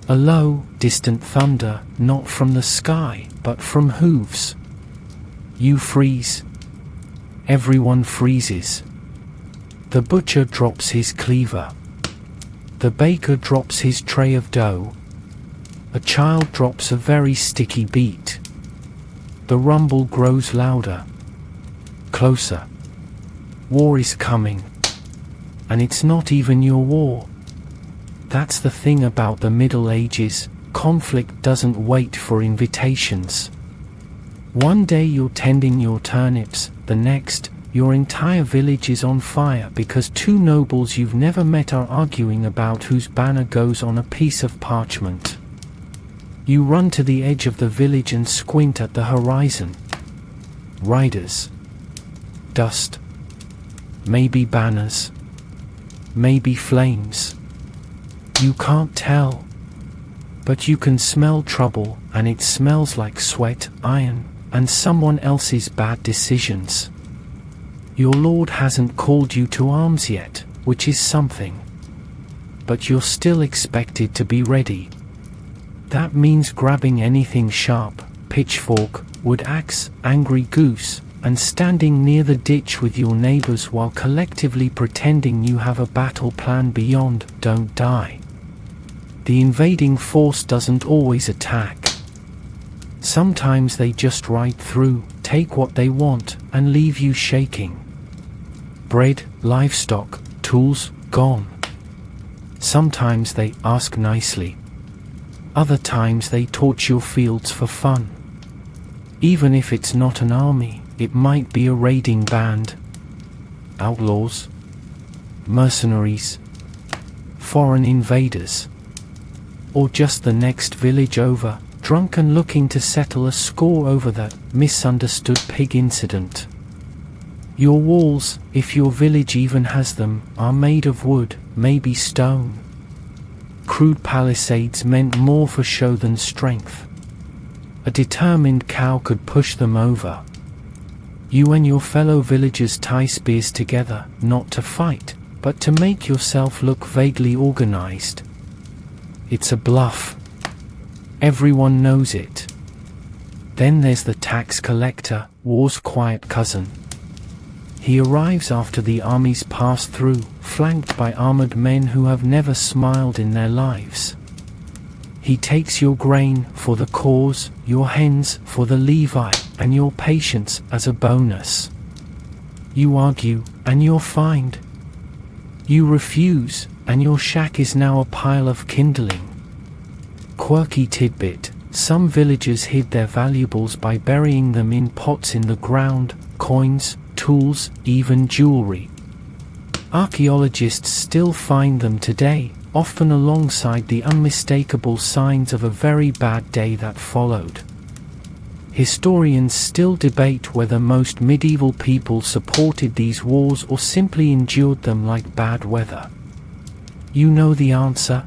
A low, distant thunder, not from the sky, but from hooves. You freeze. Everyone freezes. The butcher drops his cleaver. The baker drops his tray of dough. A child drops a very sticky beat. The rumble grows louder. Closer. War is coming. And it's not even your war. That's the thing about the Middle Ages, conflict doesn't wait for invitations. One day you're tending your turnips, the next, your entire village is on fire because two nobles you've never met are arguing about whose banner goes on a piece of parchment. You run to the edge of the village and squint at the horizon. Riders. Dust. Maybe banners. Maybe flames. You can't tell. But you can smell trouble, and it smells like sweat, iron, and someone else's bad decisions. Your lord hasn't called you to arms yet, which is something. But you're still expected to be ready. That means grabbing anything sharp, pitchfork, wood axe, angry goose, and standing near the ditch with your neighbors while collectively pretending you have a battle plan beyond "don't die." The invading force doesn't always attack. Sometimes they just ride through, take what they want, and leave you shaking. Bread, livestock, tools, gone. Sometimes they ask nicely. Other times they torch your fields for fun. Even if it's not an army, it might be a raiding band. Outlaws. Mercenaries. Foreign invaders. Or just the next village over, drunk and looking to settle a score over that misunderstood pig incident. Your walls, if your village even has them, are made of wood, maybe stone. Crude palisades meant more for show than strength. A determined cow could push them over. You and your fellow villagers tie spears together, not to fight, but to make yourself look vaguely organized. It's a bluff. Everyone knows it. Then there's the tax collector, war's quiet cousin. He arrives after the armies pass through, flanked by armored men who have never smiled in their lives. He takes your grain for the cause, your hens for the levy, and your patience as a bonus. You argue, and you're fined. You refuse, and your shack is now a pile of kindling. Quirky tidbit: some villagers hid their valuables by burying them in pots in the ground, coins, tools, even jewelry. Archaeologists still find them today, often alongside the unmistakable signs of a very bad day that followed. Historians still debate whether most medieval people supported these wars or simply endured them like bad weather. You know the answer.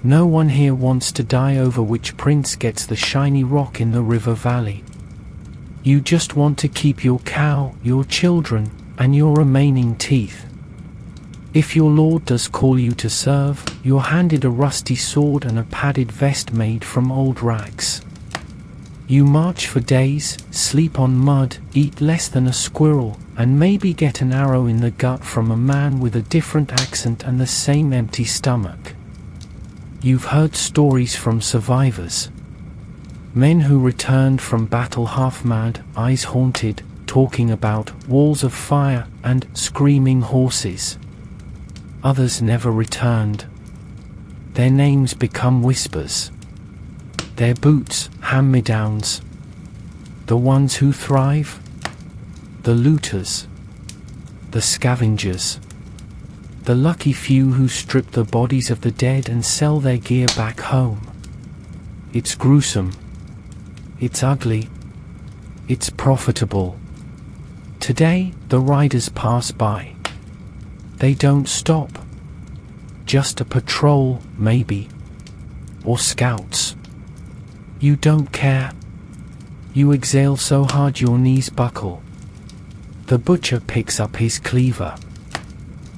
No one here wants to die over which prince gets the shiny rock in the river valley. You just want to keep your cow, your children, and your remaining teeth. If your lord does call you to serve, you're handed a rusty sword and a padded vest made from old rags. You march for days, sleep on mud, eat less than a squirrel, and maybe get an arrow in the gut from a man with a different accent and the same empty stomach. You've heard stories from survivors. Men who returned from battle half-mad, eyes haunted, talking about walls of fire and screaming horses. Others never returned. Their names become whispers. Their boots, hand-me-downs. The ones who thrive? The looters. The scavengers. The lucky few who strip the bodies of the dead and sell their gear back home. It's gruesome. It's ugly. It's profitable. Today, the riders pass by. They don't stop. Just a patrol, maybe. Or scouts. You don't care. You exhale so hard your knees buckle. The butcher picks up his cleaver.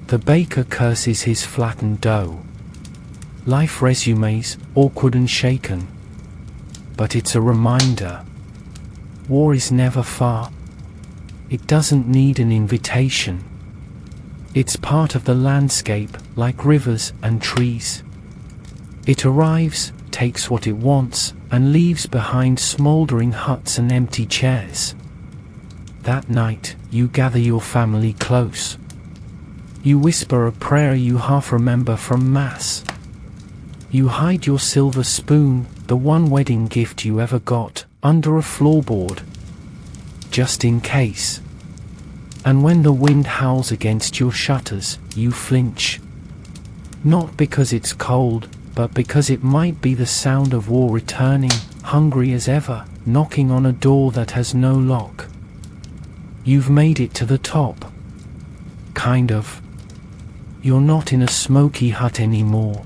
The baker curses his flattened dough. Life resumes, awkward and shaken. But it's a reminder. War is never far. It doesn't need an invitation. It's part of the landscape, like rivers and trees. It arrives, takes what it wants, and leaves behind smoldering huts and empty chairs. That night, you gather your family close. You whisper a prayer you half remember from Mass. You hide your silver spoon, the one wedding gift you ever got, under a floorboard. Just in case. And when the wind howls against your shutters, you flinch. Not because it's cold, but because it might be the sound of war returning, hungry as ever, knocking on a door that has no lock. You've made it to the top. Kind of. You're not in a smoky hut anymore.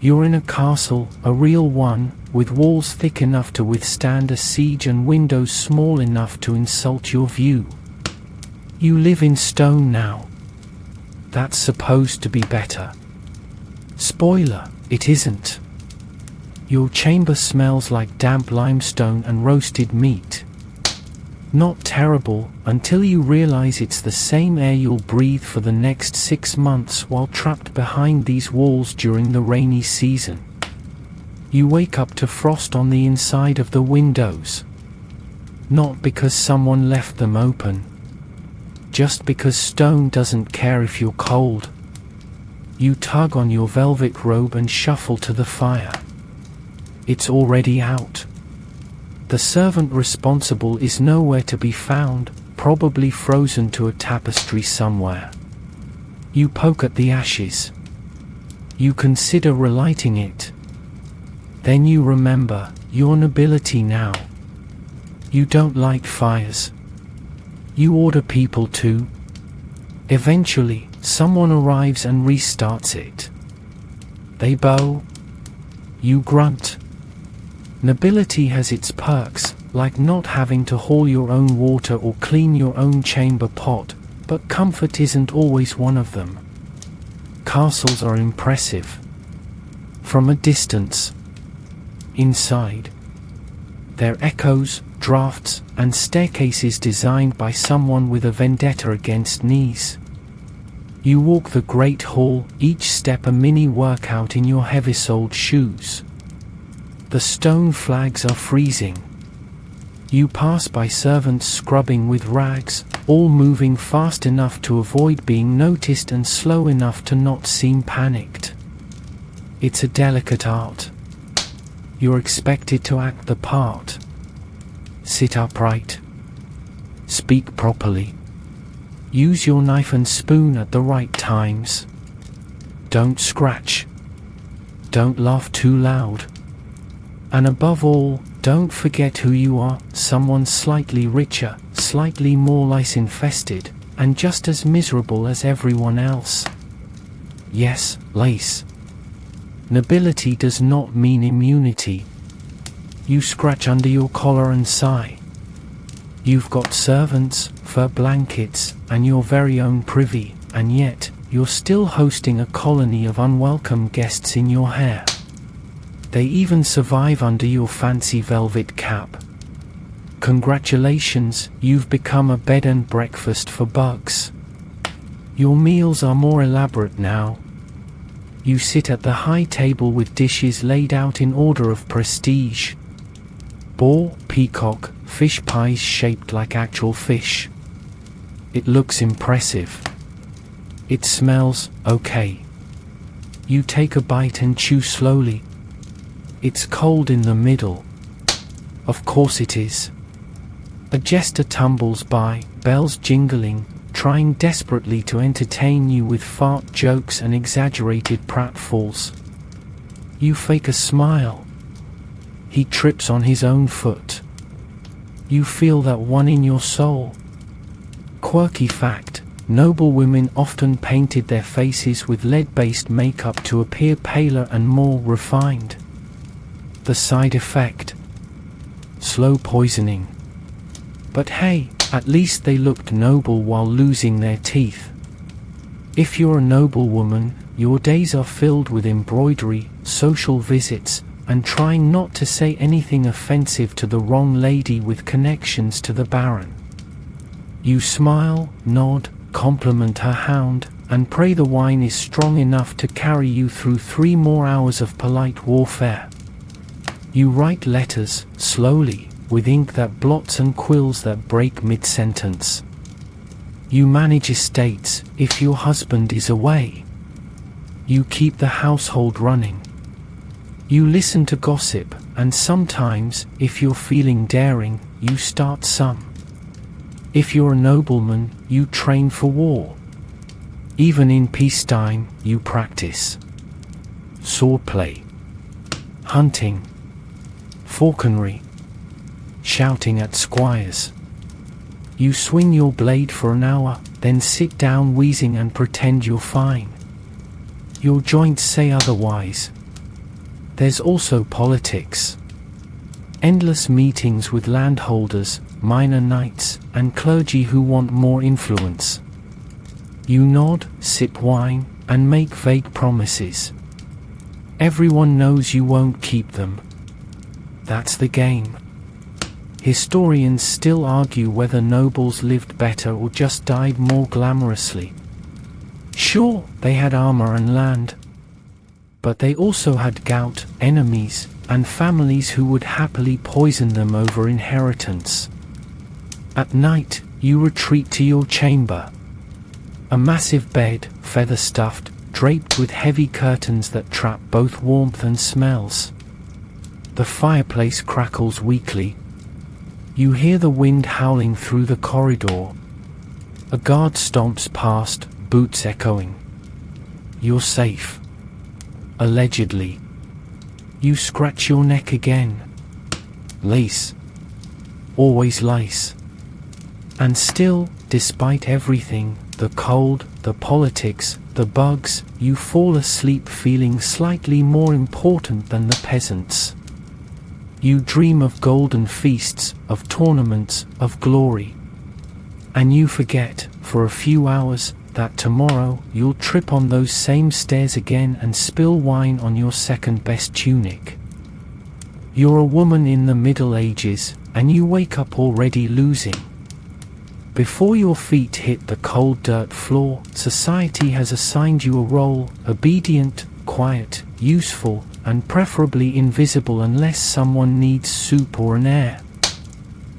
You're in a castle, a real one, with walls thick enough to withstand a siege and windows small enough to insult your view. You live in stone now. That's supposed to be better. Spoiler, it isn't. Your chamber smells like damp limestone and roasted meat. Not terrible, until you realize it's the same air you'll breathe for the next 6 months while trapped behind these walls during the rainy season. You wake up to frost on the inside of the windows. Not because someone left them open. Just because stone doesn't care if you're cold. You tug on your velvet robe and shuffle to the fire. It's already out. The servant responsible is nowhere to be found, probably frozen to a tapestry somewhere. You poke at the ashes. You consider relighting it. Then you remember, your nobility now. You don't light fires. You order people to. Eventually, someone arrives and restarts it. They bow. You grunt. Nobility has its perks, like not having to haul your own water or clean your own chamber pot, but comfort isn't always one of them. Castles are impressive. From a distance. Inside. They're echoes, drafts, and staircases designed by someone with a vendetta against knees. You walk the great hall, each step a mini workout in your heavy-soled shoes. The stone flags are freezing. You pass by servants scrubbing with rags, all moving fast enough to avoid being noticed and slow enough to not seem panicked. It's a delicate art. You're expected to act the part. Sit upright. Speak properly. Use your knife and spoon at the right times. Don't scratch. Don't laugh too loud. And above all, don't forget who you are, someone slightly richer, slightly more lice-infested, and just as miserable as everyone else. Yes, lace. Nobility does not mean immunity. You scratch under your collar and sigh. You've got servants, fur blankets, and your very own privy, and yet, you're still hosting a colony of unwelcome guests in your hair. They even survive under your fancy velvet cap. Congratulations, you've become a bed and breakfast for bugs. Your meals are more elaborate now. You sit at the high table with dishes laid out in order of prestige. Boar, peacock, fish pies shaped like actual fish. It looks impressive. It smells okay. You take a bite and chew slowly. It's cold in the middle. Of course it is. A jester tumbles by, bells jingling, trying desperately to entertain you with fart jokes and exaggerated pratfalls. You fake a smile. He trips on his own foot. You feel that one in your soul. Quirky fact, noble women often painted their faces with lead-based makeup to appear paler and more refined. The side effect? Slow poisoning. But hey, at least they looked noble while losing their teeth. If you're a noble woman, your days are filled with embroidery, social visits, and trying not to say anything offensive to the wrong lady with connections to the Baron. You smile, nod, compliment her hound, and pray the wine is strong enough to carry you through 3 more hours of polite warfare. You write letters, slowly, with ink that blots and quills that break mid-sentence. You manage estates, if your husband is away. You keep the household running. You listen to gossip, and sometimes, if you're feeling daring, you start some. If you're a nobleman, you train for war. Even in peacetime, you practice swordplay, hunting, falconry, shouting at squires. You swing your blade for an hour, then sit down wheezing and pretend you're fine. Your joints say otherwise. There's also politics. Endless meetings with landholders, minor knights, and clergy who want more influence. You nod, sip wine, and make vague promises. Everyone knows you won't keep them. That's the game. Historians still argue whether nobles lived better or just died more glamorously. Sure, they had armor and land, but they also had gout, enemies, and families who would happily poison them over inheritance. At night, you retreat to your chamber. A massive bed, feather-stuffed, draped with heavy curtains that trap both warmth and smells. The fireplace crackles weakly. You hear the wind howling through the corridor. A guard stomps past, boots echoing. You're safe. Allegedly. You scratch your neck again. Lace. Always lace. And still, despite everything, the cold, the politics, the bugs, you fall asleep feeling slightly more important than the peasants. You dream of golden feasts, of tournaments, of glory. And you forget, for a few hours, that tomorrow you'll trip on those same stairs again and spill wine on your second-best tunic. You're a woman in the Middle Ages, and you wake up already losing. Before your feet hit the cold dirt floor, society has assigned you a role, obedient, quiet, useful, and preferably invisible unless someone needs soup or an heir.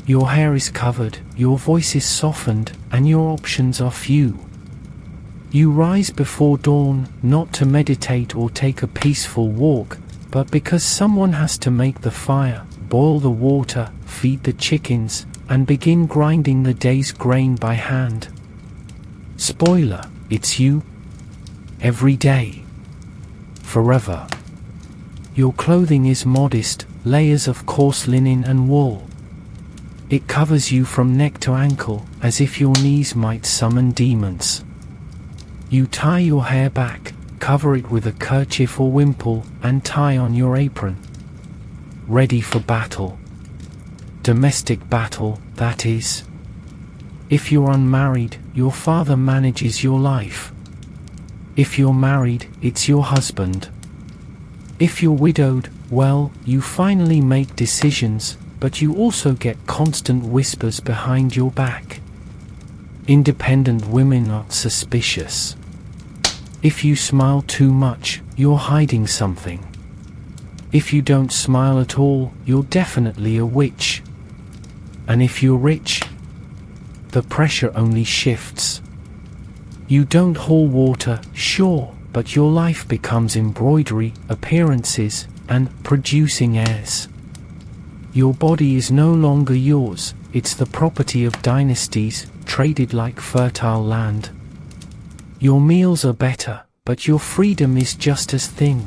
Your hair is covered, your voice is softened, and your options are few. You rise before dawn, not to meditate or take a peaceful walk, but because someone has to make the fire, boil the water, feed the chickens, and begin grinding the day's grain by hand. Spoiler, it's you. Every day. Forever. Your clothing is modest, layers of coarse linen and wool. It covers you from neck to ankle, as if your knees might summon demons. You tie your hair back, cover it with a kerchief or wimple, and tie on your apron. Ready for battle. Domestic battle, that is. If you're unmarried, your father manages your life. If you're married, it's your husband. If you're widowed, well, you finally make decisions, but you also get constant whispers behind your back. Independent women are suspicious. If you smile too much, you're hiding something. If you don't smile at all, you're definitely a witch. And if you're rich, the pressure only shifts. You don't haul water, sure, but your life becomes embroidery, appearances, and producing heirs. Your body is no longer yours, it's the property of dynasties, traded like fertile land. Your meals are better, but your freedom is just as thin.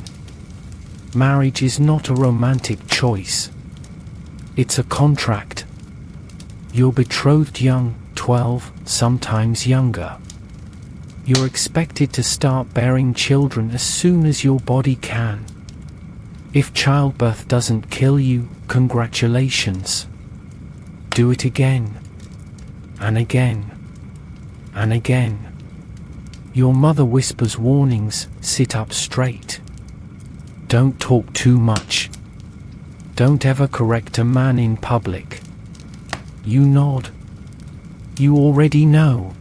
Marriage is not a romantic choice. It's a contract. You're betrothed young, 12, sometimes younger. You're expected to start bearing children as soon as your body can. If childbirth doesn't kill you, congratulations. Do it again. And again. And again. Your mother whispers warnings, sit up straight. Don't talk too much. Don't ever correct a man in public. You nod. You already know.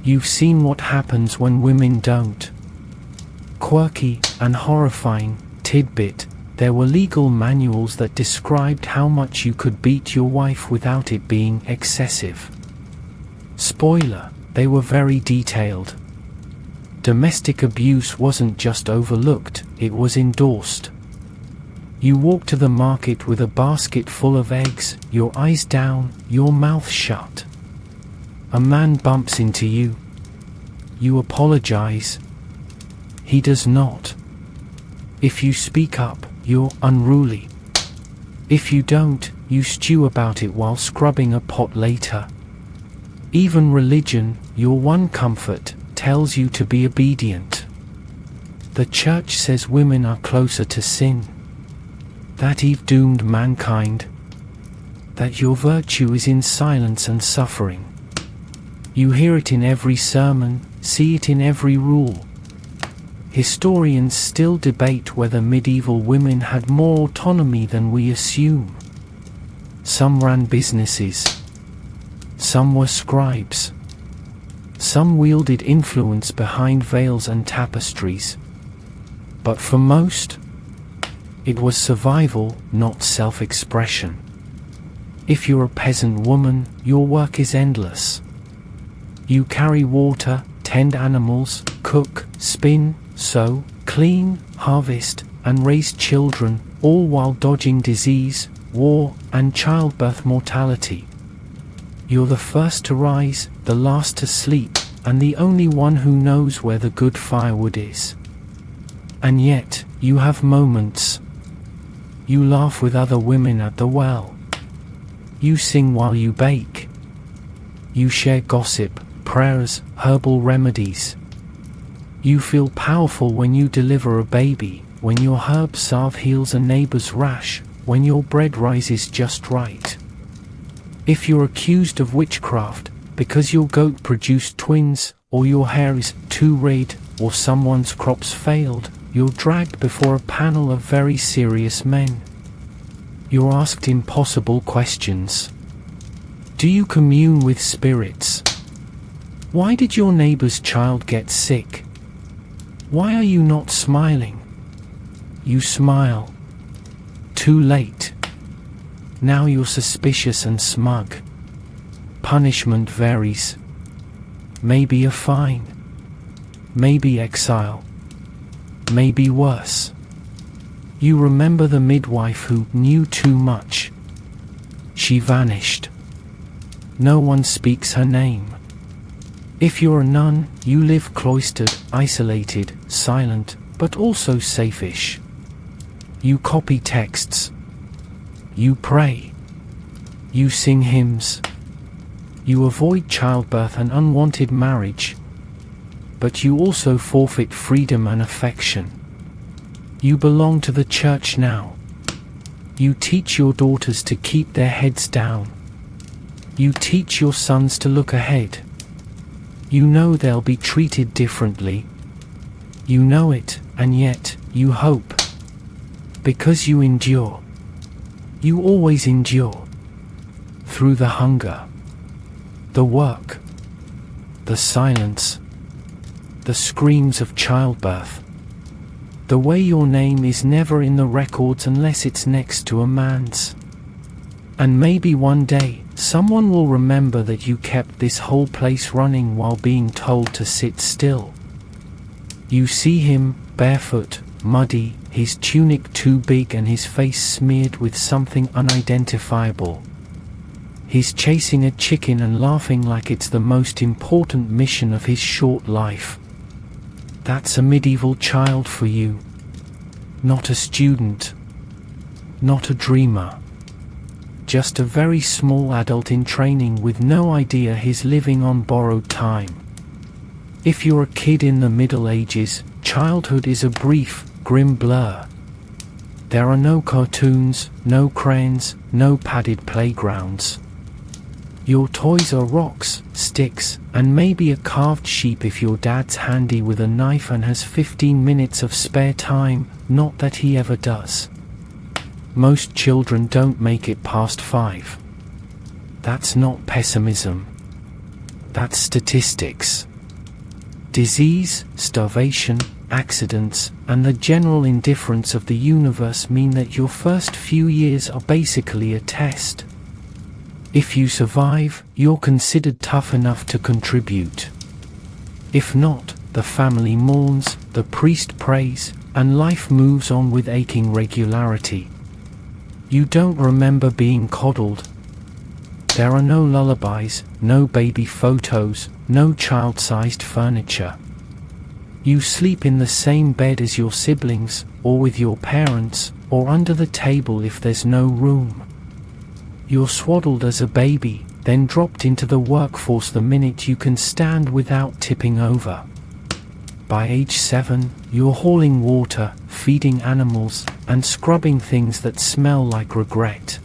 You've seen what happens when women don't. Quirky and horrifying tidbit, there were legal manuals that described how much you could beat your wife without it being excessive. Spoiler, they were very detailed. Domestic abuse wasn't just overlooked, it was endorsed. You walk to the market with a basket full of eggs, your eyes down, your mouth shut. A man bumps into you. You apologize. He does not. If you speak up, you're unruly. If you don't, you stew about it while scrubbing a pot later. Even religion, your one comfort, tells you to be obedient. The church says women are closer to sin. That Eve doomed mankind. That your virtue is in silence and suffering. You hear it in every sermon, see it in every rule. Historians still debate whether medieval women had more autonomy than we assume. Some ran businesses. Some were scribes. Some wielded influence behind veils and tapestries. But for most, it was survival, not self-expression. If you're a peasant woman, your work is endless. You carry water, tend animals, cook, spin, sew, clean, harvest, and raise children, all while dodging disease, war, and childbirth mortality. You're the first to rise, the last to sleep, and the only one who knows where the good firewood is. And yet, you have moments. You laugh with other women at the well. You sing while you bake. You share gossip, prayers, herbal remedies. You feel powerful when you deliver a baby, when your herb salve heals a neighbor's rash, when your bread rises just right. If you're accused of witchcraft, because your goat produced twins, or your hair is too red, or someone's crops failed, you're dragged before a panel of very serious men. You're asked impossible questions. Do you commune with spirits? Why did your neighbor's child get sick? Why are you not smiling? You smile. Too late. Now you're suspicious and smug. Punishment varies. Maybe a fine. Maybe exile. Maybe worse. You remember the midwife who knew too much. She vanished. No one speaks her name. If you're a nun, you live cloistered, isolated, silent, but also safe-ish. You copy texts. You pray. You sing hymns. You avoid childbirth and unwanted marriage. But you also forfeit freedom and affection. You belong to the church now. You teach your daughters to keep their heads down. You teach your sons to look ahead. You know they'll be treated differently. You know it, and yet, you hope. Because you endure. You always endure. Through the hunger, the work, the silence, the screams of childbirth. The way your name is never in the records unless it's next to a man's. And maybe one day, someone will remember that you kept this whole place running while being told to sit still. You see him, barefoot, muddy, his tunic too big and his face smeared with something unidentifiable. He's chasing a chicken and laughing like it's the most important mission of his short life. That's a medieval child for you. Not a student. Not a dreamer. Just a very small adult in training with no idea he's living on borrowed time. If you're a kid in the Middle Ages, childhood is a brief, grim blur. There are no cartoons, no crayons, no padded playgrounds. Your toys are rocks, sticks, and maybe a carved sheep if your dad's handy with a knife and has 15 minutes of spare time, not that he ever does. Most children don't make it past 5. That's not pessimism. That's statistics. Disease, starvation, accidents, and the general indifference of the universe mean that your first few years are basically a test. If you survive, you're considered tough enough to contribute. If not, the family mourns, the priest prays, and life moves on with aching regularity. You don't remember being coddled. There are no lullabies, no baby photos, no child-sized furniture. You sleep in the same bed as your siblings, or with your parents, or under the table if there's no room. You're swaddled as a baby, then dropped into the workforce the minute you can stand without tipping over. By age 7, you're hauling water, feeding animals, and scrubbing things that smell like regret.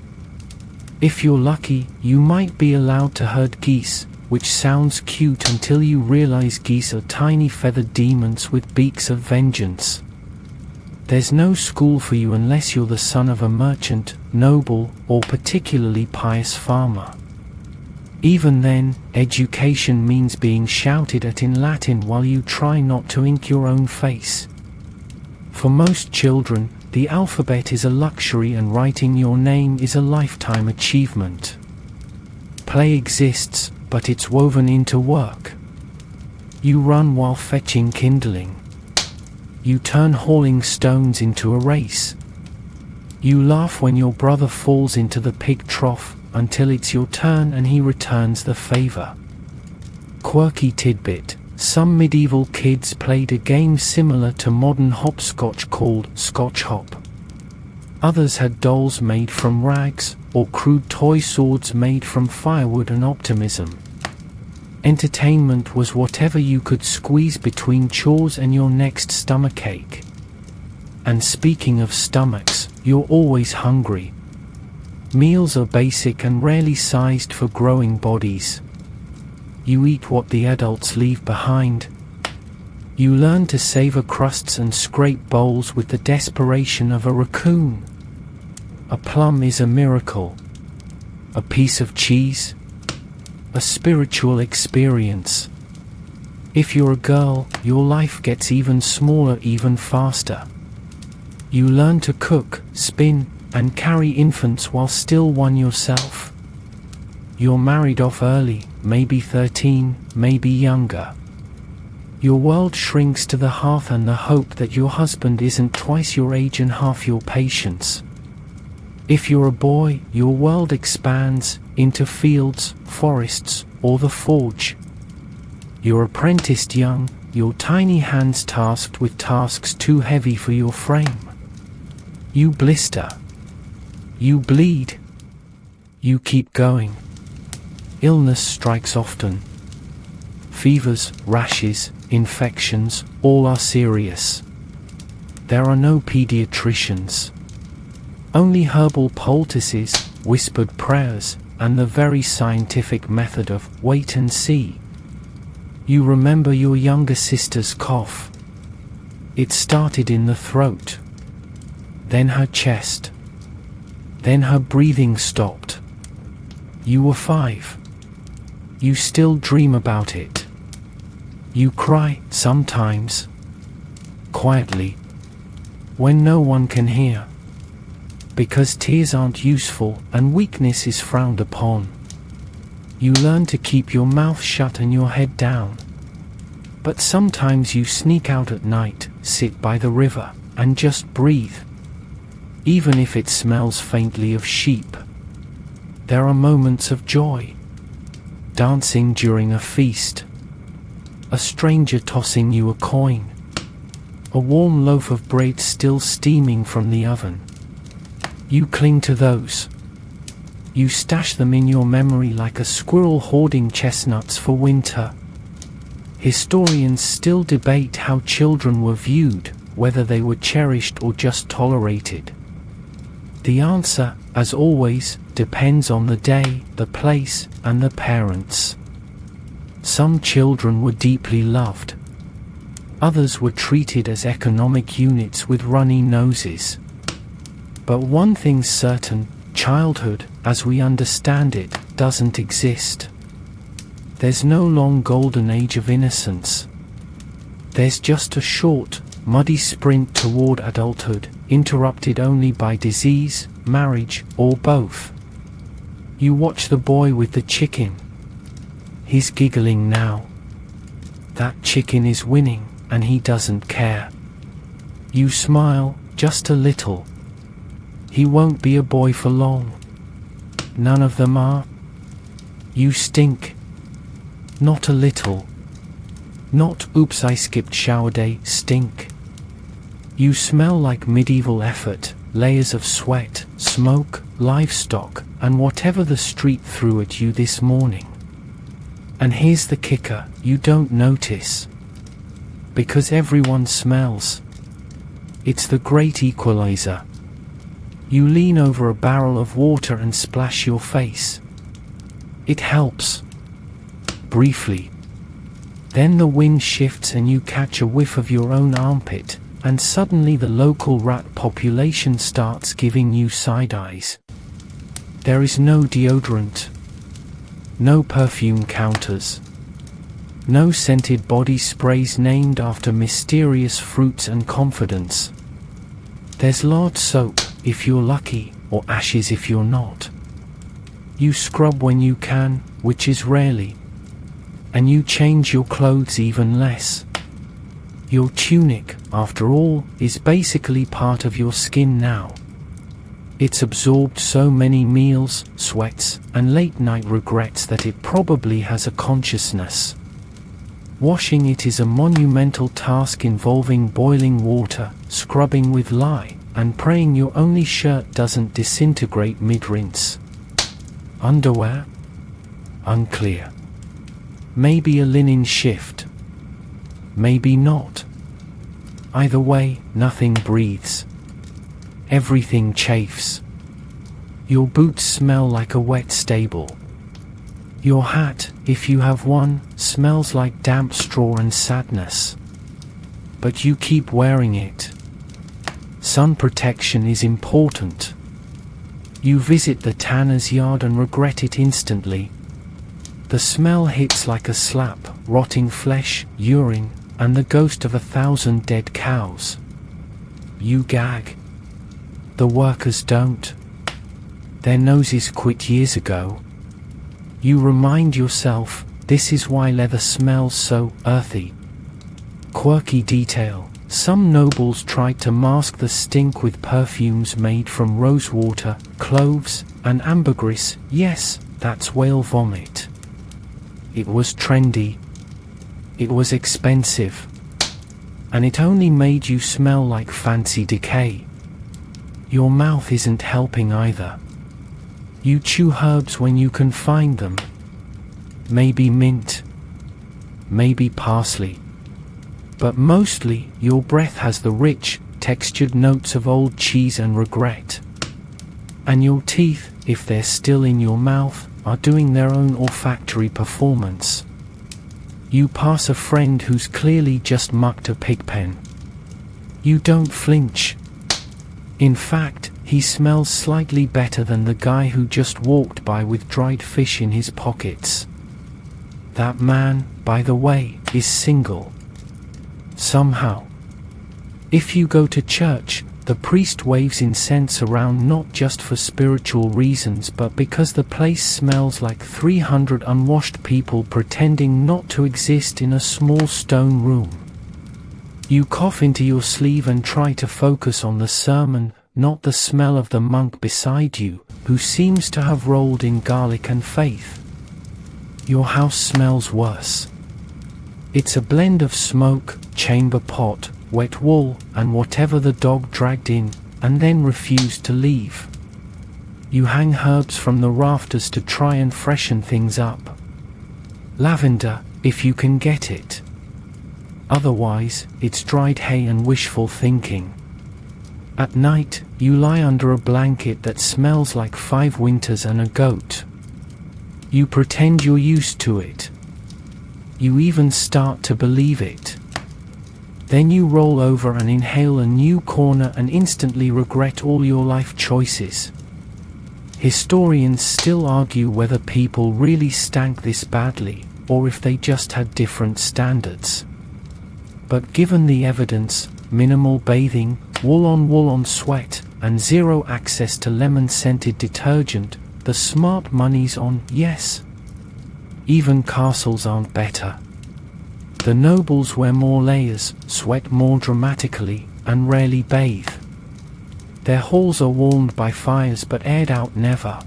If you're lucky, you might be allowed to herd geese, which sounds cute until you realize geese are tiny feathered demons with beaks of vengeance. There's no school for you unless you're the son of a merchant, noble, or particularly pious farmer. Even then, education means being shouted at in Latin while you try not to ink your own face. For most children, the alphabet is a luxury and writing your name is a lifetime achievement. Play exists, but it's woven into work. You run while fetching kindling. You turn hauling stones into a race. You laugh when your brother falls into the pig trough until it's your turn and he returns the favor. Quirky tidbit: some medieval kids played a game similar to modern hopscotch called Scotch Hop. Others had dolls made from rags, or crude toy swords made from firewood and optimism. Entertainment was whatever you could squeeze between chores and your next stomachache. And speaking of stomachs, you're always hungry. Meals are basic and rarely sized for growing bodies. You eat what the adults leave behind. You learn to savor crusts and scrape bowls with the desperation of a raccoon. A plum is a miracle. A piece of cheese, a spiritual experience. If you're a girl, your life gets even smaller even faster. You learn to cook, spin, and carry infants while still one yourself. You're married off early, maybe 13, maybe younger. Your world shrinks to the hearth and the hope that your husband isn't twice your age and half your patience. If you're a boy, your world expands into fields, forests, or the forge. You're apprenticed young, your tiny hands tasked with tasks too heavy for your frame. You blister. You bleed. You keep going. Illness strikes often. Fevers, rashes, infections, all are serious. There are no pediatricians. Only herbal poultices, whispered prayers, and the very scientific method of wait and see. You remember your younger sister's cough. It started in the throat, then her chest, then her breathing stopped. You were 5. You still dream about it. You cry, sometimes, quietly, when no one can hear. Because tears aren't useful and weakness is frowned upon. You learn to keep your mouth shut and your head down. But sometimes you sneak out at night, sit by the river, and just breathe. Even if it smells faintly of sheep. There are moments of joy. Dancing during a feast. A stranger tossing you a coin. A warm loaf of bread still steaming from the oven. You cling to those. You stash them in your memory like a squirrel hoarding chestnuts for winter. Historians still debate how children were viewed, whether they were cherished or just tolerated. The answer, as always, depends on the day, the place, and the parents. Some children were deeply loved. Others were treated as economic units with runny noses. But one thing's certain, childhood, as we understand it, doesn't exist. There's no long golden age of innocence. There's just a short, muddy sprint toward adulthood, interrupted only by disease, marriage, or both. You watch the boy with the chicken. He's giggling now. That chicken is winning, and he doesn't care. You smile, just a little. He won't be a boy for long. None of them are. You stink. Not a little. Not oops I skipped shower day stink. You smell like medieval effort, layers of sweat, smoke, livestock, and whatever the street threw at you this morning. And here's the kicker, you don't notice. Because everyone smells. It's the great equalizer. You lean over a barrel of water and splash your face. It helps. Briefly. Then the wind shifts and you catch a whiff of your own armpit, and suddenly the local rat population starts giving you side eyes. There is no deodorant. No perfume counters. No scented body sprays named after mysterious fruits and confidence. There's lard soap, if you're lucky, or ashes if you're not. You scrub when you can, which is rarely. And you change your clothes even less. Your tunic, after all, is basically part of your skin now. It's absorbed so many meals, sweats, and late-night regrets that it probably has a consciousness. Washing it is a monumental task involving boiling water, scrubbing with lye, and praying your only shirt doesn't disintegrate mid-rinse. Underwear? Unclear. Maybe a linen shift. Maybe not. Either way, nothing breathes. Everything chafes. Your boots smell like a wet stable. Your hat, if you have one, smells like damp straw and sadness. But you keep wearing it. Sun protection is important. You visit the tanner's yard and regret it instantly. The smell hits like a slap, rotting flesh, urine, and the ghost of 1,000 dead cows. You gag. The workers don't. Their noses quit years ago. You remind yourself, this is why leather smells so earthy. Quirky detail, some nobles tried to mask the stink with perfumes made from rosewater, cloves, and ambergris. Yes, that's whale vomit. It was trendy. It was expensive. And it only made you smell like fancy decay. Your mouth isn't helping either. You chew herbs when you can find them. Maybe mint. Maybe parsley. But mostly, your breath has the rich, textured notes of old cheese and regret. And your teeth, if they're still in your mouth, are doing their own olfactory performance. You pass a friend who's clearly just mucked a pigpen. You don't flinch. In fact, he smells slightly better than the guy who just walked by with dried fish in his pockets. That man, by the way, is single. Somehow. If you go to church, the priest waves incense around not just for spiritual reasons but because the place smells like 300 unwashed people pretending not to exist in a small stone room. You cough into your sleeve and try to focus on the sermon, not the smell of the monk beside you, who seems to have rolled in garlic and faith. Your house smells worse. It's a blend of smoke, chamber pot, wet wool, and whatever the dog dragged in, and then refused to leave. You hang herbs from the rafters to try and freshen things up. Lavender, if you can get it. Otherwise, it's dried hay and wishful thinking. At night, you lie under a blanket that smells like 5 winters and a goat. You pretend you're used to it. You even start to believe it. Then you roll over and inhale a new corner and instantly regret all your life choices. Historians still argue whether people really stank this badly, or if they just had different standards. But given the evidence, minimal bathing, wool-on sweat, and zero access to lemon-scented detergent, the smart money's on yes. Even castles aren't better. The nobles wear more layers, sweat more dramatically, and rarely bathe. Their halls are warmed by fires but aired out never.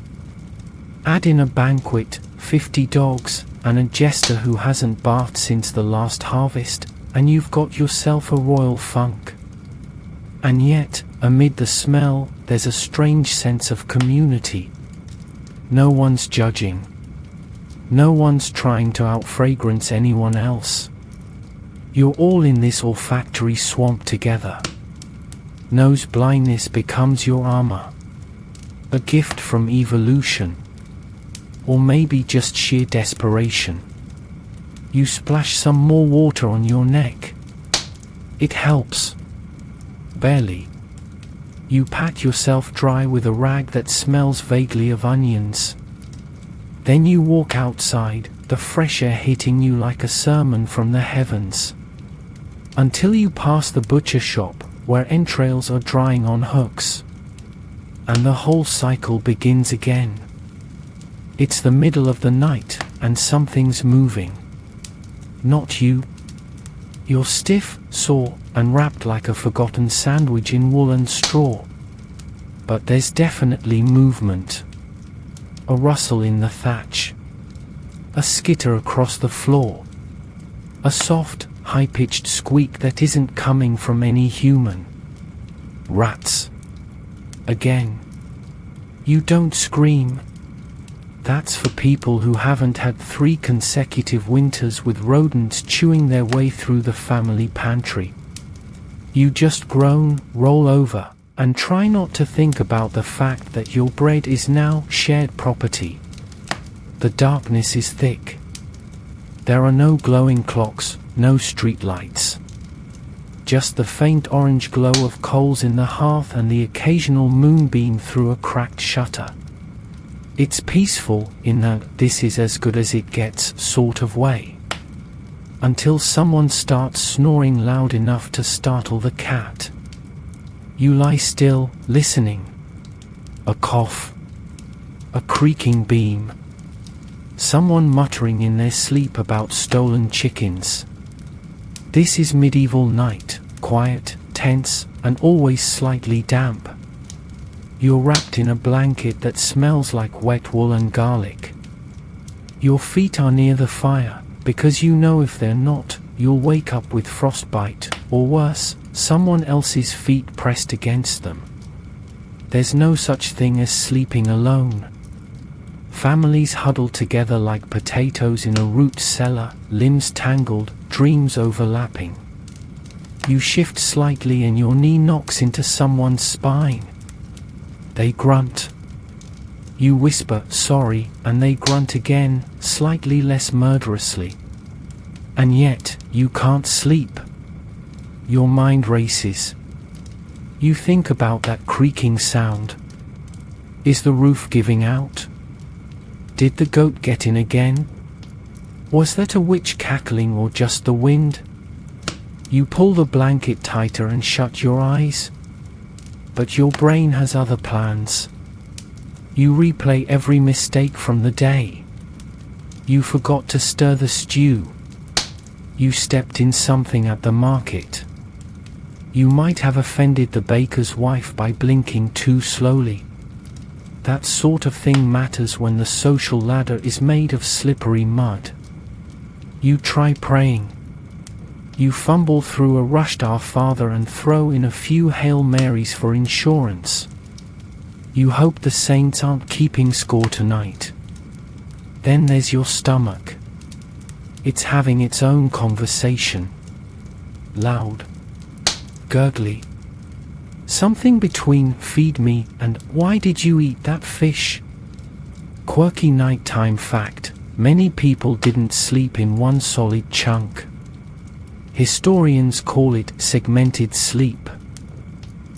Add in a banquet, 50 dogs, and a jester who hasn't bathed since the last harvest, and you've got yourself a royal funk. And yet, amid the smell, there's a strange sense of community. No one's judging. No one's trying to outfragrance anyone else. You're all in this olfactory swamp together. Nose blindness becomes your armor. A gift from evolution. Or maybe just sheer desperation. You splash some more water on your neck. It helps. Barely. You pat yourself dry with a rag that smells vaguely of onions. Then you walk outside, the fresh air hitting you like a sermon from the heavens. Until you pass the butcher shop, where entrails are drying on hooks. And the whole cycle begins again. It's the middle of the night, and something's moving. Not you. You're stiff, sore, and wrapped like a forgotten sandwich in wool and straw. But there's definitely movement. A rustle in the thatch. A skitter across the floor. A soft, high-pitched squeak that isn't coming from any human. Rats. Again. You don't scream. That's for people who haven't had 3 consecutive winters with rodents chewing their way through the family pantry. You just groan, roll over, and try not to think about the fact that your bread is now shared property. The darkness is thick. There are no glowing clocks, no street lights. Just the faint orange glow of coals in the hearth and the occasional moonbeam through a cracked shutter. It's peaceful in that this is as good as it gets sort of way. Until someone starts snoring loud enough to startle the cat. You lie still, listening. A cough. A creaking beam. Someone muttering in their sleep about stolen chickens. This is medieval night, quiet, tense, and always slightly damp. You're wrapped in a blanket that smells like wet wool and garlic. Your feet are near the fire, because you know if they're not, you'll wake up with frostbite, or worse, someone else's feet pressed against them. There's no such thing as sleeping alone. Families huddle together like potatoes in a root cellar, limbs tangled, dreams overlapping. You shift slightly and your knee knocks into someone's spine. They grunt. You whisper, sorry, and they grunt again, slightly less murderously. And yet, you can't sleep. Your mind races. You think about that creaking sound. Is the roof giving out? Did the goat get in again? Was that a witch cackling or just the wind? You pull the blanket tighter and shut your eyes. But your brain has other plans. You replay every mistake from the day. You forgot to stir the stew. You stepped in something at the market. You might have offended the baker's wife by blinking too slowly. That sort of thing matters when the social ladder is made of slippery mud. You try praying. You fumble through a rushed Our Father and throw in a few Hail Marys for insurance. You hope the saints aren't keeping score tonight. Then there's your stomach. It's having its own conversation. Loud. Gurgly. Something between feed me and why did you eat that fish? Quirky nighttime fact, many people didn't sleep in one solid chunk. Historians call it segmented sleep.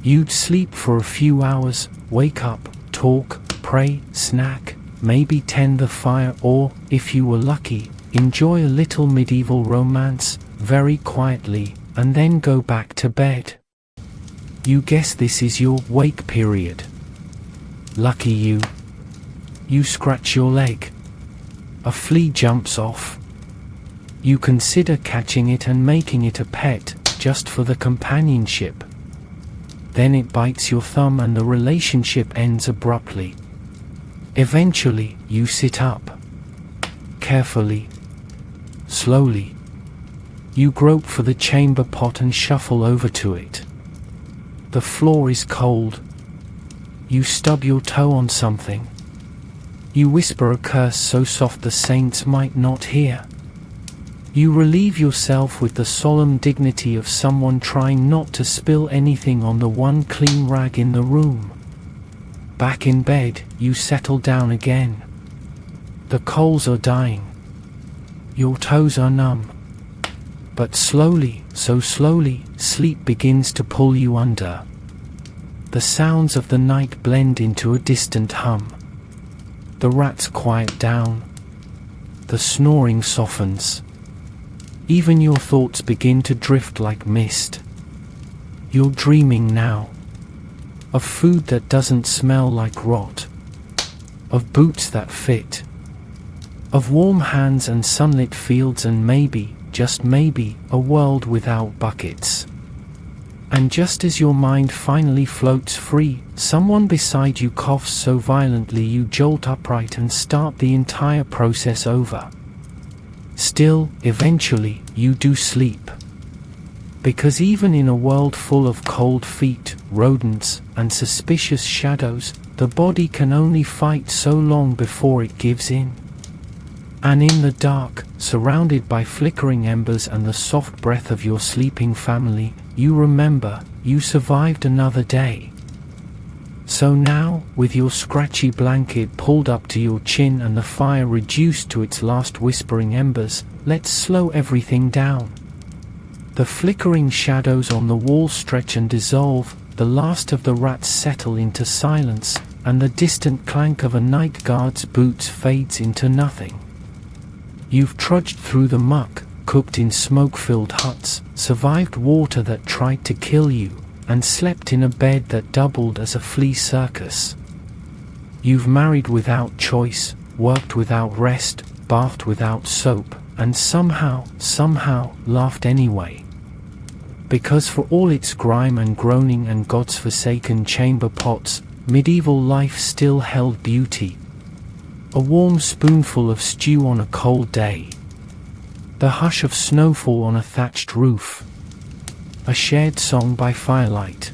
You'd sleep for a few hours, wake up, talk, pray, snack, maybe tend the fire or, if you were lucky, enjoy a little medieval romance, very quietly, and then go back to bed. You guess this is your wake period. Lucky you. You scratch your leg. A flea jumps off. You consider catching it and making it a pet, just for the companionship. Then it bites your thumb and the relationship ends abruptly. Eventually, you sit up. Carefully, slowly, you grope for the chamber pot and shuffle over to it. The floor is cold. You stub your toe on something. You whisper a curse so soft the saints might not hear. You relieve yourself with the solemn dignity of someone trying not to spill anything on the one clean rag in the room. Back in bed, you settle down again. The coals are dying. Your toes are numb. But slowly, so slowly, sleep begins to pull you under. The sounds of the night blend into a distant hum. The rats quiet down. The snoring softens. Even your thoughts begin to drift like mist. You're dreaming now. Of food that doesn't smell like rot. Of boots that fit. Of warm hands and sunlit fields and maybe, just maybe, a world without buckets. And just as your mind finally floats free, someone beside you coughs so violently you jolt upright and start the entire process over. Still, eventually, you do sleep. Because even in a world full of cold feet, rodents, and suspicious shadows, the body can only fight so long before it gives in. And in the dark, surrounded by flickering embers and the soft breath of your sleeping family, you remember, you survived another day. So now, with your scratchy blanket pulled up to your chin and the fire reduced to its last whispering embers, let's slow everything down. The flickering shadows on the wall stretch and dissolve, the last of the rats settle into silence, and the distant clank of a night guard's boots fades into nothing. You've trudged through the muck, cooked in smoke-filled huts, survived water that tried to kill you, and slept in a bed that doubled as a flea circus. You've married without choice, worked without rest, bathed without soap, and somehow, laughed anyway. Because for all its grime and groaning and God's forsaken chamber pots, medieval life still held beauty. A warm spoonful of stew on a cold day. The hush of snowfall on a thatched roof. A shared song by firelight.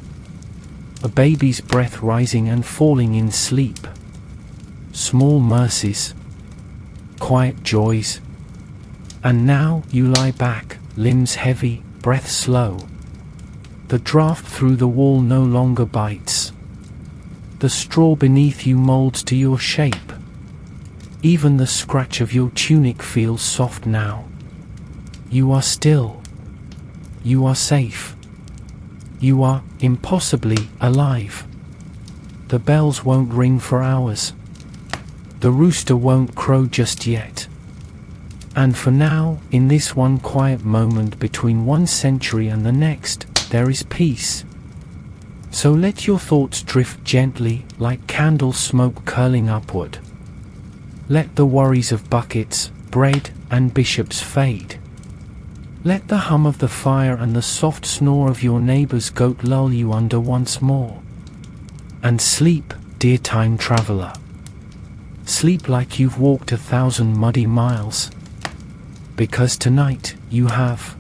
A baby's breath rising and falling in sleep. Small mercies. Quiet joys. And now you lie back, limbs heavy, breath slow. The draft through the wall no longer bites. The straw beneath you molds to your shape. Even the scratch of your tunic feels soft now. You are still. You are safe. You are, impossibly, alive. The bells won't ring for hours. The rooster won't crow just yet. And for now, in this one quiet moment between one century and the next, there is peace. So let your thoughts drift gently, like candle smoke curling upward. Let the worries of buckets, bread, and bishops fade. Let the hum of the fire and the soft snore of your neighbor's goat lull you under once more. And sleep, dear time traveler. Sleep like you've walked 1,000 muddy miles. Because tonight, you have